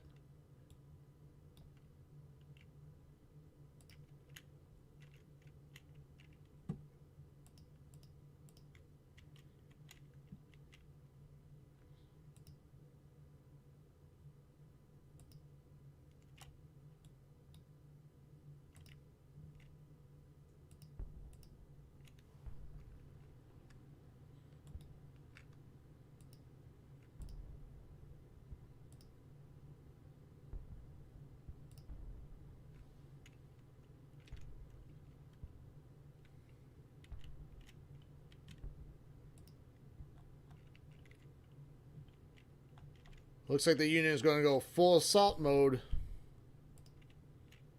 Looks like the Union is going to go full assault mode.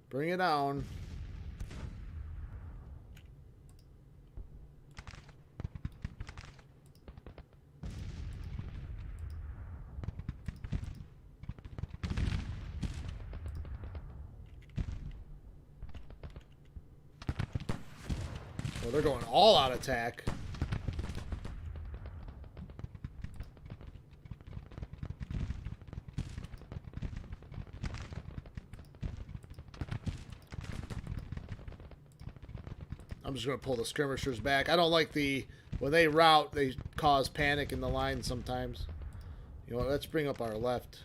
Bring it on. Well, they're going all out attack. I'm just going to pull the skirmishers back. I don't like when they rout, they cause panic in the line sometimes. You know what, let's bring up our left.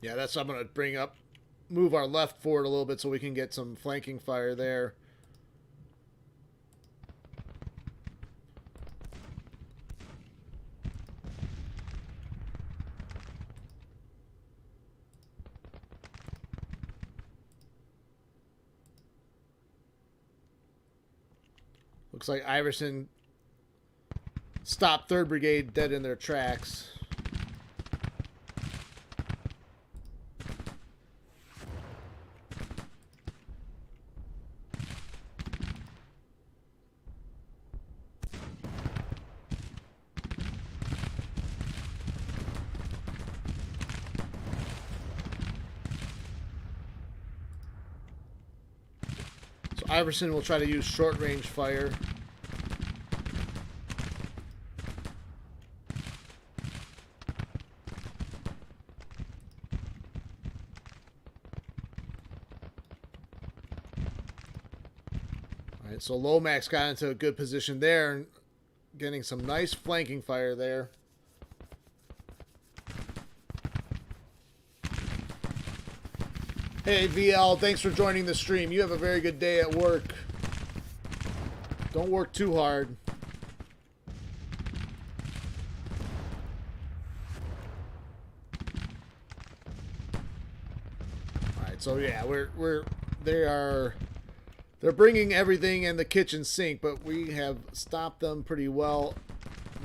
Yeah, that's what I'm going to bring up. Move our left forward a little bit so we can get some flanking fire there. Looks like Iverson stopped 3rd Brigade dead in their tracks. Iverson will try to use short-range fire. All right, so Lomax got into a good position there and getting some nice flanking fire there. Hey, VL, thanks for joining the stream. You have a very good day at work. Don't work too hard. All right, so yeah, they're bringing everything in the kitchen sink, but we have stopped them pretty well.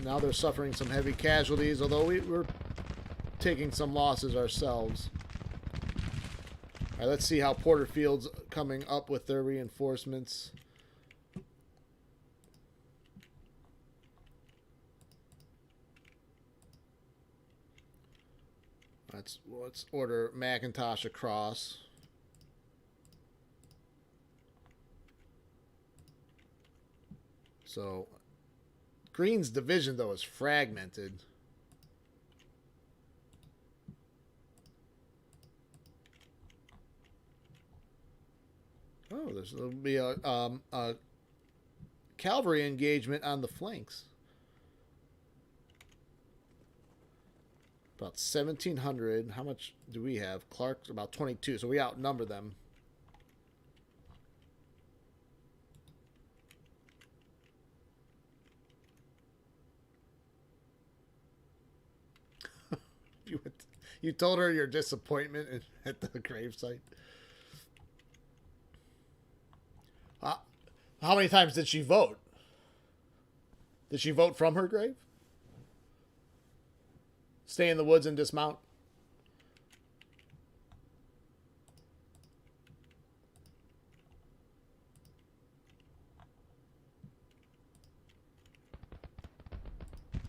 Now they're suffering some heavy casualties, although we're taking some losses ourselves. All right, let's see how Porterfield's coming up with their reinforcements. Let's order McIntosh across. So, Green's division, though, is fragmented. Oh, there'll be a cavalry engagement on the flanks. About 1,700. How much do we have? Clark's about 22, so we outnumber them. You told her your disappointment at the gravesite. How many times did she vote? Did she vote from her grave? Stay in the woods and dismount?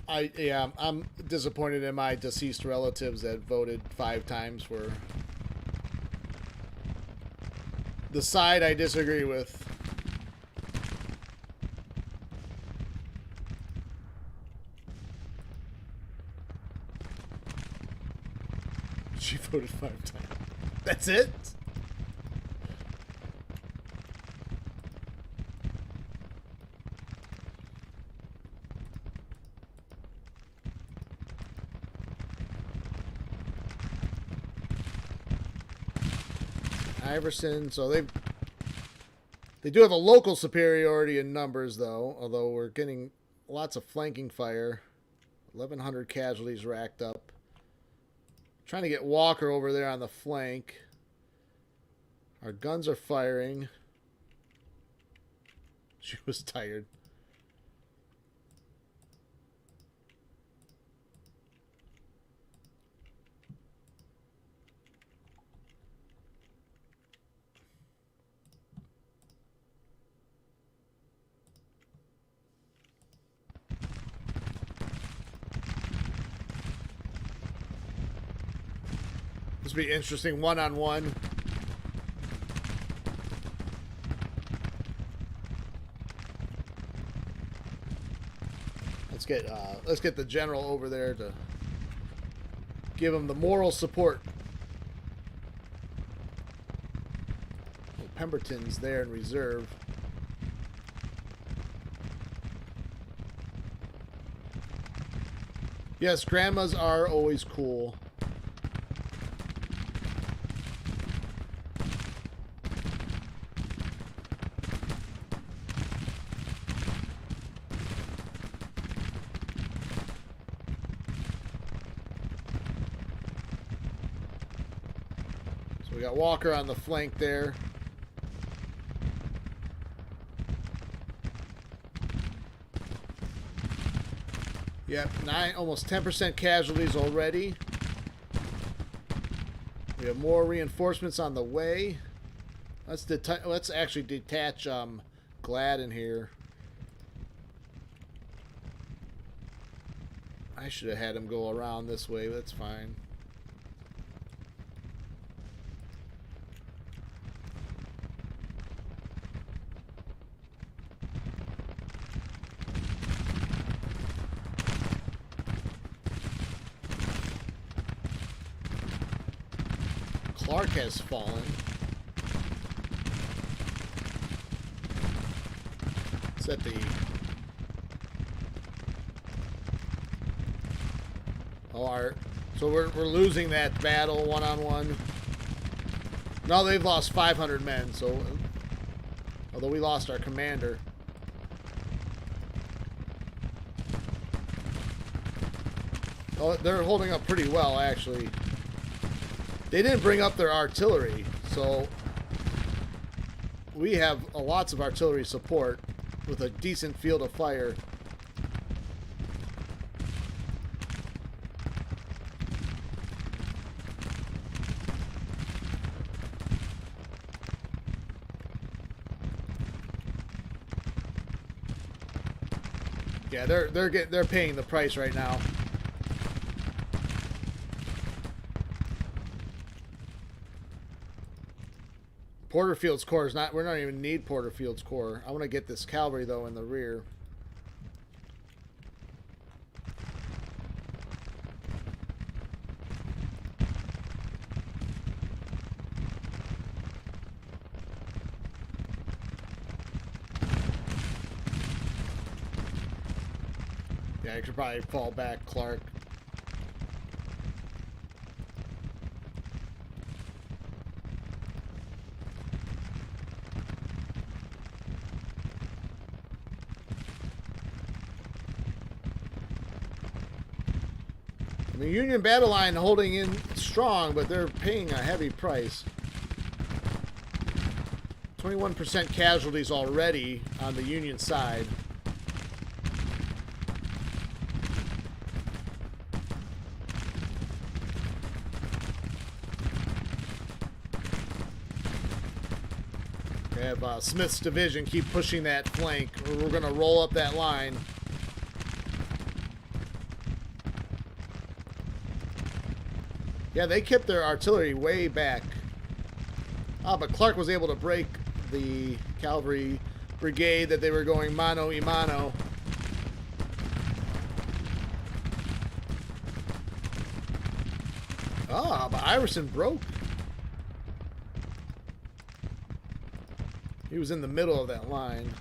I'm disappointed in my deceased relatives that voted 5 times for the side I disagree with. She voted 5 times. That's it? Iverson, so they do have a local superiority in numbers, though, although we're getting lots of flanking fire. 1,100 casualties racked up. Trying to get Walker over there on the flank. Our guns are firing. She was tired. This will be interesting one-on-one. Let's get the general over there to give him the moral support. Oh, Pemberton's there in reserve. Yes, grandmas are always cool. We got Walker on the flank there. Yep, almost 10% casualties already. We have more reinforcements on the way. Let's actually detach Glad in here. I should have had him go around this way, but that's fine. Clark has fallen. It's at the... Oh, so we're losing that battle one-on-one. No, they've lost 500 men, so... Although we lost our commander. Oh, they're holding up pretty well, actually. They didn't bring up their artillery, so we have lots of artillery support with a decent field of fire. Yeah, they're paying the price right now. Porterfield's Corps is not... We're not even need Porterfield's Corps. I want to get this cavalry, though, in the rear. Yeah, I could probably fall back, Clark. The Union battle line holding in strong, but they're paying a heavy price. 21% casualties already on the Union side. We have Smith's division keep pushing that flank, or we're going to roll up that line. Yeah, they kept their artillery way back. But Clark was able to break the cavalry brigade that they were going mano a mano. But Iverson broke. He was in the middle of that line.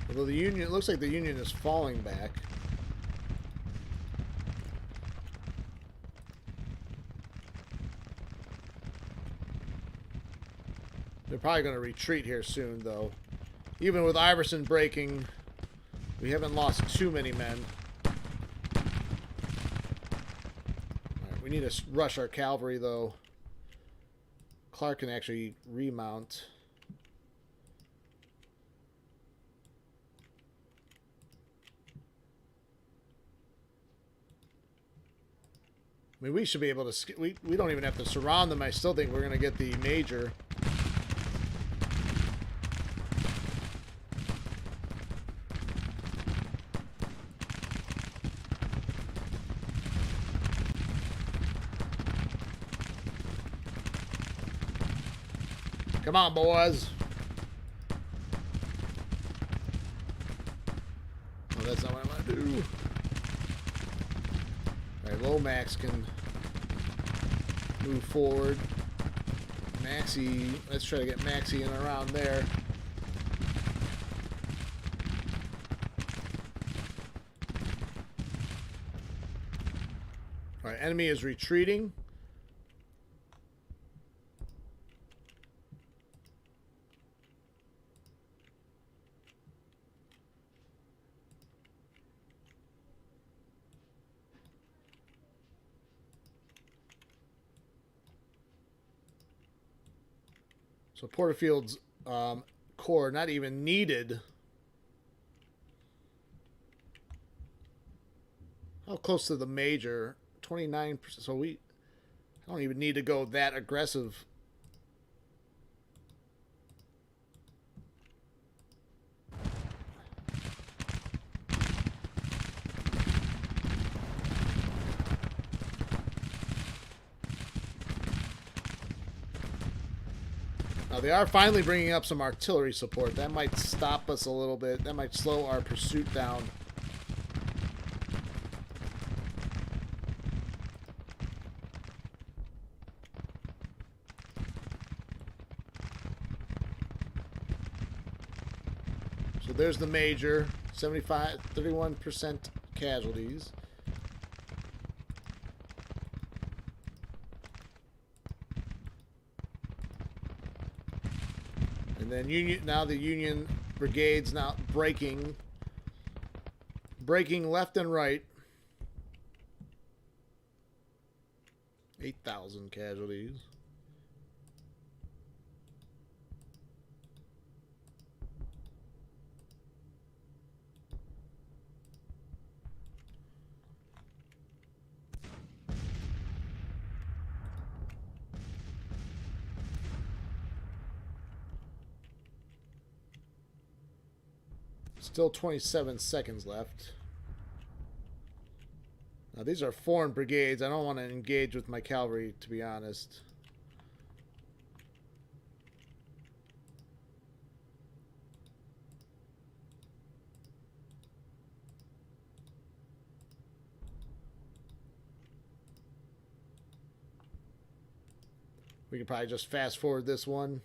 Although the Union, it looks like the Union is falling back. They're probably going to retreat here soon, though. Even with Iverson breaking, we haven't lost too many men. Alright, we need to rush our cavalry, though. Clark can actually remount. I mean, we should be able to... We don't even have to surround them. I still think we're going to get the major. Come on, boys. Oh, that's not what I want to do. Alright, Lomax can move forward. Maxie, let's try to get Maxie in around there. Alright, enemy is retreating. So Porterfield's corps not even needed. How close to the major? 29%. So we don't even need to go that aggressive. Now, they are finally bringing up some artillery support. That might stop us a little bit. That might slow our pursuit down. So there's the major. 31% casualties. And then now the Union brigades now breaking left and right. 8,000 casualties. Still 27 seconds left. Now these are foreign brigades. I don't want to engage with my cavalry, to be honest. We can probably just fast forward this one.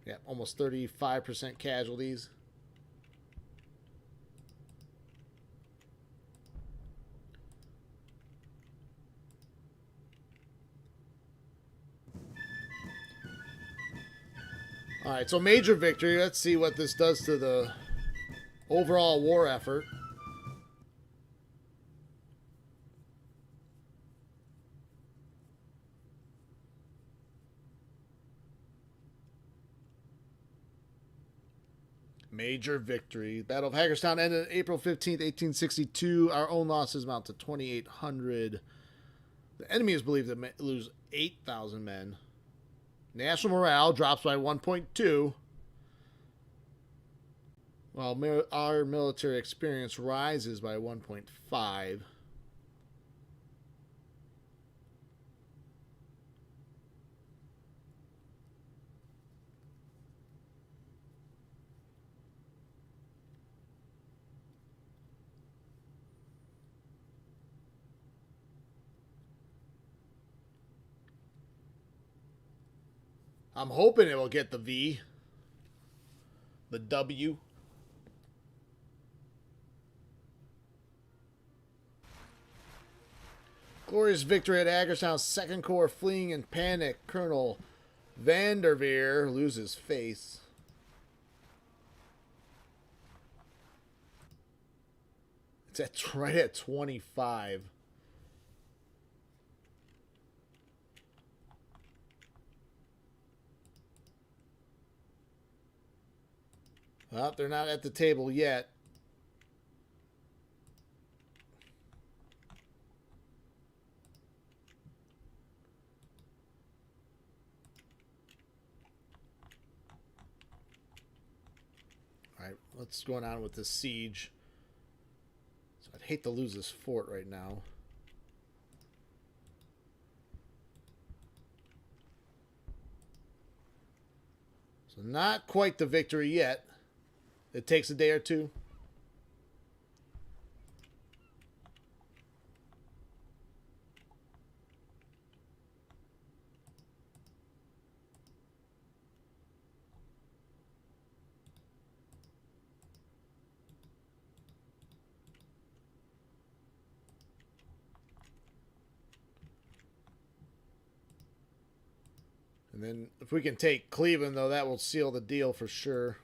Yeah, almost 35% casualties. All right, so major victory. Let's see what this does to the overall war effort. Major victory. Battle of Hackerstown ended April 15th, 1862. Our own losses amount to 2,800. The enemy is believed to lose 8,000 men. National morale drops by 1.2. While our military experience rises by 1.5. I'm hoping it will get the V. The W. Glorious victory at Hackerstown. Second Corps fleeing in panic. Colonel Vanderveer loses face. It's right at 25. Well, they're not at the table yet. All right, what's going on with this siege? So I'd hate to lose this fort right now. So not quite the victory yet. It takes a day or two. And then if we can take Cleveland, though, that will seal the deal for sure.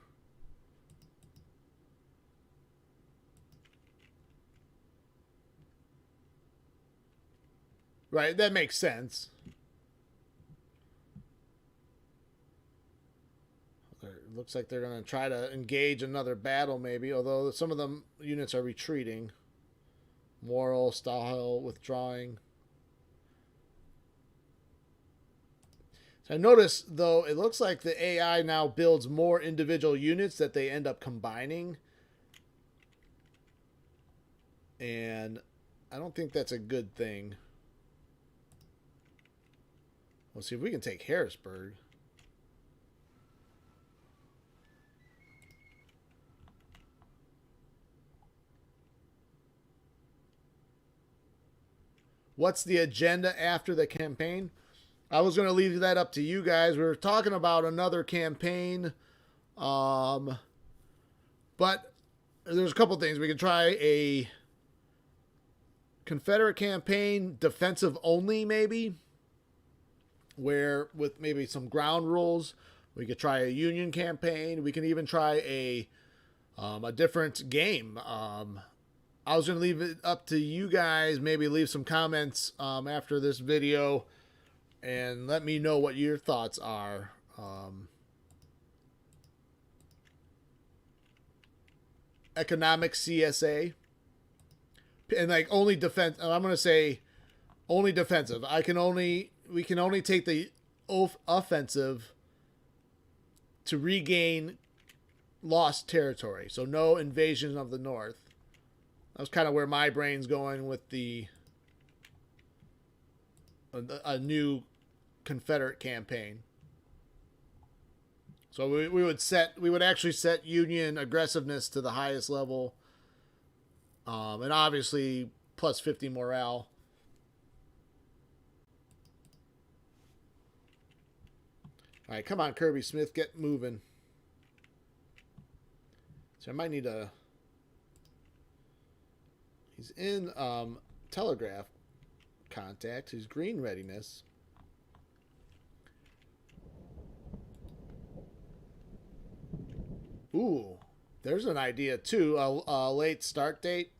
Right, that makes sense. It looks like they're going to try to engage another battle, maybe, although some of the units are retreating. Moral, style, withdrawing. So I noticed, though, it looks like the AI now builds more individual units that they end up combining. And I don't think that's a good thing. We'll see if we can take Harrisburg. What's the agenda after the campaign? I was going to leave that up to you guys. We were talking about another campaign. But there's a couple things. We can try a Confederate campaign, defensive only maybe, where with maybe some ground rules. We could try a Union campaign. We can even try a different game. I was going to leave it up to you guys. Maybe leave some comments after this video and let me know what your thoughts are. Economic CSA. And like only defense. I'm going to say only defensive. We can only take the offensive to regain lost territory. So no invasion of the North. That was kind of where my brain's going with a new Confederate campaign. So we would actually set Union aggressiveness to the highest level, and obviously plus 50 morale. All right, come on, Kirby Smith, get moving. So I might need a. He's in telegraph contact. He's green readiness. Ooh, there's an idea too. A late start date.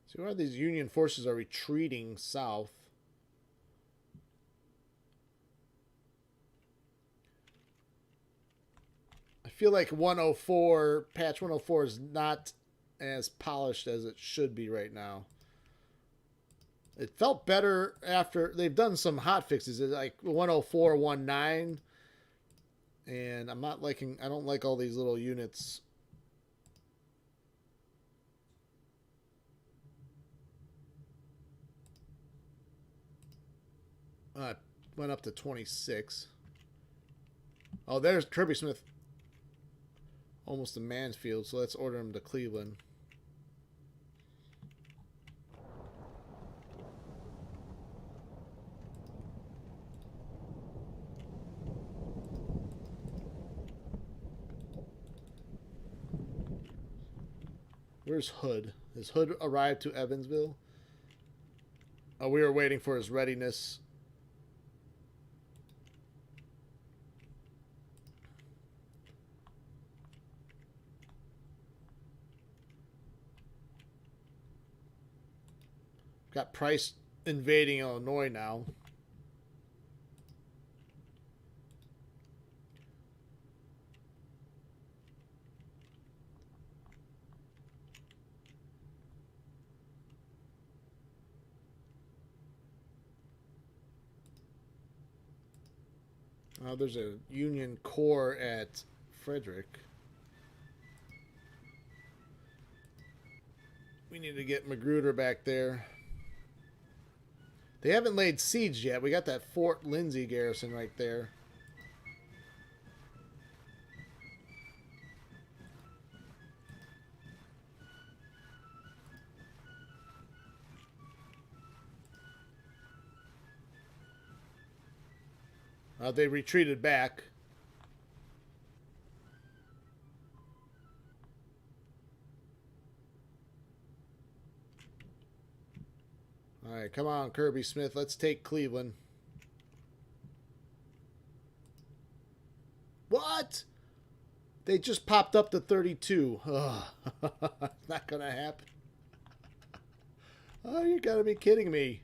See why these Union forces are retreating south. I feel like 104, patch 104 is not as polished as it should be right now. It felt better after they've done some hot fixes. It's like 104.19, and I'm not liking. I don't like all these little units. Went up to 26. Oh, there's Kirby Smith. Almost to Mansfield, so let's order him to Cleveland. Where's Hood? Has Hood arrived to Evansville? Oh, we were waiting for his readiness. Got Price invading Illinois now. Oh, there's a Union Corps at Frederick. We need to get Magruder back there. They haven't laid siege yet. We got that Fort Lindsay garrison right there. They retreated back. All right, come on, Kirby Smith. Let's take Cleveland. What? They just popped up to 32. Ugh. Not going to happen. Oh, you got to be kidding me.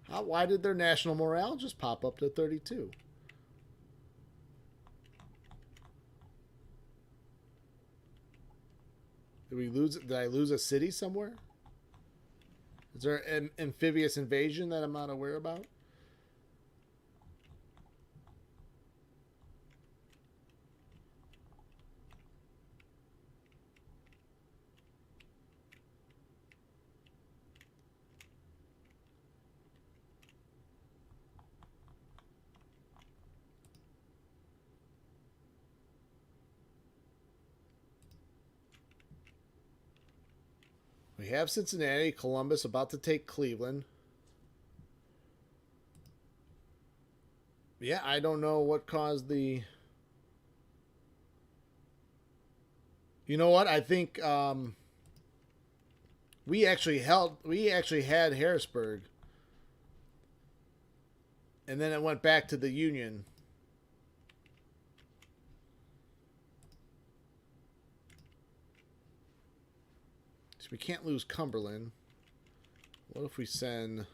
Why did their national morale just pop up to 32? Did I lose a city somewhere? Is there an amphibious invasion that I'm not aware about? We have Cincinnati, Columbus about to take Cleveland. Yeah, I don't know what caused the... You know what? I think we actually had Harrisburg. And then it went back to the Union. So we can't lose Cumberland. What if we send...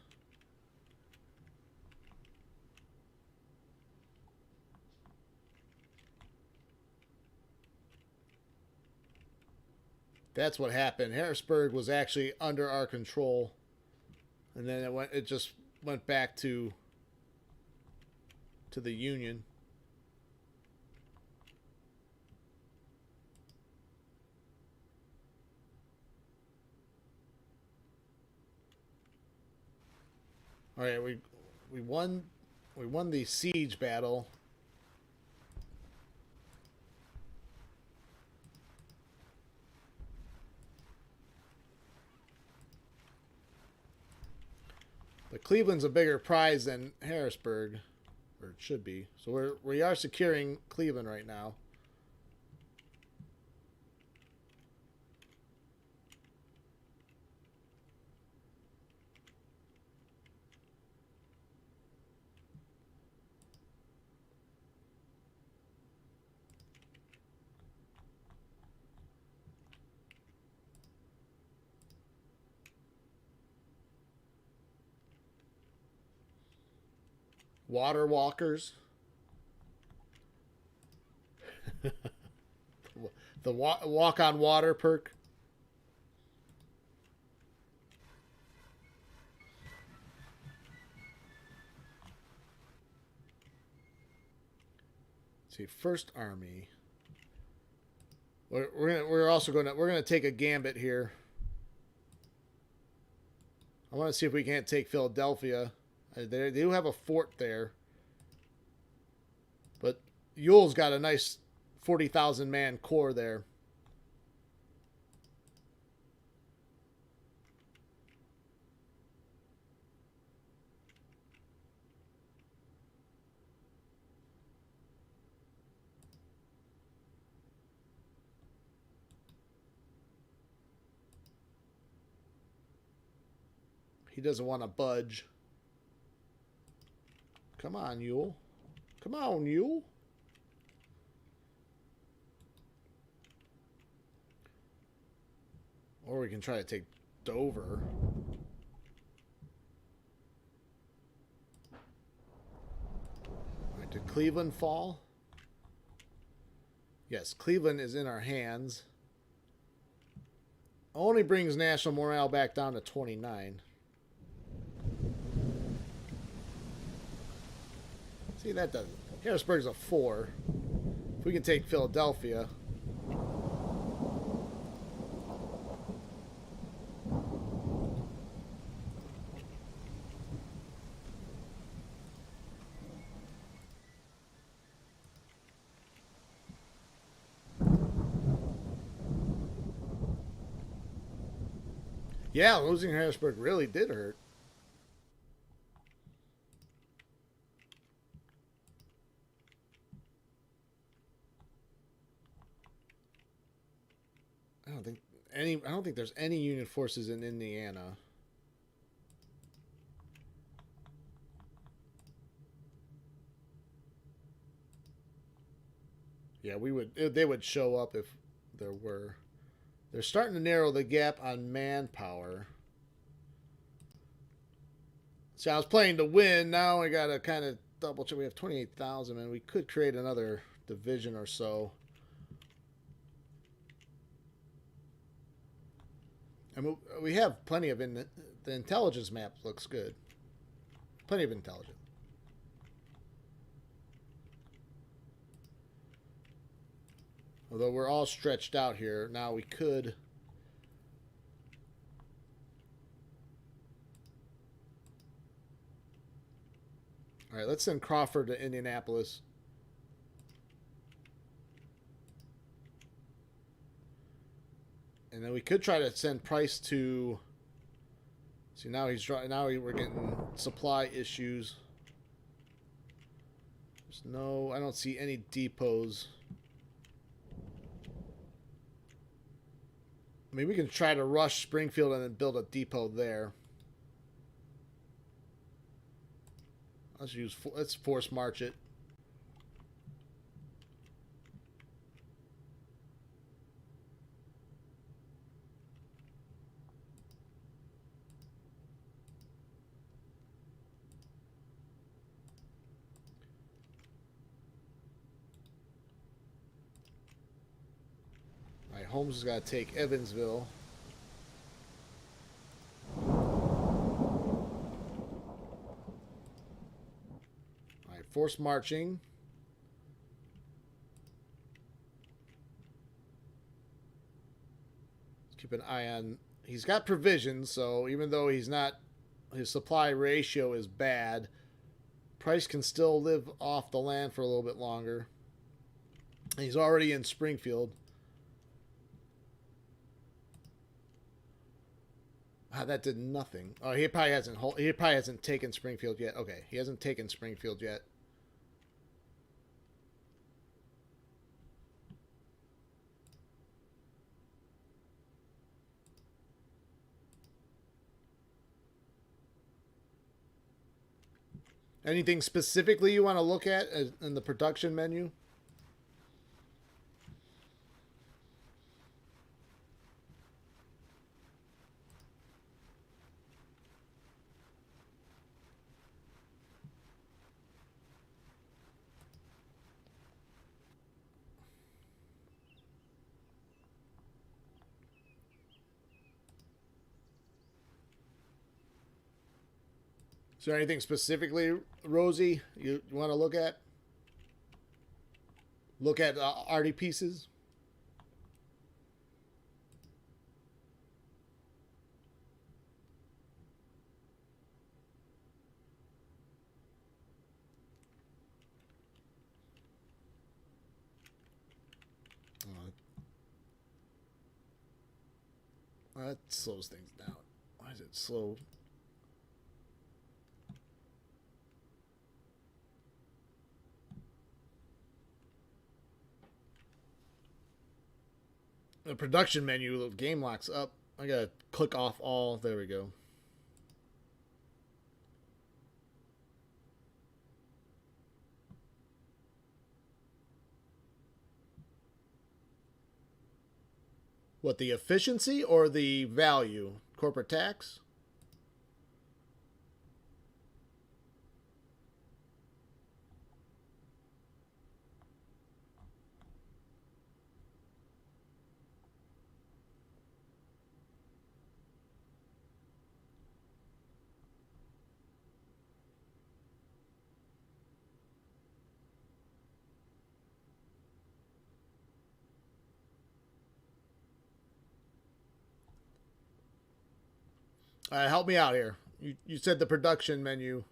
That's what happened. Harrisburg was actually under our control. And then it just went back to the Union. All right, we won the siege battle. But Cleveland's a bigger prize than Harrisburg, or it should be. So we are securing Cleveland right now. Water walkers. The walk on water perk. Let's see, first army. We're also gonna take a gambit here. I want to see if we can't take Philadelphia. They do have a fort there, but Yule's got a nice 40,000 man core there. He doesn't want to budge. Come on, Yule. Come on, Yule. Or we can try to take Dover. Right, did Cleveland fall? Yes, Cleveland is in our hands. Only brings national morale back down to 29. See, that doesn't. Harrisburg's a 4. If we can take Philadelphia. Yeah, losing Harrisburg really did hurt. I don't think there's any Union forces in Indiana. Yeah, they would show up if there were. They're starting to narrow the gap on manpower. See, I was playing to win. Now I got to kind of double check. We have 28,000, and we could create another division or so. I mean, we have plenty of the intelligence map looks good. Plenty of intelligence. Although we're all stretched out here, now we could. All right, let's send Crawford to Indianapolis. And then we could try to send Price to. See, now we're getting supply issues. There's no. I don't see any depots. Maybe we can try to rush Springfield and then build a depot there. Let's force march it. All right, Holmes has got to take Evansville. Force marching. Let's keep an eye on. He's got provisions, so even though he's not, his supply ratio is bad. Price can still live off the land for a little bit longer. He's already in Springfield. Wow, that did nothing. Oh, he probably hasn't taken Springfield yet. Okay, he hasn't taken Springfield yet. Anything specifically you want to look at in the production menu? Is there anything specifically, Rosie, you want to look at? Look at arty pieces? That slows things down. Why is it slow? The production menu, the game locks up. I gotta click off all. There we go. What, the efficiency or the value? Corporate tax? Help me out here. You said the production menu.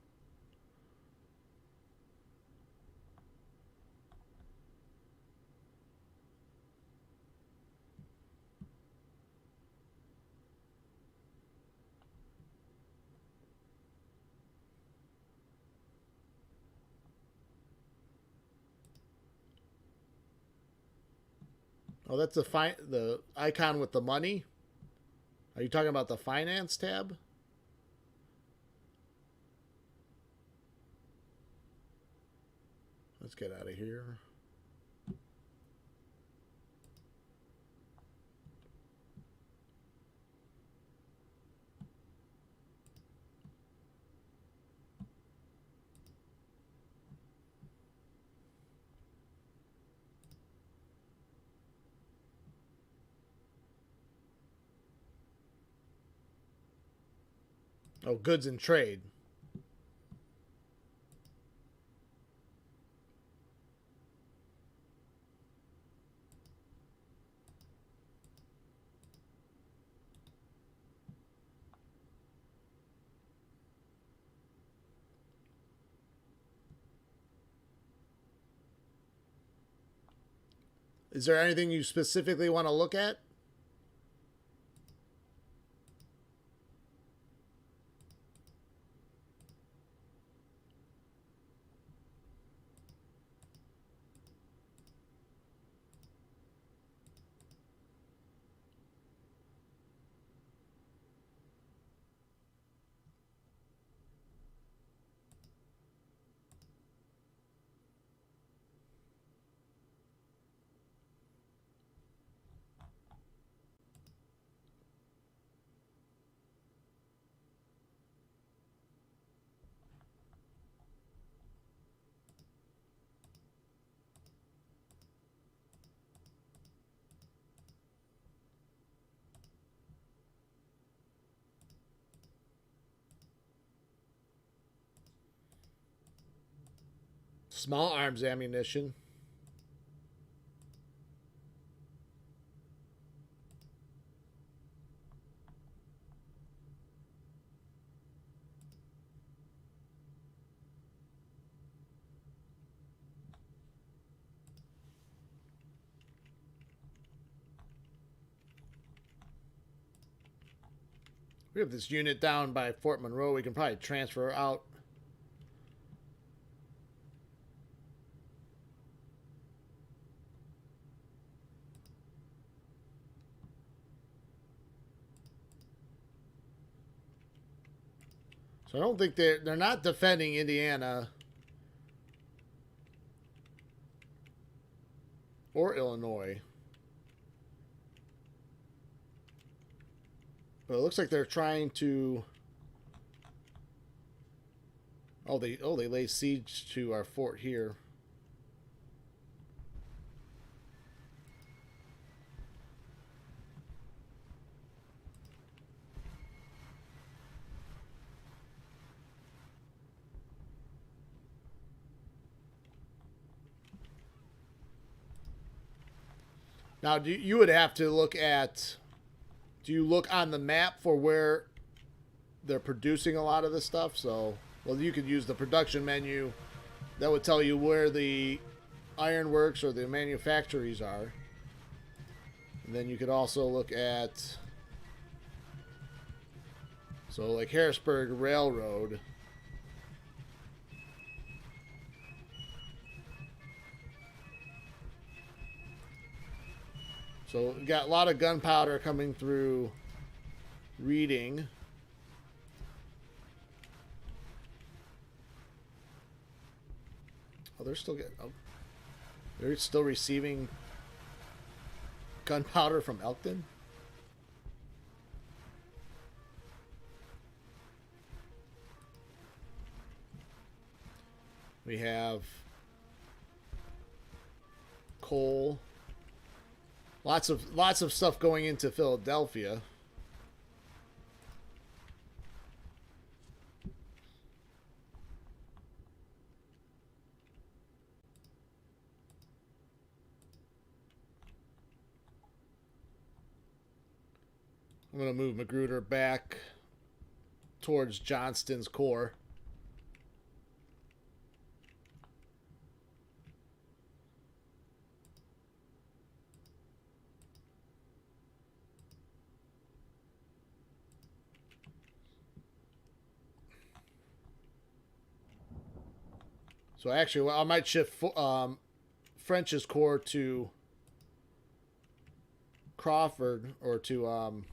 Oh, that's the icon with the money. Are you talking about the finance tab? Let's get out of here. Oh, goods and trade. Is there anything you specifically want to look at? Small arms ammunition. We have this unit down by Fort Monroe. We can probably transfer out. So I don't think they're not defending Indiana or Illinois. But it looks like they're trying to. Oh, they lay siege to our fort here. Now, you would have to look at. Do you look on the map for where they're producing a lot of this stuff? So, well, you could use the production menu. That would tell you where the ironworks or the manufactories are. And then you could also look at, so like Harrisburg Railroad. So we got a lot of gunpowder coming through Reading. Oh, they're still getting. Oh, they're still receiving gunpowder from Elkton. We have coal. Lots of stuff going into Philadelphia. I'm going to move Magruder back towards Johnston's corps. So actually, well, I might shift French's corps to Crawford or to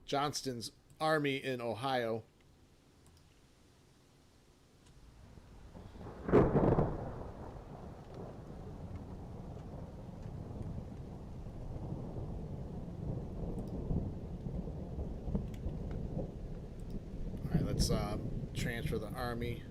Johnston's army in Ohio. All right, let's transfer the army.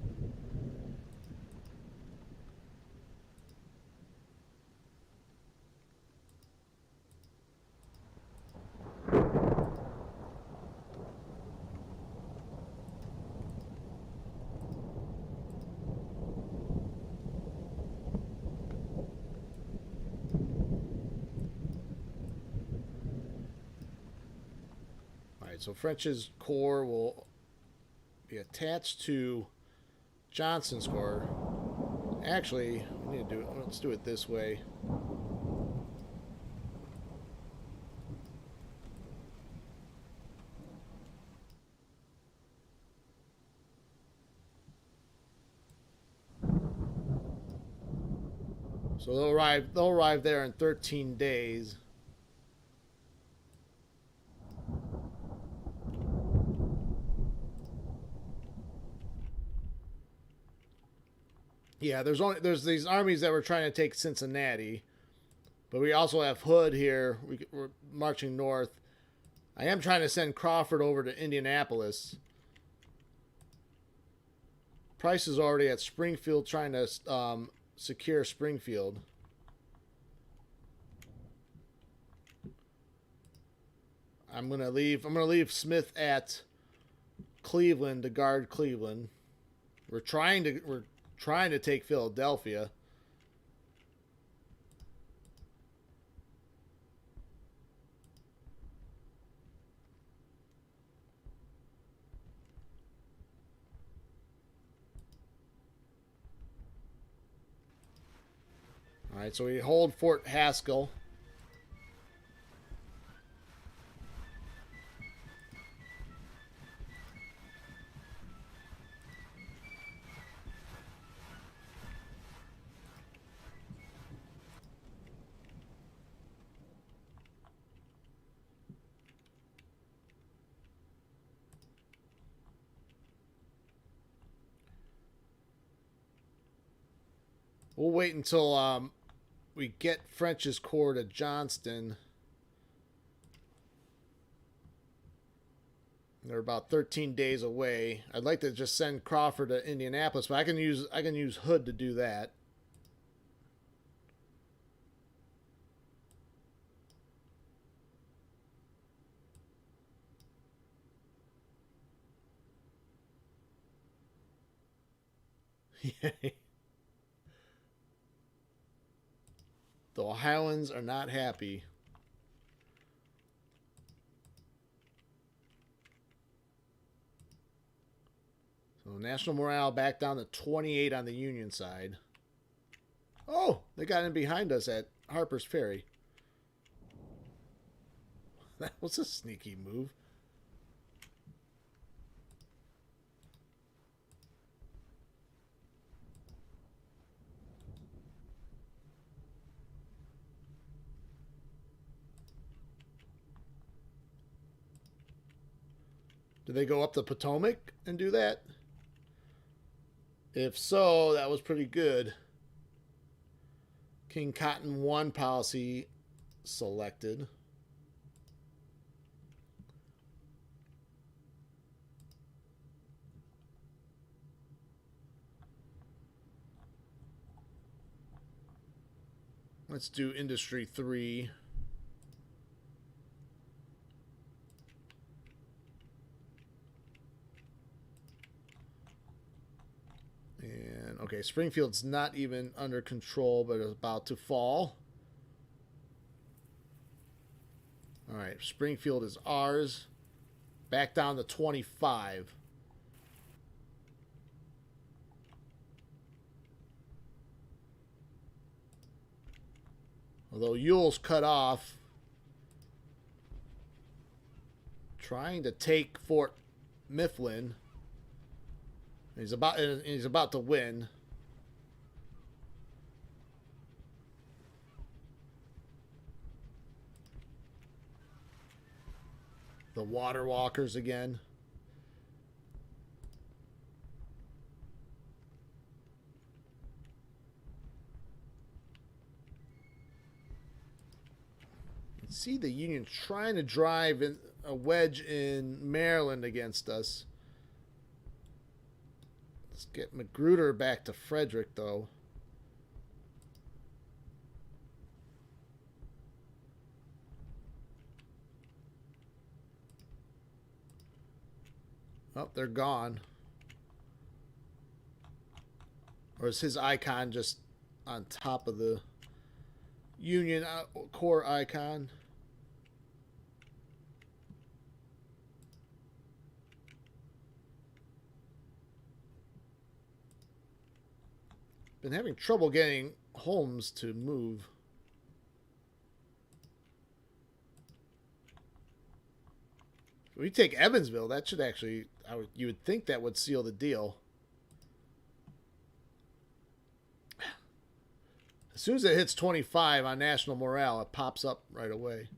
So French's corps will be attached to Johnston's corps. Actually, we need to do it. Let's do it this way. So they'll arrive there in 13 days. Yeah, there's these armies that were trying to take Cincinnati, but we also have Hood here. We're marching north. I am trying to send Crawford over to Indianapolis. Price is already at Springfield, trying to secure Springfield. I'm gonna leave Smith at Cleveland to guard Cleveland. We're trying to take Philadelphia. All right, so we hold Fort Haskell. We'll wait until we get French's corps to Johnston. They're about 13 days away. I'd like to just send Crawford to Indianapolis, but I can use Hood to do that. The Ohioans are not happy. So national morale back down to 28 on the Union side. Oh, they got in behind us at Harper's Ferry. That was a sneaky move. Did they go up the Potomac and do that? If so, that was pretty good. King Cotton 1 policy selected. Let's do Industry 3. And, okay, Springfield's not even under control, but is about to fall. All right, Springfield is ours. Back down to 25. Although Ewell's cut off. Trying to take Fort Mifflin. He's about to win. The Water Walkers again. See the Union trying to drive in a wedge in Maryland against us. Let's get Magruder back to Frederick, though. Oh, they're gone. Or is his icon just on top of the Union core icon? Been having trouble getting Holmes to move. If we take Evansville, that should actually, you would think that would seal the deal. As soon as it hits 25 on national morale, it pops up right away.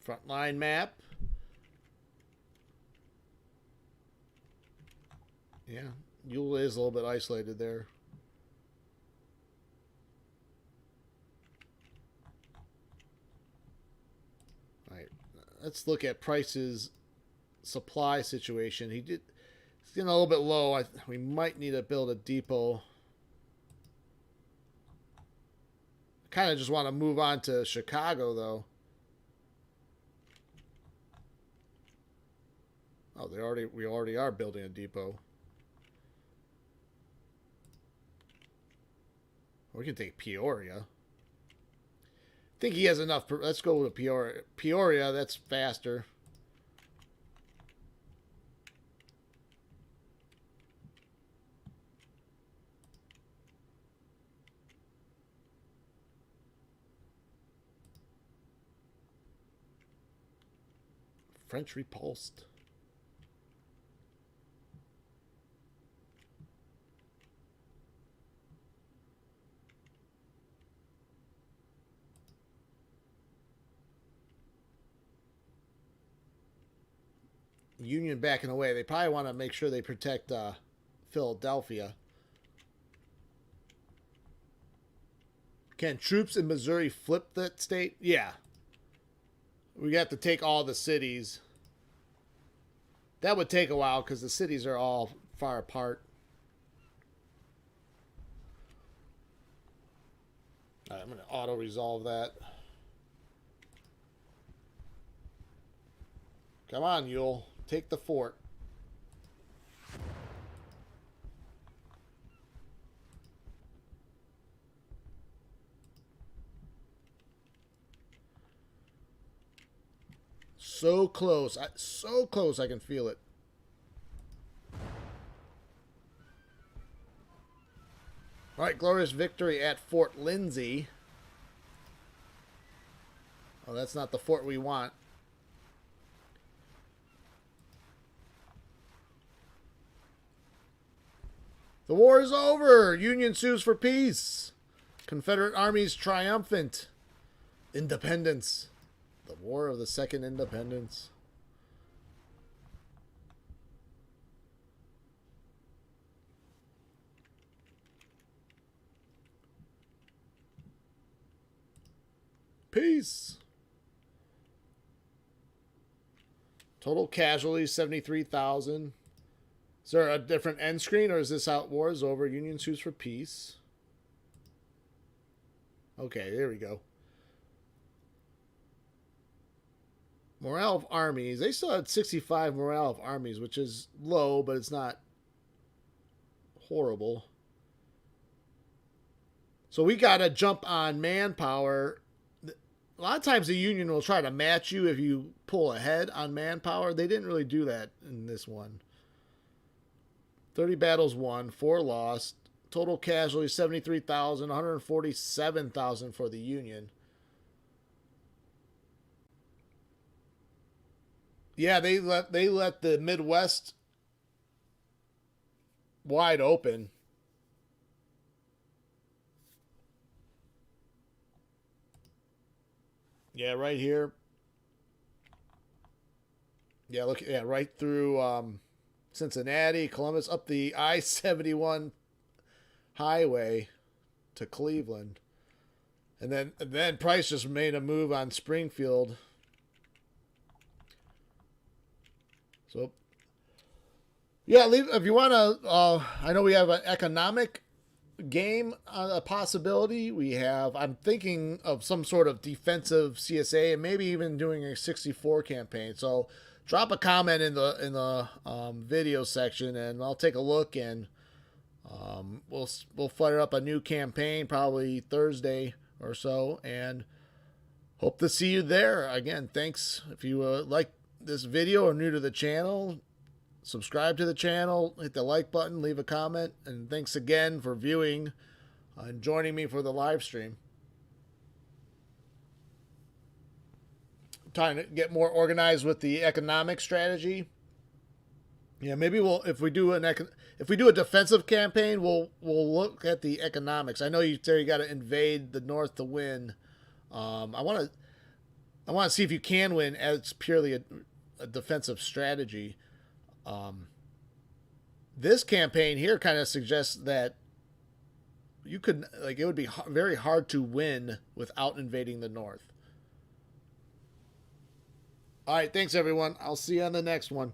Frontline map. Yeah, Ewell is a little bit isolated there. All right, let's look at Price's supply situation. He's getting a little bit low. We might need to build a depot. Kind of just want to move on to Chicago, though. Oh, we already are building a depot. We can take Peoria. I think he has enough. Let's go with Peoria. Peoria, that's faster. French repulsed. Union backing away. They probably want to make sure they protect Philadelphia. Can troops in Missouri flip that state? Yeah. We have to take all the cities. That would take a while because the cities are all far apart. All right, I'm going to auto-resolve that. Come on, Ewell. Take the fort. so close. So close I can feel it. All right, glorious victory at Fort Lindsay. Oh, that's not the fort we want. The war is over. Union sues for peace. Confederate armies triumphant. Independence. The War of the Second Independence. Peace. Total casualties, 73,000. Is there a different end screen, or is this how war is over? Union sues for peace. Okay, there we go. Morale of armies. They still had 65 morale of armies, which is low, but it's not horrible. So we got to jump on manpower. A lot of times the Union will try to match you if you pull ahead on manpower. They didn't really do that in this one. 30 battles won, 4 lost. Total casualties, 73,000, 147,000 for the Union. Yeah, they let the Midwest wide open. Yeah, right here. Yeah, look, yeah, right through Cincinnati, Columbus, up the I-71 highway to Cleveland. And then Price just made a move on Springfield. So, yeah, if you want to, I know we have an economic game, a possibility. I'm thinking of some sort of defensive CSA and maybe even doing a 64 campaign. So drop a comment in the video section and I'll take a look, and we'll fire up a new campaign probably Thursday or so, and hope to see you there. Again, thanks. If you like this video or new to the channel, subscribe to the channel, hit the like button, leave a comment, and thanks again for viewing and joining me for the live stream. I'm trying to get more organized with the economic strategy. Yeah, maybe if we do a defensive campaign, we'll look at the economics. I know you say you got to invade the North to win. I want to see if you can win as purely a defensive strategy. This campaign here kind of suggests that you could, like, it would be very hard to win without invading the North. All right, thanks everyone. I'll see you on the next one.